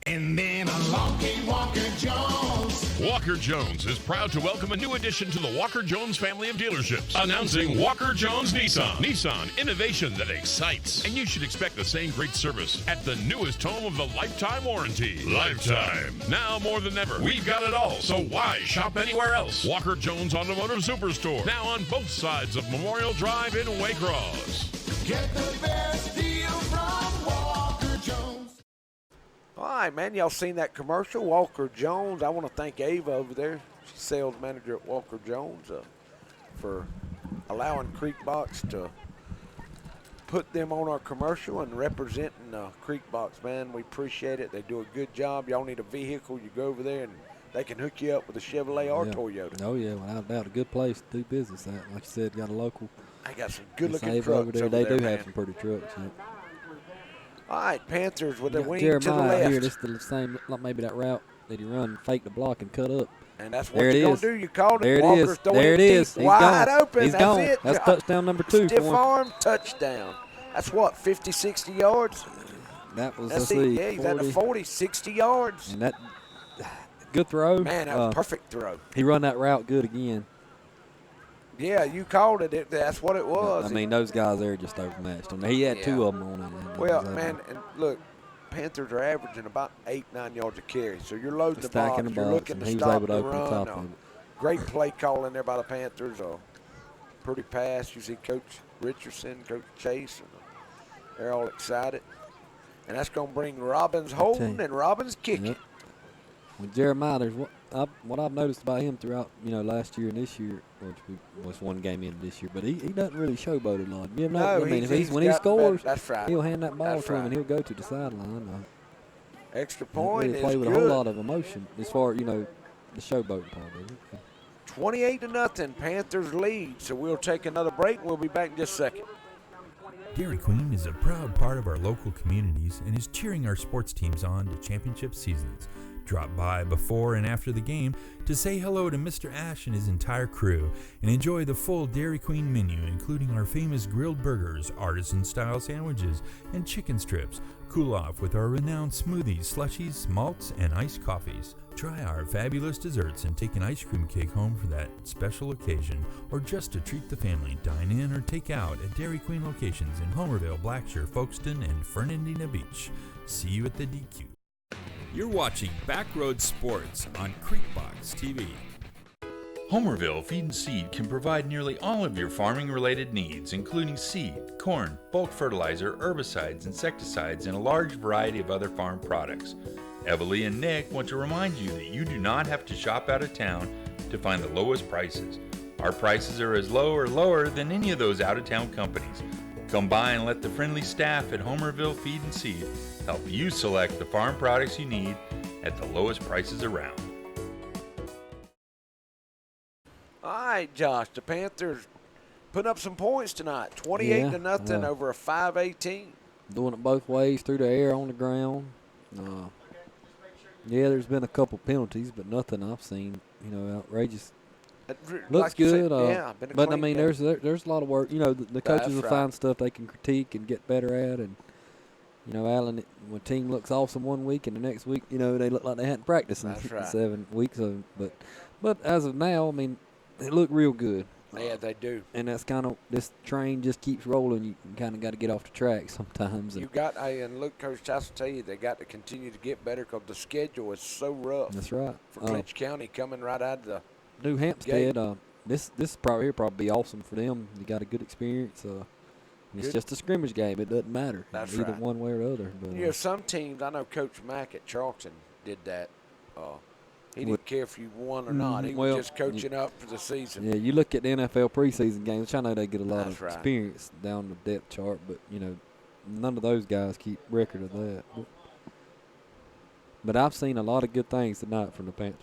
And then along came Walker Jones. Walker Jones is proud to welcome a new addition to the Walker Jones family of dealerships. Announcing Walker Jones Nissan. Nissan, innovation that excites. And you should expect the same great service at the newest home of the lifetime warranty. Lifetime. Now more than ever, we've got it all, so why shop anywhere else? Walker Jones Automotive Superstore. Now on both sides of Memorial Drive in Waycross. Get the best deal from Walker Jones. All right, man, y'all seen that commercial? Walker Jones. I want to thank Ava over there. She's sales manager at Walker Jones for allowing Creekbox to put them on our commercial and representing Creekbox, man. We appreciate it. They do a good job. Y'all need a vehicle, you go over there and they can hook you up with a Chevrolet or Toyota. Oh, yeah, without doubt. A good place to do business at. Like you said, got a local. I got some good-looking trucks over there. They do man. have some pretty trucks. Yeah. All right, Panthers with the wing Jeremiah to the left. here. This is the same, like maybe that route that he run, fake the block and cut up. And that's what There you're it going is. to do. You called it. There it Walker's is. throwing There it is. deep, He's wide gone. open. He's That's gone. it. That's touchdown number 2 Stiff for him. arm touchdown. That's what, 50, 60 yards? That was, That's let's it. see, Yeah, he's at the 40, 60 yards. And that good throw. Man, that was a perfect throw. He run that route good again. Yeah, you called it. That's what it was. I mean, those guys there just overmatched him. He had 2 of them on it. Well, man, and look, Panthers are averaging about 8, 9 yards a carry. So you're loading the box. Stacking the You're box, looking and to he was stop able to the open the run. top of it. Great play calling there by the Panthers. Pretty pass. You see Coach Richardson, Coach Chase, and they're all excited. And that's going to bring Robbins holding and Robbins kicking. Yep. With Jeremiah, there's what I've noticed about him throughout, last year and this year, which was one game in this year, but he doesn't really showboat a lot. You know, No, I mean, when he scores, that's right. he'll hand that ball That's to him right. and he'll go to the sideline. Extra He point really is play with good. a whole lot of emotion as far as, the showboating part of it. 28-0, Panthers lead. So we'll take another break. We'll be back in just a second. Dairy Queen is a proud part of our local communities and is cheering our sports teams on to championship seasons. Drop by before and after the game to say hello to Mr. Ash and his entire crew and enjoy the full Dairy Queen menu, including our famous grilled burgers, artisan-style sandwiches, and chicken strips. Cool off with our renowned smoothies, slushies, malts, and iced coffees. Try our fabulous desserts and take an ice cream cake home for that special occasion, or just to treat the family. Dine in or take out at Dairy Queen locations in Homerville, Blackshear, Folkestone, and Fernandina Beach. See you at the DQ. You're watching Backroad Sports on Creekbox TV. Homerville Feed and Seed can provide nearly all of your farming-related needs, including seed, corn, bulk fertilizer, herbicides, insecticides, and a large variety of other farm products. Evalie and Nick want to remind you that you do not have to shop out of town to find the lowest prices. Our prices are as low or lower than any of those out-of-town companies. Come by and let the friendly staff at Homerville Feed and Seed help you select the farm products you need at the lowest prices around. All right, Josh, the Panthers putting up some points tonight. 28-0 over a 5A team. Doing it both ways, through the air, on the ground. Yeah, there's been a couple penalties, but nothing I've seen, outrageous. Looks Like you good, said, been a but I clean mean, game. there's a lot of work. The coaches will right. find stuff they can critique and get better at, and Allen, when a team looks awesome one week and the next week, they look like they hadn't practiced in That's right. 7 weeks. But as of now, I mean, they look real good. Yeah, they do. And that's kind of, this train just keeps rolling. You kind of got to get off the track sometimes. You got, and look, Coach Chase will tell you, they got to continue to get better because the schedule is so rough. That's right. For Clinch County coming right out of the New Hampstead, this probably be awesome for them. They got a good experience. It's just a scrimmage game. It doesn't matter. That's either right. one way or the other. But, some teams, I know Coach Mack at Charleston did that. He didn't care if you won or not. He was just coaching up for the season. Yeah, you look at the NFL preseason games, which I know they get a lot That's of right. experience down the depth chart, but, none of those guys keep record of that. But I've seen a lot of good things tonight from the Panthers.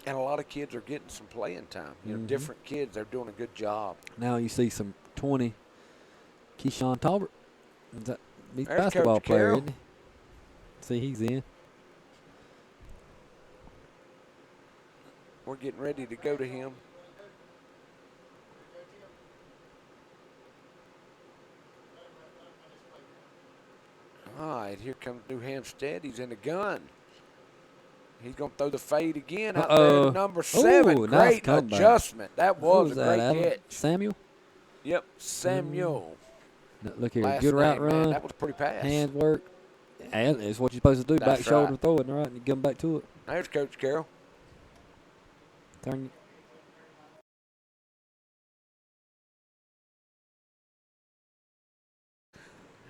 And a lot of kids are getting some playing time. Different kids, they're doing a good job. Now you see some 20. Keyshawn Talbot. He's a There's basketball Coach player, Carroll. isn't he? See, he's in. We're getting ready to go to him. All right, here comes New Hampstead. He's in the gun. He's going to throw the fade again out there to number 7. Ooh, nice Great comeback. adjustment. That was a that, great Adam? catch. Samuel? Yep, Samuel. Look here, Last good route name, man. run. That was pretty pass. Hand work. And it's what you're supposed to do. That's Back shoulder right. throw it, right? And you come back to it. There's Coach Carroll. Turn.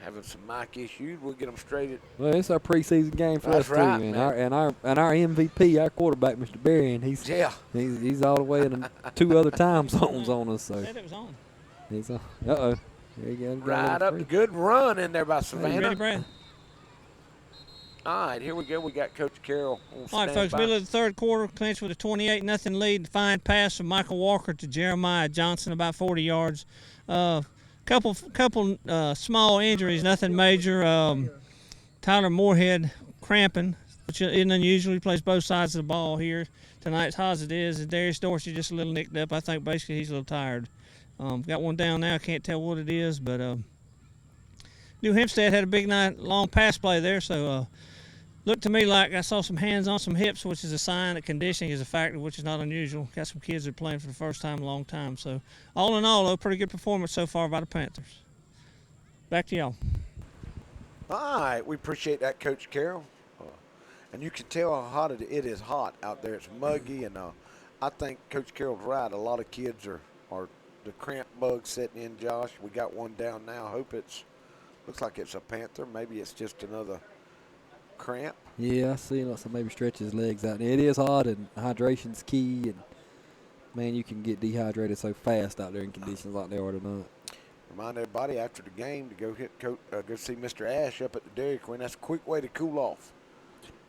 Having some mic issues. We'll get them straight. Well, it's our preseason game for That's us right, too, and man. our MVP, our quarterback, Mr. Berry, and he's all the way in 2 other time zones on us. So Said it was on. he's There you go. Right up. Good run in there by You Savannah. ready, Brad? All right, here we go. We got Coach Carroll on All right, standby. folks, middle of the third quarter, Clinch with a 28-0 lead. Fine pass from Michael Walker to Jeremiah Johnson, about 40 yards. Couple small injuries, nothing major. Tyler Moorhead cramping, which isn't unusual. He plays both sides of the ball here tonight, as hot as it is. And Darius Dorsey just a little nicked up. I think basically he's a little tired. Got one down now. I can't tell what it is, but New Hampstead had a big night, long pass play there. So looked to me like I saw some hands on some hips, which is a sign that conditioning is a factor, which is not unusual. Got some kids that are playing for the first time in a long time. So all in all, though, pretty good performance so far by the Panthers. Back to y'all. All right, we appreciate that, Coach Carroll. And you can tell how hot it is hot out there. It's muggy, and I think Coach Carroll's right. A lot of kids are the cramp bug setting in, Josh. We got one down now. Hope looks like it's a Panther. Maybe it's just another cramp. Yeah, I see. So maybe stretch his legs out. It is hot, and hydration's key. And man, you can get dehydrated so fast out there in conditions like they are tonight. Remind everybody after the game to go see Mr. Ash up at the Dairy Queen. That's a quick way to cool off.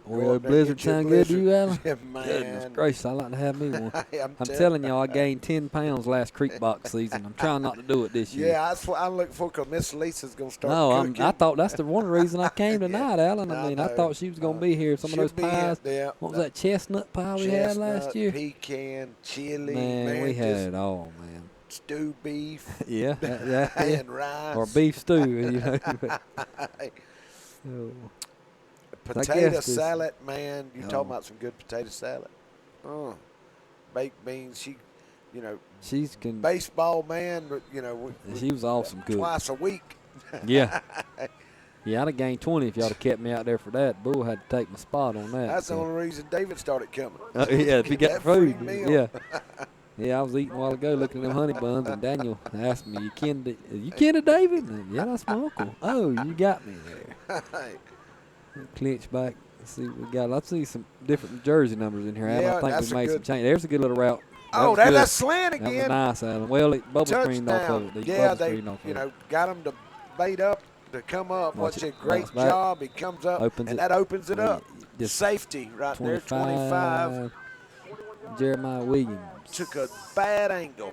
Well, blizzard sound good to you, Alan? Yeah, man. Goodness gracious, I'd like to have me one. I'm telling y'all, I gained 10 pounds last creek box season. I'm trying not to do it this year. Yeah, that's what I'm looking for, because Miss Lisa's going to start cooking. I thought that's the one reason I came tonight, Alan. I thought she was going to be here. Some of those pies. What was that chestnut pie we had last year? Pecan, chili. Man, we had it all, man. Stew beef. Yeah. And rice. Or beef stew, you know. Potato salad, man. You talking about some good potato salad. Baked beans. She's baseball, man. She was awesome good. Twice a week. Yeah. Yeah, I'd have gained 20 if y'all had kept me out there for that. Bull had to take my spot on that. That's the only reason David started coming. Yeah, if he got food. Yeah. Yeah, I was eating a while ago looking at them honey buns, and Daniel asked me, you kin to David? And, yeah, that's my uncle. Oh, you got me there. Clinch back. Let's see what we got. Let's see some different jersey numbers in here, Alan. Yeah, I think we made some change. There's a good little route. That's slant again. That was nice, Alan. Well, it bubble screened off of it. They got him to bait up, to come up. What's a great job. He comes up, that opens it up. Safety right 25, there, 25. Jeremiah Williams. Took a bad angle.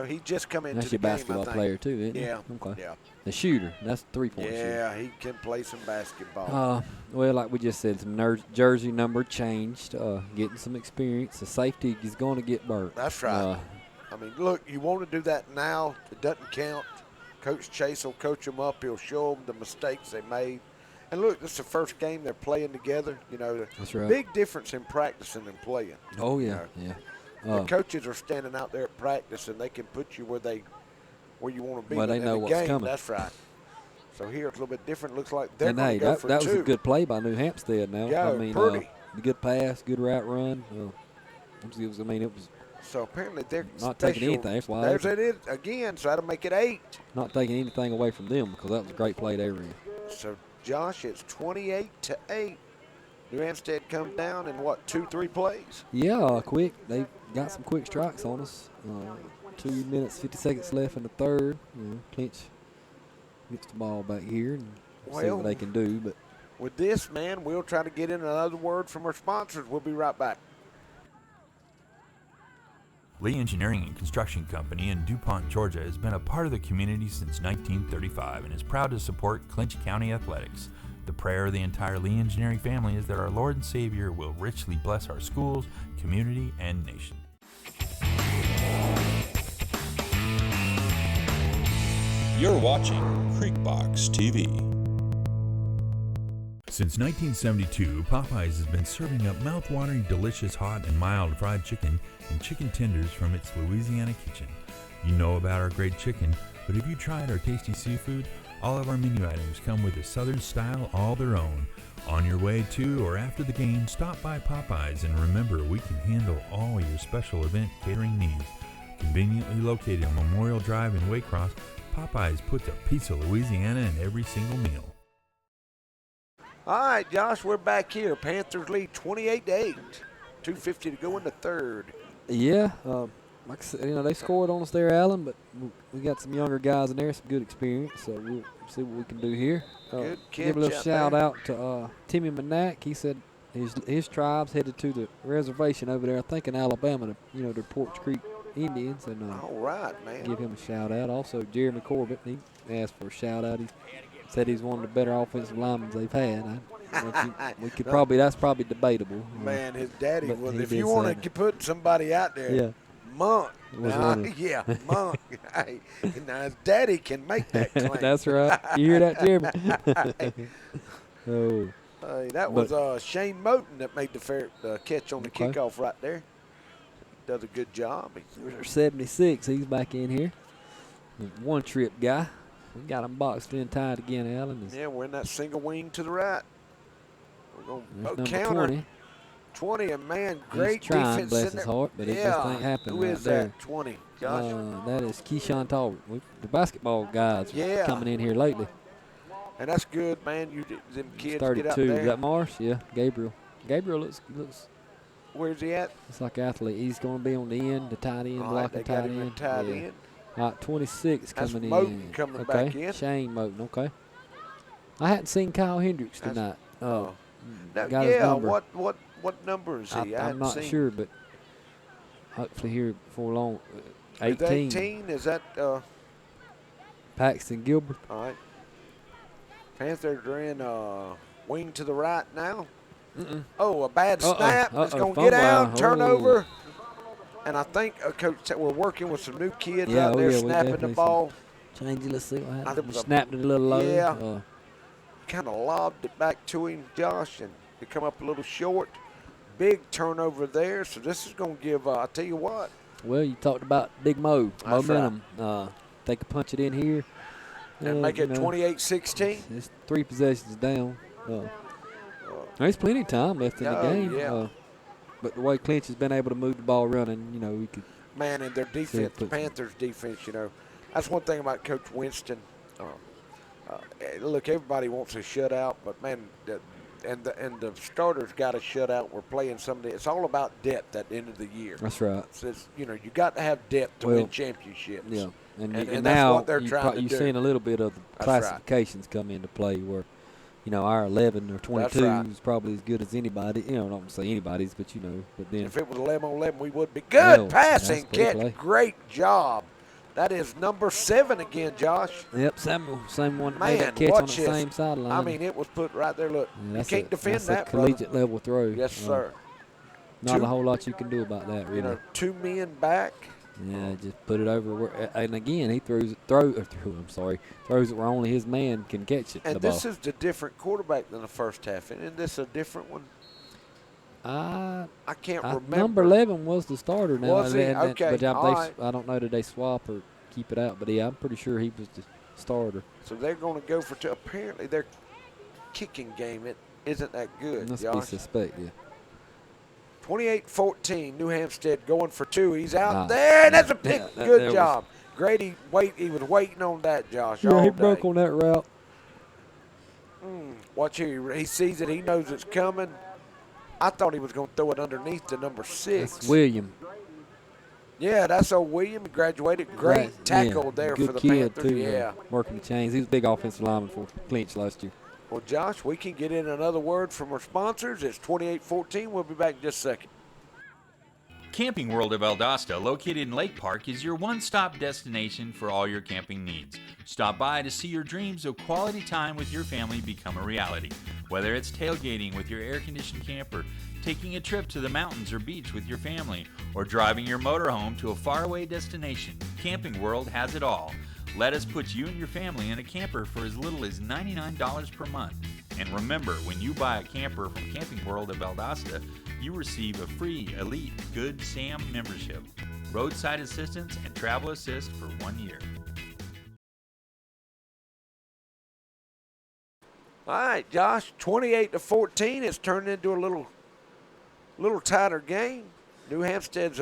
He just come into That's the your game, basketball player, too, isn't he? Yeah. Okay. Yeah. The shooter. That's 3-point shooter. Yeah, he can play some basketball. Well, like we just said, some jersey number changed, getting some experience. The safety is going to get burnt. That's right. Look, you want to do that now. It doesn't count. Coach Chase will coach them up. He'll show them the mistakes they made. And look, this is the first game they're playing together. That's right. Big difference in practicing and playing. Oh, yeah, yeah. The coaches are standing out there at practice, and they can put you where you want to be. Well, they know what's coming. That's right. So here it's a little bit different. Looks like they're going to go for that two. was a good play by New Hampstead now. Yeah, pretty. Good pass, good route run. It was so apparently they're not taking anything. That's why there's it again, so that'll make it 8. Not taking anything away from them, because that was a great play they ran. So, Josh, it's 28-8. New Hampstead comes down in, 2-3 plays? Yeah, quick. They got some quick strikes on us. 2 minutes, 50 seconds left in the third. Clinch gets the ball back here and see what they can do. But with this, man, we'll try to get in another word from our sponsors. We'll be right back. Lee Engineering and Construction Company in DuPont, Georgia has been a part of the community since 1935 and is proud to support Clinch County athletics. The prayer of the entire Lee Engineering family is that our Lord and Savior will richly bless our schools, community, and nation. You're watching Creekbox TV. Since 1972, Popeyes has been serving up mouth-watering, delicious, hot, and mild fried chicken and chicken tenders from its Louisiana kitchen. You know about our great chicken, but have you tried our tasty seafood? All of our menu items come with a southern style all their own. On your way to or after the game, stop by Popeyes and remember we can handle all your special event catering needs. Conveniently located on Memorial Drive in Waycross, Popeyes puts a piece of Louisiana in every single meal. All right, Josh, we're back here. Panthers lead 28-8. 2:50 to go in the third. Yeah, like I said, they scored on us there, Alan, but we got some younger guys in there, some good experience, so we'll see what we can do here. Good catch. Give a little shout out to Timmy Manack. He said his tribe's headed to the reservation over there, I think in Alabama, to Porch Creek Indians, and All right, man. give him a shout out. Also, Jeremy Corbett, he asked for a shout out. He said he's one of the better offensive linemen they've had. We could probably, that's probably debatable. Man, his daddy but was. he If did you say want to put somebody out there, Yeah. Monk. Was Nah, one of- yeah, Monk. Hey, now his daddy can make that claim. That's right. You hear that, Jeremy? Oh, That was Shane Moten that made the catch on the Okay. kickoff right there. Does a good job. there's 76. He's back in here. One trip guy. We got him boxed in tight again, Allen. Yeah, we're in that single wing to the right. We're going There's to number counter. 20. 20, and man, He's great trying, defense bless in his there. heart, but it yeah. just ain't happening Who right is there. that? 20, Josh. That is Keyshawn Talbot. The basketball guys Yeah. coming in here lately. And that's good, man. Them kids 32. get out Is there. that Marsh? Yeah, Gabriel. Gabriel looks Where's he at? it's like an athlete. He's going to be on the end, the tight end, All right, blocking they got tight him in end. tight Yeah. end. All right, 26 That's coming Moten in. coming okay. back in. Shane Moten, okay. I hadn't seen Kyle Hendricks tonight. Now, got his yeah, number. what number is he? I I'm hadn't not seen. sure, but hopefully here before long. Is 18. 18? Is that Paxton Gilbert. all right? Panthers are in wing to the right now. Oh, a bad snap. It's going to get out. Turnover. And I think, Coach, we're working with some new kids out there we snapping the definitely ball. Change it. Let's see what I think happens. it was a- Snapped it a little low. Yeah. Kind of lobbed it back to him, Josh, and it come up a little short. Big turnover there. So this is going to give, I'll tell you what. Well, you talked about Big Mo. That's Momentum. They could punch it in here. And make it you know, 28-16. It's 3 possessions down. There's plenty of time left in the game. Yeah. But the way Clinch has been able to move the ball running, we could. Man, and their defense, the Panthers' defense, that's one thing about Coach Winston. Look, everybody wants a shutout, but man, the starters got a shutout. We're playing somebody. It's all about depth at the end of the year. That's right. It's you got to have depth to win championships. Yeah, and that's now what they're trying to do. you've seen a little bit of the That's classifications come into play where, our 11 or 22 right. is probably as good as anybody. I don't want to say anybody's, but But then If it was 11-11, we would be good. Well, Passing that's pretty catch, play. great job. That is number 7 again, Josh. Yep, same one that Man, made that catch on the watch this. same sideline. I mean, it was put right there. Look, Yeah, you that's can't defend that's that, a brother. collegiate level throw. Yes, sir. Not Two- a whole lot you can do about that, really. 2 men back. Yeah, just put it over. And again, he throws it where only his man can catch it. And the this ball. is the different quarterback than the first half. Isn't this a different one? I can't remember. Number 11 was the starter now. Was he? And Okay, But all right. I don't know, did they swap or keep it out? But yeah, I'm pretty sure he was the starter. So they're going to go for 2. Apparently, their kicking game isn't that good, Must Josh. be suspect, yeah. 28-14, New Hampstead going for 2. He's out Ah, there, and that's a pick. yeah, Good that job. Grady, he was waiting on that, Josh, Yeah, all he day. broke on that route. Watch here. He sees it. He knows it's coming. I thought he was going to throw it underneath the number 6. That's William. Yeah, that's old William. He graduated. Great Right, tackle yeah, there good for the kid Panthers. too, Yeah. working the chains. He was a big offensive lineman for Clinch last year. Well, Josh, we can get in another word from our sponsors. It's 28-14. We'll be back in just a second. Camping World of Valdosta, located in Lake Park, is your one-stop destination for all your camping needs. Stop by to see your dreams of quality time with your family become a reality. Whether it's tailgating with your air-conditioned camper, taking a trip to the mountains or beach with your family, or driving your motorhome to a faraway destination, Camping World has it all. Let us put you and your family in a camper for as little as $99 per month. And remember, when you buy a camper from Camping World of Valdosta, you receive a free Elite Good Sam membership, roadside assistance, and travel assist for 1 year. All right, Josh, 28-14. It's turned into a little tighter game. New Hampstead's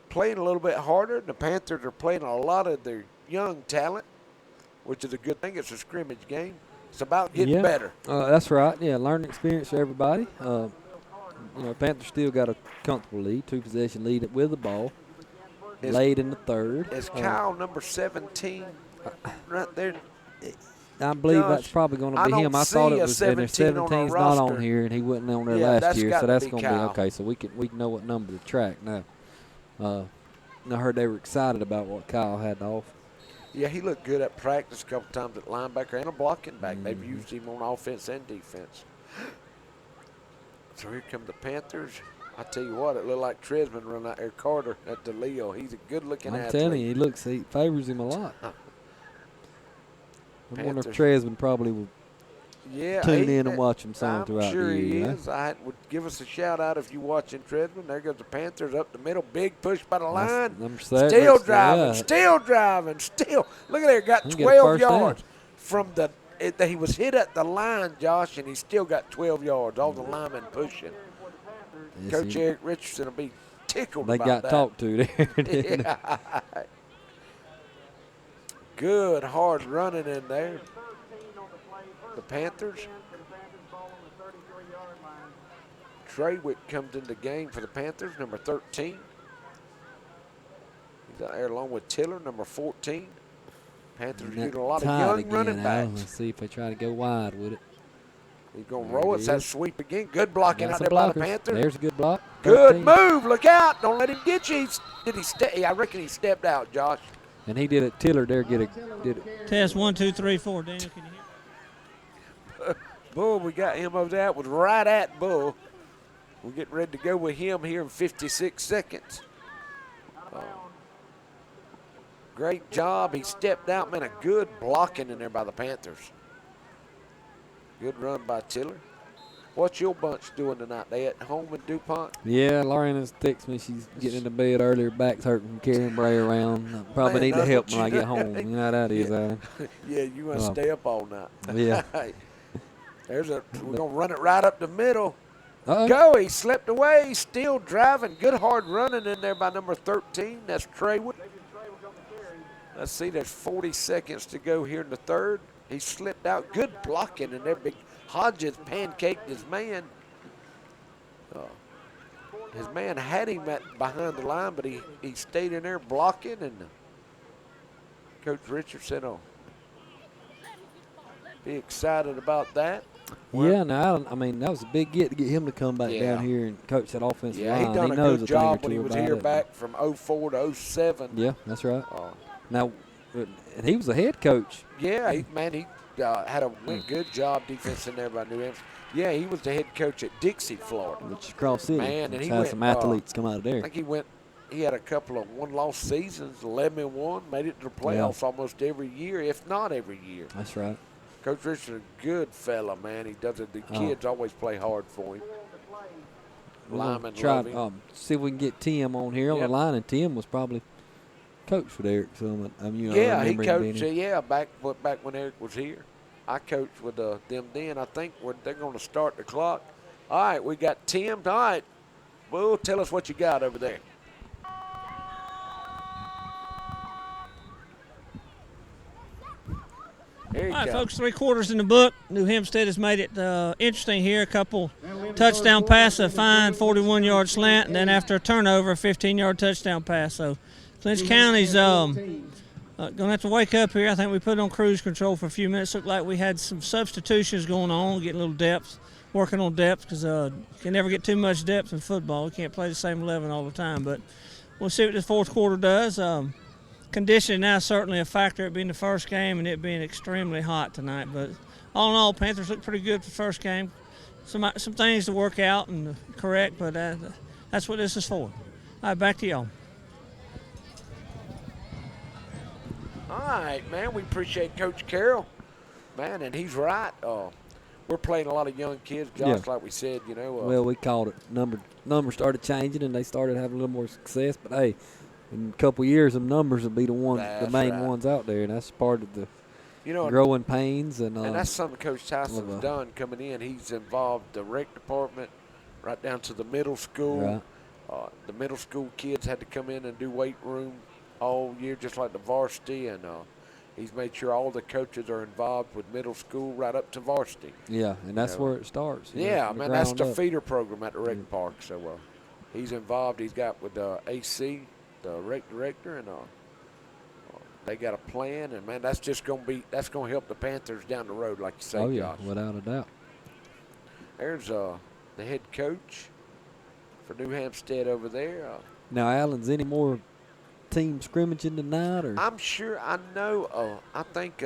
playing a little bit harder. The Panthers are playing a lot of their young talent, which is a good thing. It's a scrimmage game. It's about getting better. That's right. Yeah, learning experience for everybody. Panthers still got a comfortable lead, 2-possession lead with the ball. Late in the third. Is Kyle number 17 right there? I believe Josh, that's probably going to I be don't him. I thought see it a was, and their 17 on our 17's not on roster. here, and he wasn't on there Yeah, last that's year, gotta so that's be going to be Kyle. okay. So we can know what number to track now. I heard they were excited about what Kyle had to offer. Yeah, he looked good at practice a couple times at linebacker and a blocking back. They've used him on offense and defense. So here come the Panthers. I tell you what, it looked like Tresman run out there. Carter at the Leo. He's a good-looking athlete. I'm telling you, he favors him a lot. I wonder if Panthers. Tresman probably will tune in and watch him some I'm throughout sure the year. he You know? is. I would give us a shout-out if you're watching Tresman. There goes the Panthers up the middle. Big push by the line. Still driving. Look at there. Got 12 yards from the – he was hit at the line, Josh, and he still got 12 yards. All the linemen pushing. Yes, Coach Eric Richardson will be tickled about that. They got talked to there. Yeah. Good, hard running in there. The Panthers. Treywick comes in the game for the Panthers, number 13. He's out there along with Tiller, number 14. Panthers getting a lot of young running backs. Let's see if they try to go wide with it. He's going to roll it. That sweep again. Good blocking out there by the Panthers. There's a good block. Good move. Look out. Don't let him get you. I reckon he stepped out, Josh. And he did it. Tiller there did it. Test 1, 2, 3, 4. Daniel, can you hear? Bull, we got him over there. Was right at Bull. We're getting ready to go with him here in 56 seconds. Great job. He stepped out. Man, a good blocking in there by the Panthers. Good run by Tiller. What's your bunch doing tonight? They at home in DuPont? Yeah, Lorraine texted me. She's getting into bed early. Her back's hurting from carrying Bray around. I probably need to help when I get home. You know how that is, Alan. Yeah, you want to stay up all night. Yeah. We're going to run it right up the middle. Uh-oh. Go. He slipped away. Still driving. Good hard running in there by number 13. That's Treywood. Let's see. There's 40 seconds to go here in the third. He slipped out. Good blocking in there. Big Hodges pancaked his man. His man had him behind the line, but he stayed in there blocking. And Coach Richardson will be excited about that. Yeah, no, I mean, that was a big get to get him to come back down here and coach that offensive line. Yeah, he done a knows good job when he about was here it. back from 04 to 07. Yeah, that's right. Now, and he was a head coach. Yeah, he had a good job defense in there by New Hampshire. Yeah, he was the head coach at Dixie, Florida. Which is Cross City. Man, and he had went, some athletes come out of there. I think he had a couple of one-loss seasons, 11-1, made it to the playoffs almost every year, if not every year. That's right. Coach Richardson, a good fella, man. He does it. The kids always play hard for him. Lyman try love him. see if we can get Tim on here on the line, and Tim was probably coached with Eric Summit. Yeah, he coached. Back when Eric was here, I coached with them then. I think they're going to start the clock. All right, we got Tim. All right, well, tell us what you got over there. All right, folks, 3 quarters in the book. New Hampstead has made it interesting here. A couple touchdown pass, a fine 41-yard slant, and then after a turnover, a 15-yard touchdown pass. So Clinch County's going to have to wake up here. I think we put it on cruise control for a few minutes. Looked like we had some substitutions going on, getting a little depth, working on depth because you can never get too much depth in football. You can't play the same 11 all the time. But we'll see what the fourth quarter does. Conditioning now is certainly a factor, it being the first game and it being extremely hot tonight. But all in all, Panthers look pretty good for the first game. Some things to work out and correct, but that's what this is for. All right, back to y'all. All right, man, we appreciate Coach Carroll. Man, and he's right. We're playing a lot of young kids, Josh, like we said, well, we called it. Numbers started changing, and they started having a little more success. But, hey, in a couple of years, them numbers will be the main ones out there, and that's part of the growing pains. And that's something Coach Tyson's done coming in. He's involved the rec department right down to the middle school. Right. The middle school kids had to come in and do weight room all year, just like the varsity, and he's made sure all the coaches are involved with middle school right up to varsity. Yeah, and that's where it starts. Yeah, man, that's the feeder program at the rec park. So he's involved. He's got with AC, the rec director, and they got a plan. And man, that's going to help the Panthers down the road, like you say, oh, yeah, Josh. Without a doubt. There's the head coach for New Hampstead over there. Now, Allen's any more team scrimmaging tonight? Or I'm sure. I know. I think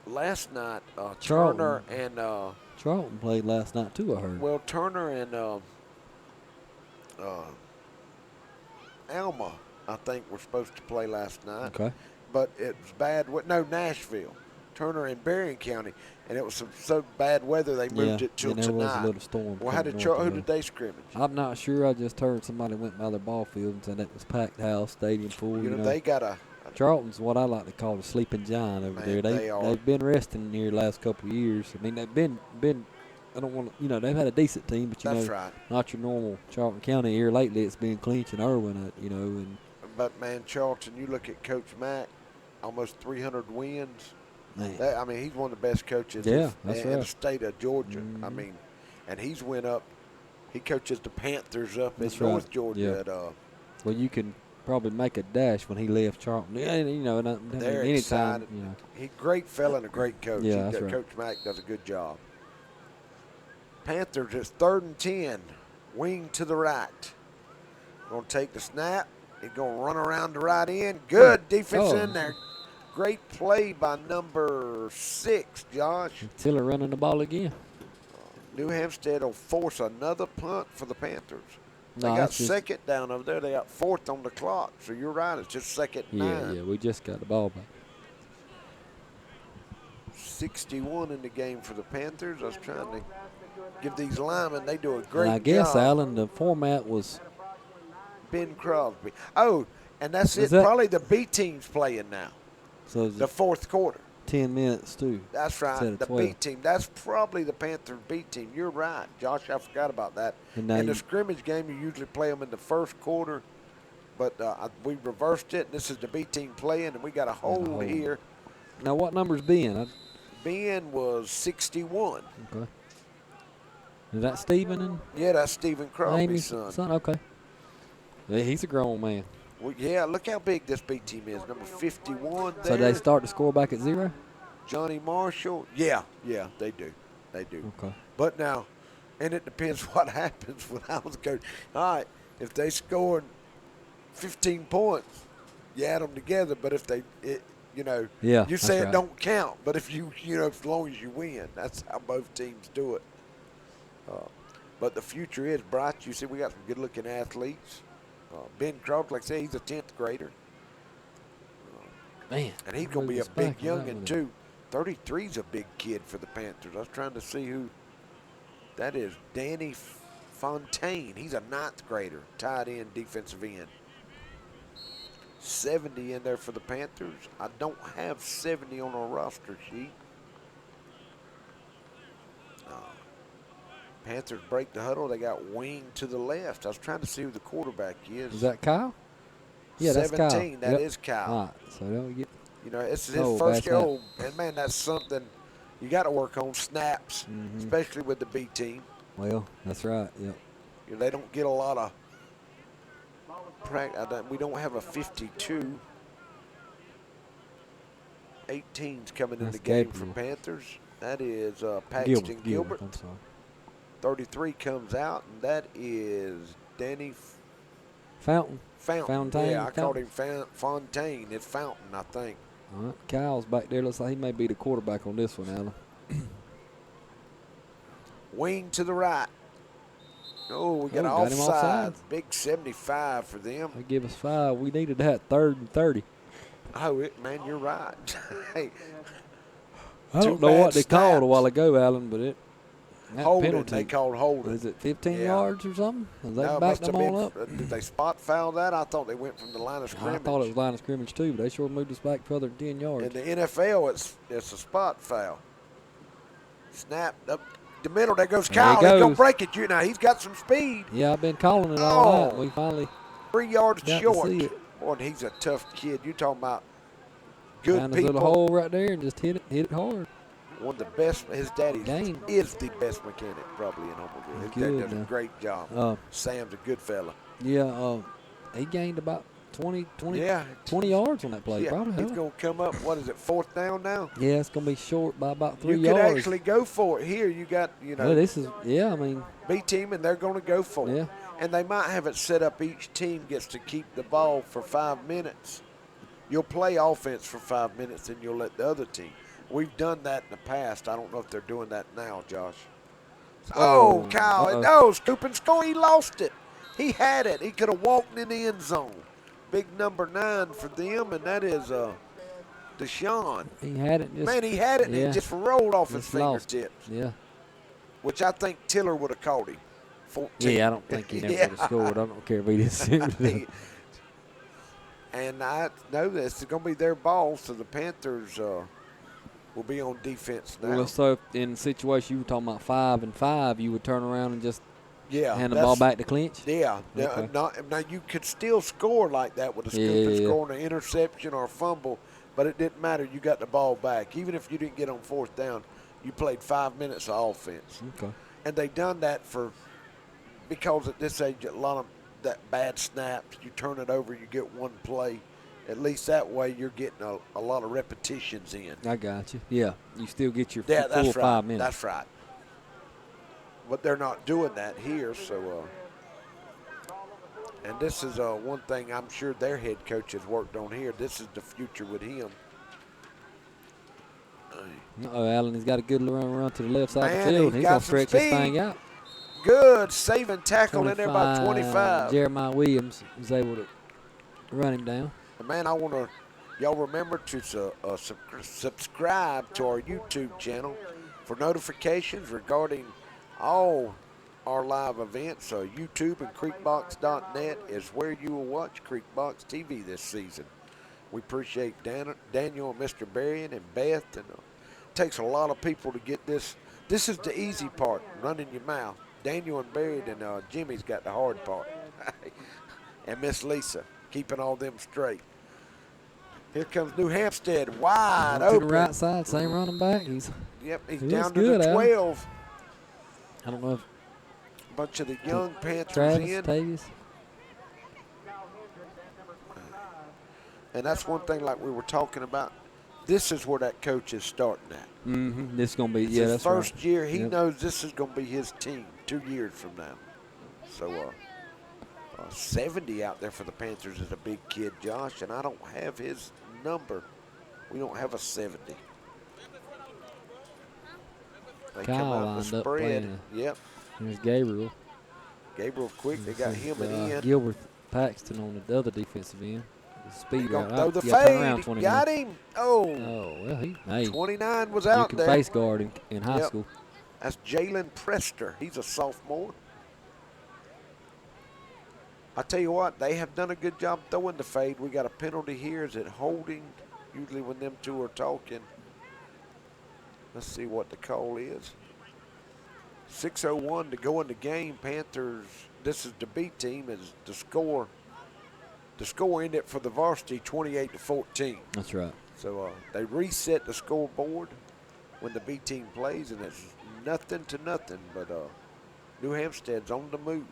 last night Turner and Charlton played last night too, I heard. well, Turner and Alma, I think, were supposed to play last night. Okay. But it was bad. No, Nashville. Turner and Berrien County, and it was so bad weather they moved it till and there tonight. was a little storm. Well, who did they scrimmage? I'm not sure. I just heard somebody went by their ball field and said it was packed house, stadium full. You know, they got a Charlton's what I like to call a sleeping giant over there. They've been resting here the last couple of years. I mean, they've been. I don't want to. They've had a decent team, but that's right. Not your normal Charlton County here lately. It's been Clinch and Irwin. And. But man, Charlton, you look at Coach Mack, almost 300 wins. Man. He's one of the best coaches in the state of Georgia. Mm-hmm. I mean, and he's went up. He coaches the Panthers up in North Georgia. Yeah. Well, you can probably make a dash when he left Charlton. They're excited. He's a great fella and a great coach. Yeah, that's right. Coach Mack does a good job. Panthers, it's 3rd and 10. Wing to the right. Going to take the snap. He's going to run around the right end. Good defense in there. Great play by number 6, Josh. Tiller running the ball again. New Hampstead will force another punt for the Panthers. They got second down over there. They got 4th on the clock. So you're right. It's just 2nd and 9. Yeah, we just got the ball back. 61 in the game for the Panthers. I was trying to give these linemen, they do a great job. I guess, Alan, the format was Ben Crosby. Oh, and that's it. Probably the B team's playing now. So the 4th quarter. 10 minutes, too. That's right. The B team. That's probably the Panther B team. You're right, Josh. I forgot about that. In the scrimmage game, you usually play them in the 1st quarter. But we reversed it, and this is the B team playing, and we got a hold here. Now, what number's Ben? Ben was 61. Okay. Is that Stephen? Yeah, that's Stephen Crosby's son. Okay. Yeah, he's a grown man. Well, yeah, look how big this B team is. Number 51 there. So they start to score back at 0? Johnny Marshall. Yeah, they do. They do. Okay. But now, and it depends what happens when I was coach. All right, if they scored 15 points, you add them together. But if you say it don't count. But if as long as you win, that's how both teams do it. But the future is bright. You see, we got some good-looking athletes. Ben Crosby, like I say, he's a 10th grader. Man. And he's going to be a big youngin', too. 33's a big kid for the Panthers. I was trying to see who that is. Danny Fontaine. He's a 9th grader, tight end, defensive end. 70 in there for the Panthers. I don't have 70 on our roster sheet. Panthers break the huddle. They got wing to the left. I was trying to see who the quarterback is. Is that Kyle? Yeah, 17, that's Kyle. That is Kyle. All right, so don't get. It's his first year. And, man, that's something you got to work on, snaps, especially with the B team. Well, that's right, yep. They don't get a lot of practice. We don't have a 52. 18's coming in the game for Panthers. That is Paxton Gilbert. I'm sorry. 33 comes out, and that is Danny Fountain. Fontaine. Yeah, I called him Fontaine. It's Fountain, I think. All right. Kyle's back there. Looks like he may be the quarterback on this one, Alan. Wing to the right. Oh, we got offside. Big 75 for them. They give us 5. We needed that 3rd and 30. Oh, man, you're right. Hey, I don't know what they called a while ago, Alan, but it. Holding, they called holding. Is it 15 yards or something? Has no, backed them all up? Did they spot foul that? I thought they went from the line of scrimmage. I thought it was line of scrimmage too, but they sure moved us back further than 10 yards. In the NFL, it's a spot foul. Snap up the middle. There goes Kyle. He's going to break it. Now, he's got some speed. Yeah, I've been calling it all night. We finally 3 yards short. To see it. Boy, he's a tough kid. You're talking about good found people. Found a little hole right there and just hit it hard. One of the best. His daddy is the best mechanic probably in Homerville. His dad does a great job. Sam's a good fella. Yeah, he gained about 20 yards on that play. Yeah, probably. He's going to come up, what is it, 4th down now? Yeah, it's going to be short by about 3 yards. You could actually go for it. Here you got, this is, I mean. B team, and they're going to go for it. Yeah. And they might have it set up each team gets to keep the ball for 5 minutes. You'll play offense for 5 minutes, and you'll let the other team. We've done that in the past. I don't know if they're doing that now, Josh. Oh, Kyle. No, scoop and score. He lost it. He had it. He could have walked in the end zone. Big number 9 for them, and that is Deshaun. He had it. Man, he had it, and it just rolled off his fingertips. Yeah. Which I think Tiller would have caught him. 14. Yeah, I don't think he never would have scored. I don't care if he didn't. And I know this is going to be their ball, so the Panthers will be on defense now. Well, so in the situation you were talking about 5 and 5, you would turn around and just hand the ball back to Clinch? Yeah. Okay. Now, you could still score like that with a scoop and score and an interception or a fumble, but it didn't matter. You got the ball back. Even if you didn't get on 4th down, you played 5 minutes of offense. Okay. And they done that because at this age, a lot of that bad snaps, you turn it over, you get one play. At least that way you're getting a lot of repetitions in. I got you. Yeah, you still get your full right. 5 minutes. That's right. But they're not doing that here, so. And this is one thing I'm sure their head coach has worked on here. This is the future with him. Allen, he's got a good run to the left side of the field. He's going to stretch this thing out. Good saving tackle in there by 25. Jeremiah Williams was able to run him down. Man, I want to, y'all remember to subscribe to our YouTube channel for notifications regarding all our live events. YouTube and creekbox.net is where you will watch Creekbox TV this season. We appreciate Daniel and Mr. Berrien and Beth. And it takes a lot of people to get this. This is the easy part, running your mouth. Daniel and Berrien and Jimmy's got the hard part. And Miss Lisa, keeping all them straight. Here comes New Hampstead, wide open. To the right side, same running back. He's down to the 12. I don't know if a bunch of the young Panthers Travis, Tavius. And that's one thing like we were talking about. This is where that coach is starting at. Mm-hmm. This is going to be, it's his that's first right. year. He knows this is going to be his team 2 years from now. So 70 out there for the Panthers is a big kid, Josh, and I don't have his number. We don't have a 70. They Kyle come out lined the up spread. playing. Yep. There's Gabriel. Gabriel quick. They got him in. Gilbert Paxton on the other defensive end. Speed right throw the fade. Got him. Oh. Oh, well, hey, 29 was out there. there. You can face guard in high school. That's Jalen Prester. He's a sophomore. I tell you what, they have done a good job throwing the fade. We got a penalty here. Is it holding? Usually when them two are talking. Let's see what the call is. 6:01 to go in the game. Panthers, this is the B team, is the score. The score ended for the Varsity 28-14. That's right. So they reset the scoreboard when the B team plays, and it's nothing to nothing. But New Hampstead's on the move.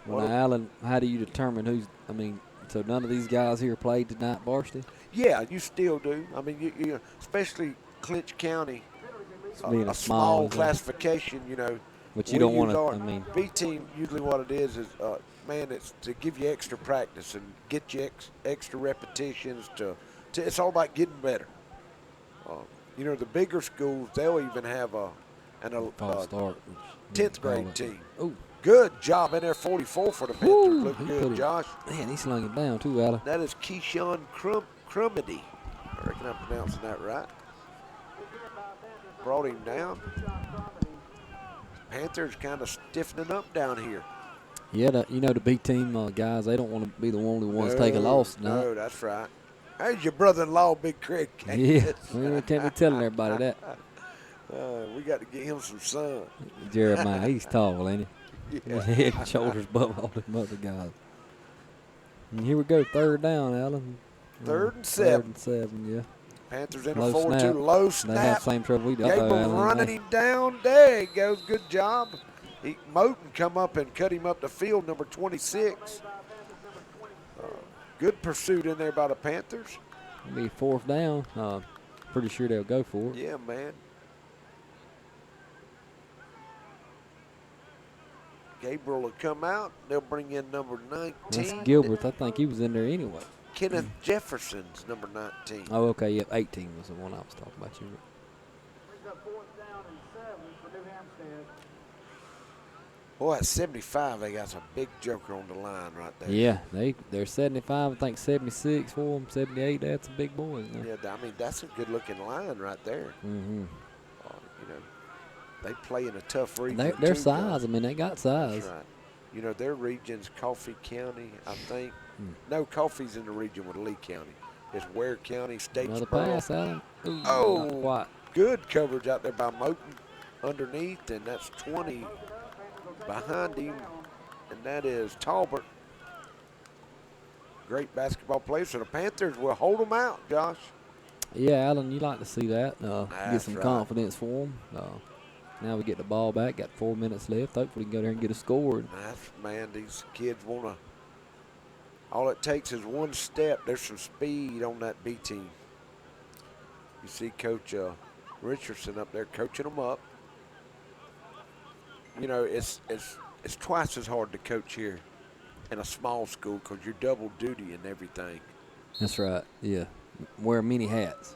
Well, now, Alan, how do you determine who's? I mean, so none of these guys here played tonight, Varsity. Yeah, you still do. I mean, you especially Clinch County, being a small classification, you know. But you don't want to. I mean, B team usually what it is man, it's to give you extra practice and get you extra repetitions. It's all about getting better. You know, the bigger schools, they'll even have a 10th grade team. Oh, good job in there, 44 for the Panthers. Look good, Josh. Man, he slung it down too, Alan. That is Keyshawn Crumedy. I reckon I'm pronouncing that right. Brought him down. Panthers kind of stiffening up down here. Yeah, you know the B team guys, they don't want to be the only ones to take a loss tonight. No, that's right. There's your brother-in-law, Big Craig. Yeah, we can't be telling everybody that. We got to get him some sun. Jeremiah, he's tall, ain't he? Yeah. Head and shoulders above all them other guys. And here we go, 3rd down, Alan. 3rd and 7. 3rd and 7, yeah. Panthers in a 4-2 low snap. They have the same trouble we do. Gable's running him down. There he goes. Good job. Moten come up and cut him up the field, number 26. Good pursuit in there by the Panthers. It'll be 4th down. Pretty sure they'll go for it. Yeah, man. Gabriel will come out. They'll bring in number 19. That's Gilbert. I think he was in there anyway. Kenneth Jefferson's number 19. Oh, okay. Yep, 18 was the one I was talking about. You. Boy, at 75, they got some big joker on the line right there. Yeah, they're 75. I think 76 for them. 78. That's a big boy. Yeah, I mean that's a good-looking line right there. Mm-hmm. You know, they play in a tough region. Their size. I mean, they got size. That's right. You know, their region's Coffee County, I think. No, Coffee's in the region with Lee County. It's Ware County, Statesboro. Another pass out. Ooh, Oh, not quite. good coverage out there by Moten underneath, and that's 20 behind him, and that is Talbert. Great basketball player. So the Panthers will hold them out, Josh. Yeah, Alan, you like to see that. Get That's some right. confidence for them. Now we get the ball back. Got 4 minutes left. Hopefully we can go there and get a score. Man, these kids want to. All it takes is one step. There's some speed on that B team. You see Coach Richardson up there coaching them up. You know, it's twice as hard to coach here in a small school because you're double duty and everything. That's right. Yeah, wear many hats.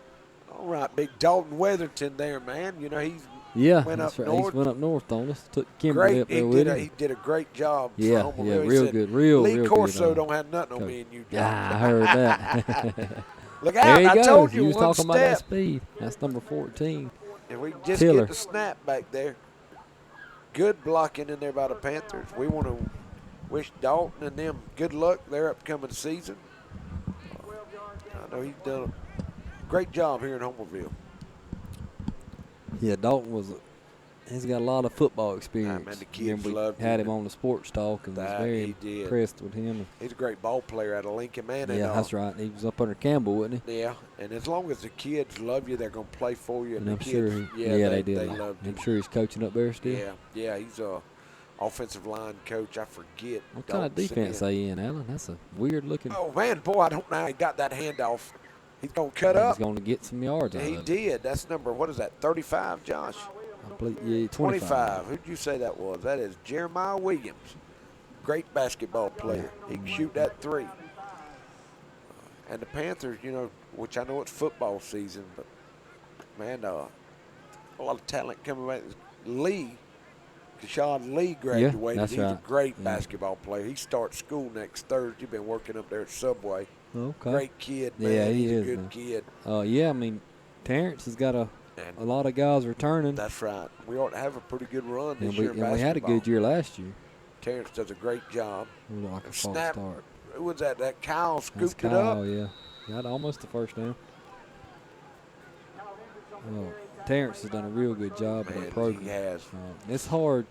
All right, big Dalton Weatherton there, man. You know, he's went that's up right. north. He went up north on us. Took Kimberly up there with him. He did a great job. Yeah, for Homerville. yeah, He real said, good, real Lee good. Corso don't have nothing on me and you, Josh. Yeah, I heard that. Look There out! he I goes. told you was one talking about that step. speed. That's number 14. And we just Tiller. get the snap back there. Good blocking in there by the Panthers. We want to wish Dalton and them good luck their upcoming season. I know he's done a great job here in Homerville. Yeah, Dalton he's got a lot of football experience. Man, the kids we loved had him. him on the sports talk and was That very he did. impressed with him. He's a great ball player out of Lincoln, man. Yeah, and, that's right. He was up under Campbell, wasn't he? Yeah, and as long as the kids love you, they're going to play for you. And the I'm kids, sure. They did. They loved him. I'm sure he's coaching up there still. Yeah, he's a offensive line coach. I forget. What kind of Dalton defense Simeon. they in, Alan? That's a weird looking. Oh, man, boy, I don't know how he got that handoff. He's going to cut up. He's going to get some yards out He of it. did. That's number, what is that, 35, Josh? I believe, yeah, 25. Who'd you say that was? That is Jeremiah Williams. Great basketball player. He can shoot that three. And the Panthers, you know, which I know it's football season, but, man, a lot of talent coming back. Lee, Deshaun Lee graduated. that's He's right. a great basketball player. He starts school next Thursday. Been working up there at Subway. Okay. Great kid, man. Yeah, he He's is, a good man. kid. Yeah, I mean, Terrence has got a lot of guys returning. That's right. We ought to have a pretty good run this and year in we had a basketball. good year last year. Terrence does a great job. We looked like a false Snap. start. Who was that? That Kyle That's scooped it Kyle, up. yeah. Got almost the first down. Terrence has done a real good job in the Man, program. he has. It's hard,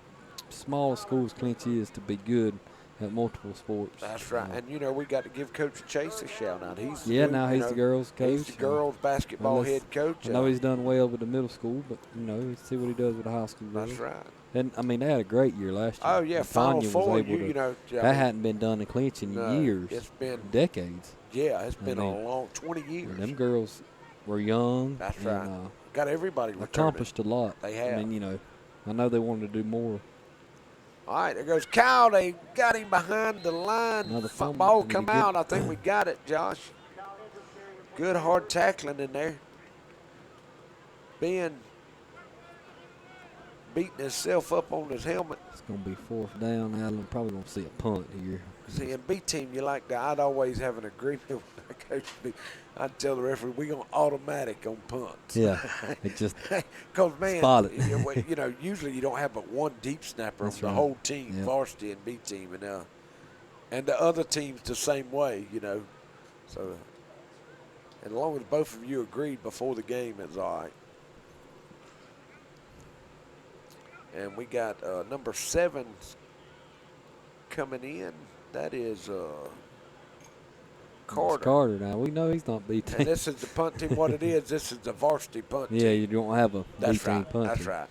small schools, Clinch is, to be good at multiple sports. That's right. And, you know, we got to give Coach Chase a shout out. He's now he's the girls' coach. He's the girls' basketball Unless- head coach. I know he's done well with the middle school, but, let's see what he does with the high school girls. That's right. And, I mean, they had a great year last year. Oh, yeah, And Final Tanya was Four, able to- that hadn't been done in Clinch in No, years. it's been- decades. Yeah, it's been mean, a long 20 years. And them girls were young. That's and, right. Got everybody returning. accomplished a lot. They have. I mean, I know they wanted to do more. All right, there goes Kyle. They got him behind the line. Another fumble. Ball And come you get- out. I think we got it, Josh. Good hard tackling in there. Ben beating himself up on his helmet. It's going to be fourth down. Alan probably going to see a punt here. See, in B team, you like that. I'd always have an agreement with the coach. I'd tell the referee, we're going to automatic on punts. Yeah, it just Because, man, spot it. Usually you don't have but one deep snapper That's on the right. whole team, Yep. varsity and B team. And the other team's the same way, So, and as long as both of you agreed before the game, it's all right. And we got number 7 coming in. That is Carter. It's Carter now. We know he's not B team. And this is the punt team. What it is, this is the varsity punt team. Yeah, you don't have a That's B team right. punt. That's right.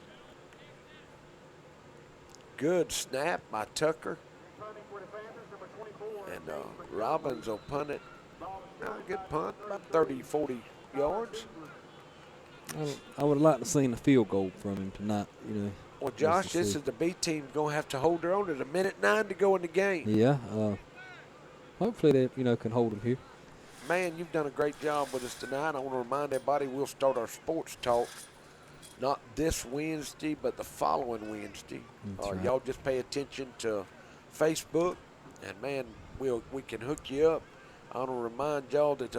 Good snap by Tucker. And Robbins will punt it. Good punt, about 30, 40 yards. I would have liked to seen a field goal from him tonight. Well, Josh, this is the B team going to have to hold their own. There's 1:09 to go in the game. Yeah. Hopefully they, can hold them here. Man, you've done a great job with us tonight. I want to remind everybody we'll start our sports talk not this Wednesday, but the following Wednesday. Right. Y'all just pay attention to Facebook, and, man, we can hook you up. I want to remind y'all that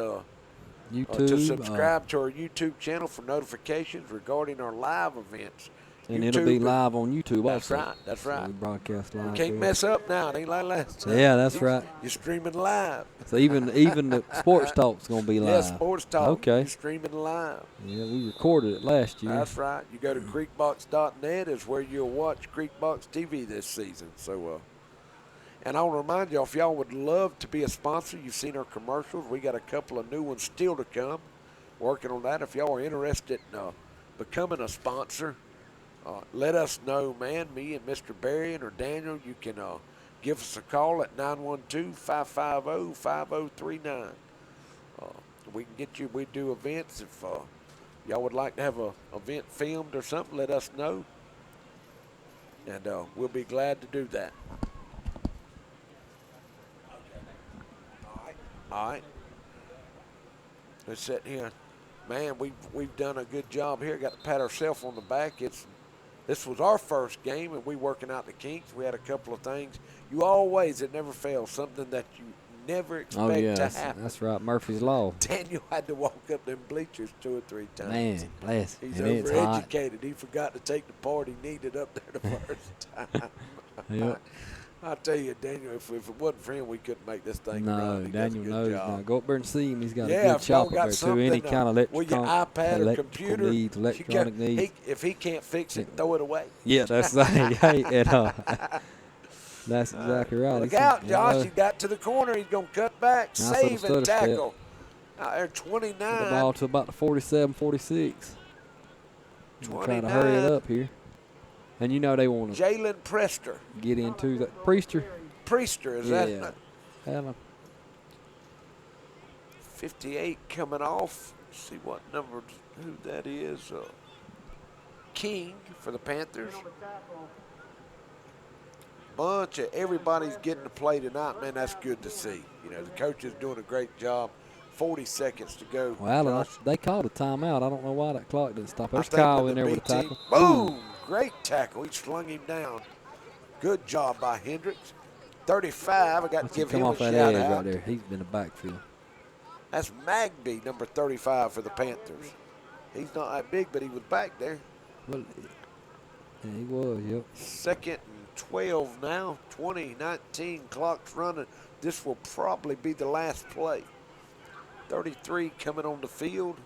YouTube, to subscribe to our YouTube channel for notifications regarding our live events. And it'll be live on YouTube that's also. Right, that's right. So we broadcast live. You can't mess up now. It ain't like last time. Yeah, that's right. You're streaming live. So even the sports talk's going to be live. Yeah, sports talk. Okay. You're streaming live. Yeah, we recorded it last year. That's right. You go to creekbox.net is where you'll watch Creekbox TV this season. So, and I want to remind y'all, if y'all would love to be a sponsor, you've seen our commercials. We got a couple of new ones still to come. Working on that. If y'all are interested in becoming a sponsor, let us know, man. Me and Mr. Berrien or Daniel, you can give us a call at 912-550-5039. We can get you. We do events. If y'all would like to have an event filmed or something, let us know, and we'll be glad to do that. All right. Let's sit here. Man, we've done a good job here. Got to pat ourselves on the back. This was our first game, and we working out the kinks. We had a couple of things. It never fails, something that you never expect to happen. That's right, Murphy's Law. Daniel had to walk up them bleachers 2 or 3 times. Man, bless. He's and it's hot. overeducated. He forgot to take the part he needed up there the first time. Yep. I'll tell you, Daniel, if it wasn't for him, we couldn't make this thing No, run. He Daniel does a knows. good job. Now, go up there and see him. He's got a Yeah, good if y'all shop got up there, too. Any something, kind of with your iPad or computer, needs, electronic needs. If he can't fix it, throw it away. Yeah, that's right. That's exactly right. Look out, Josh. He got to the corner. He's going to cut back, Nice save, little and stutter tackle. Out there, 29. The ball to about the 47, 46. 29. Trying to hurry it up here. And they want to Jalen Prester. get into that. Priester. Priester, is Yeah. that? Helen. 58 coming off. Let's see what number, who that is. King for the Panthers. Bunch of everybody's getting to play tonight, man. That's good to see. The coach is doing a great job. 40 seconds to go. Well, they called a timeout. I don't know why that clock didn't stop. There's Kyle in there with a tackle. Boom! Great tackle. He slung him down. Good job by Hendricks. 35. I got to give him a shout edge out. right there. He's been a backfield. That's Magby, number 35 for the Panthers. He's not that big, but he was back there. Well, yeah, he was, yep. 2nd and 12 now. 20-19, clock's running. This will probably be the last play. 33 coming on the field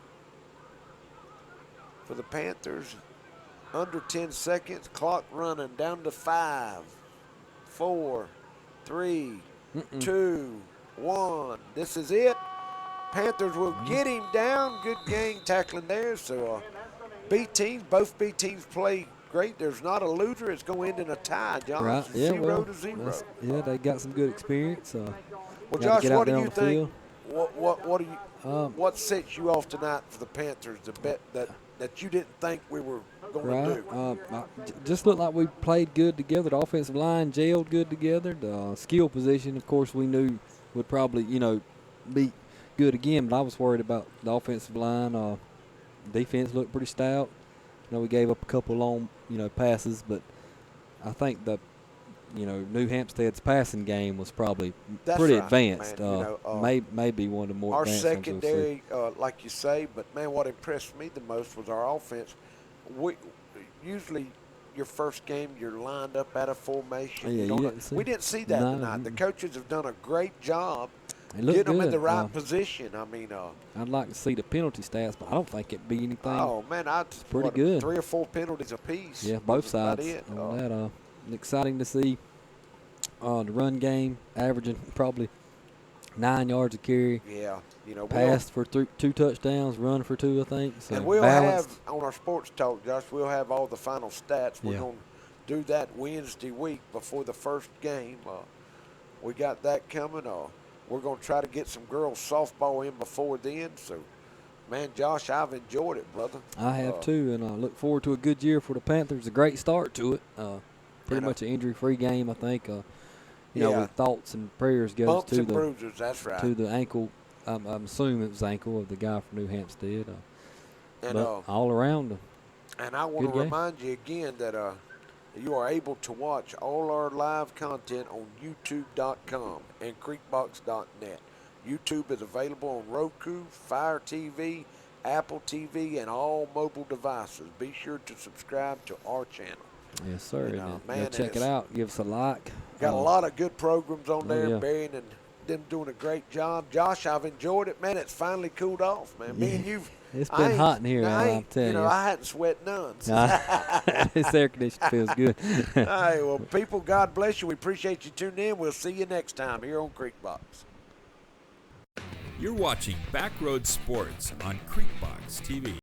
for the Panthers. Under 10 seconds, clock running down to 5, 4, 3, 2, 1. This is it. Panthers will get him down. Good gang tackling there. So both B teams play great. There's not a loser. It's going to end in a tie, John. Right. Yeah, 0-0. Yeah, they got some good experience. Well, Josh, what do you think? Field. What do you? What sets you off tonight for the Panthers? The bet that you didn't think we were going to do. Just looked like we played good together. The offensive line gelled good together. The skill position, of course, we knew would probably be good again. But I was worried about the offensive line. Defense looked pretty stout. We gave up a couple long passes, but I think the New Hampstead's passing game was probably pretty advanced. Maybe one of the more advanced our ones we'll secondary, like you say, but man, what impressed me the most was our offense. We usually your first game you're lined up out of formation. Yeah, we didn't see that tonight. The coaches have done a great job getting them in the right position. I mean, I'd like to see the penalty stats, but I don't think it'd be anything. Oh man, pretty good. 3 or 4 penalties apiece. Yeah, both sides. Exciting to see the run game averaging probably 9 yards a carry. Yeah, passed for 2 touchdowns, run for 2, I think. So and we'll balanced. have on our sports talk, Josh. We'll have all the final stats. We're Yeah. going to do that Wednesday week before the first game. We got that coming. We're going to try to get some girls softball in before then. So Man, Josh, I've enjoyed it, brother. I have too, and I look forward to a good year for the Panthers. A great start to it. Pretty much an injury-free game, I think. You know, with thoughts and prayers goes Bumps to and the bruises, that's right. to the ankle. I'm assuming it was ankle of the guy from New Hampstead. And but all around. And I want to remind you again that you are able to watch all our live content on YouTube.com and CreekBox.net. YouTube is available on Roku, Fire TV, Apple TV, and all mobile devices. Be sure to subscribe to our channel. Yes, sir. Man, check it out. Give us a like. Got a lot of good programs on there. Yeah. Barry and them doing a great job. Josh, I've enjoyed it, man. It's finally cooled off, man. Me and you. It's been hot in here, I'll tell you. I hadn't sweat none. This air conditioning feels good. All right, well, people, God bless you. We appreciate you tuning in. We'll see you next time here on CreekBox. You're watching Backroad Sports on CreekBox TV.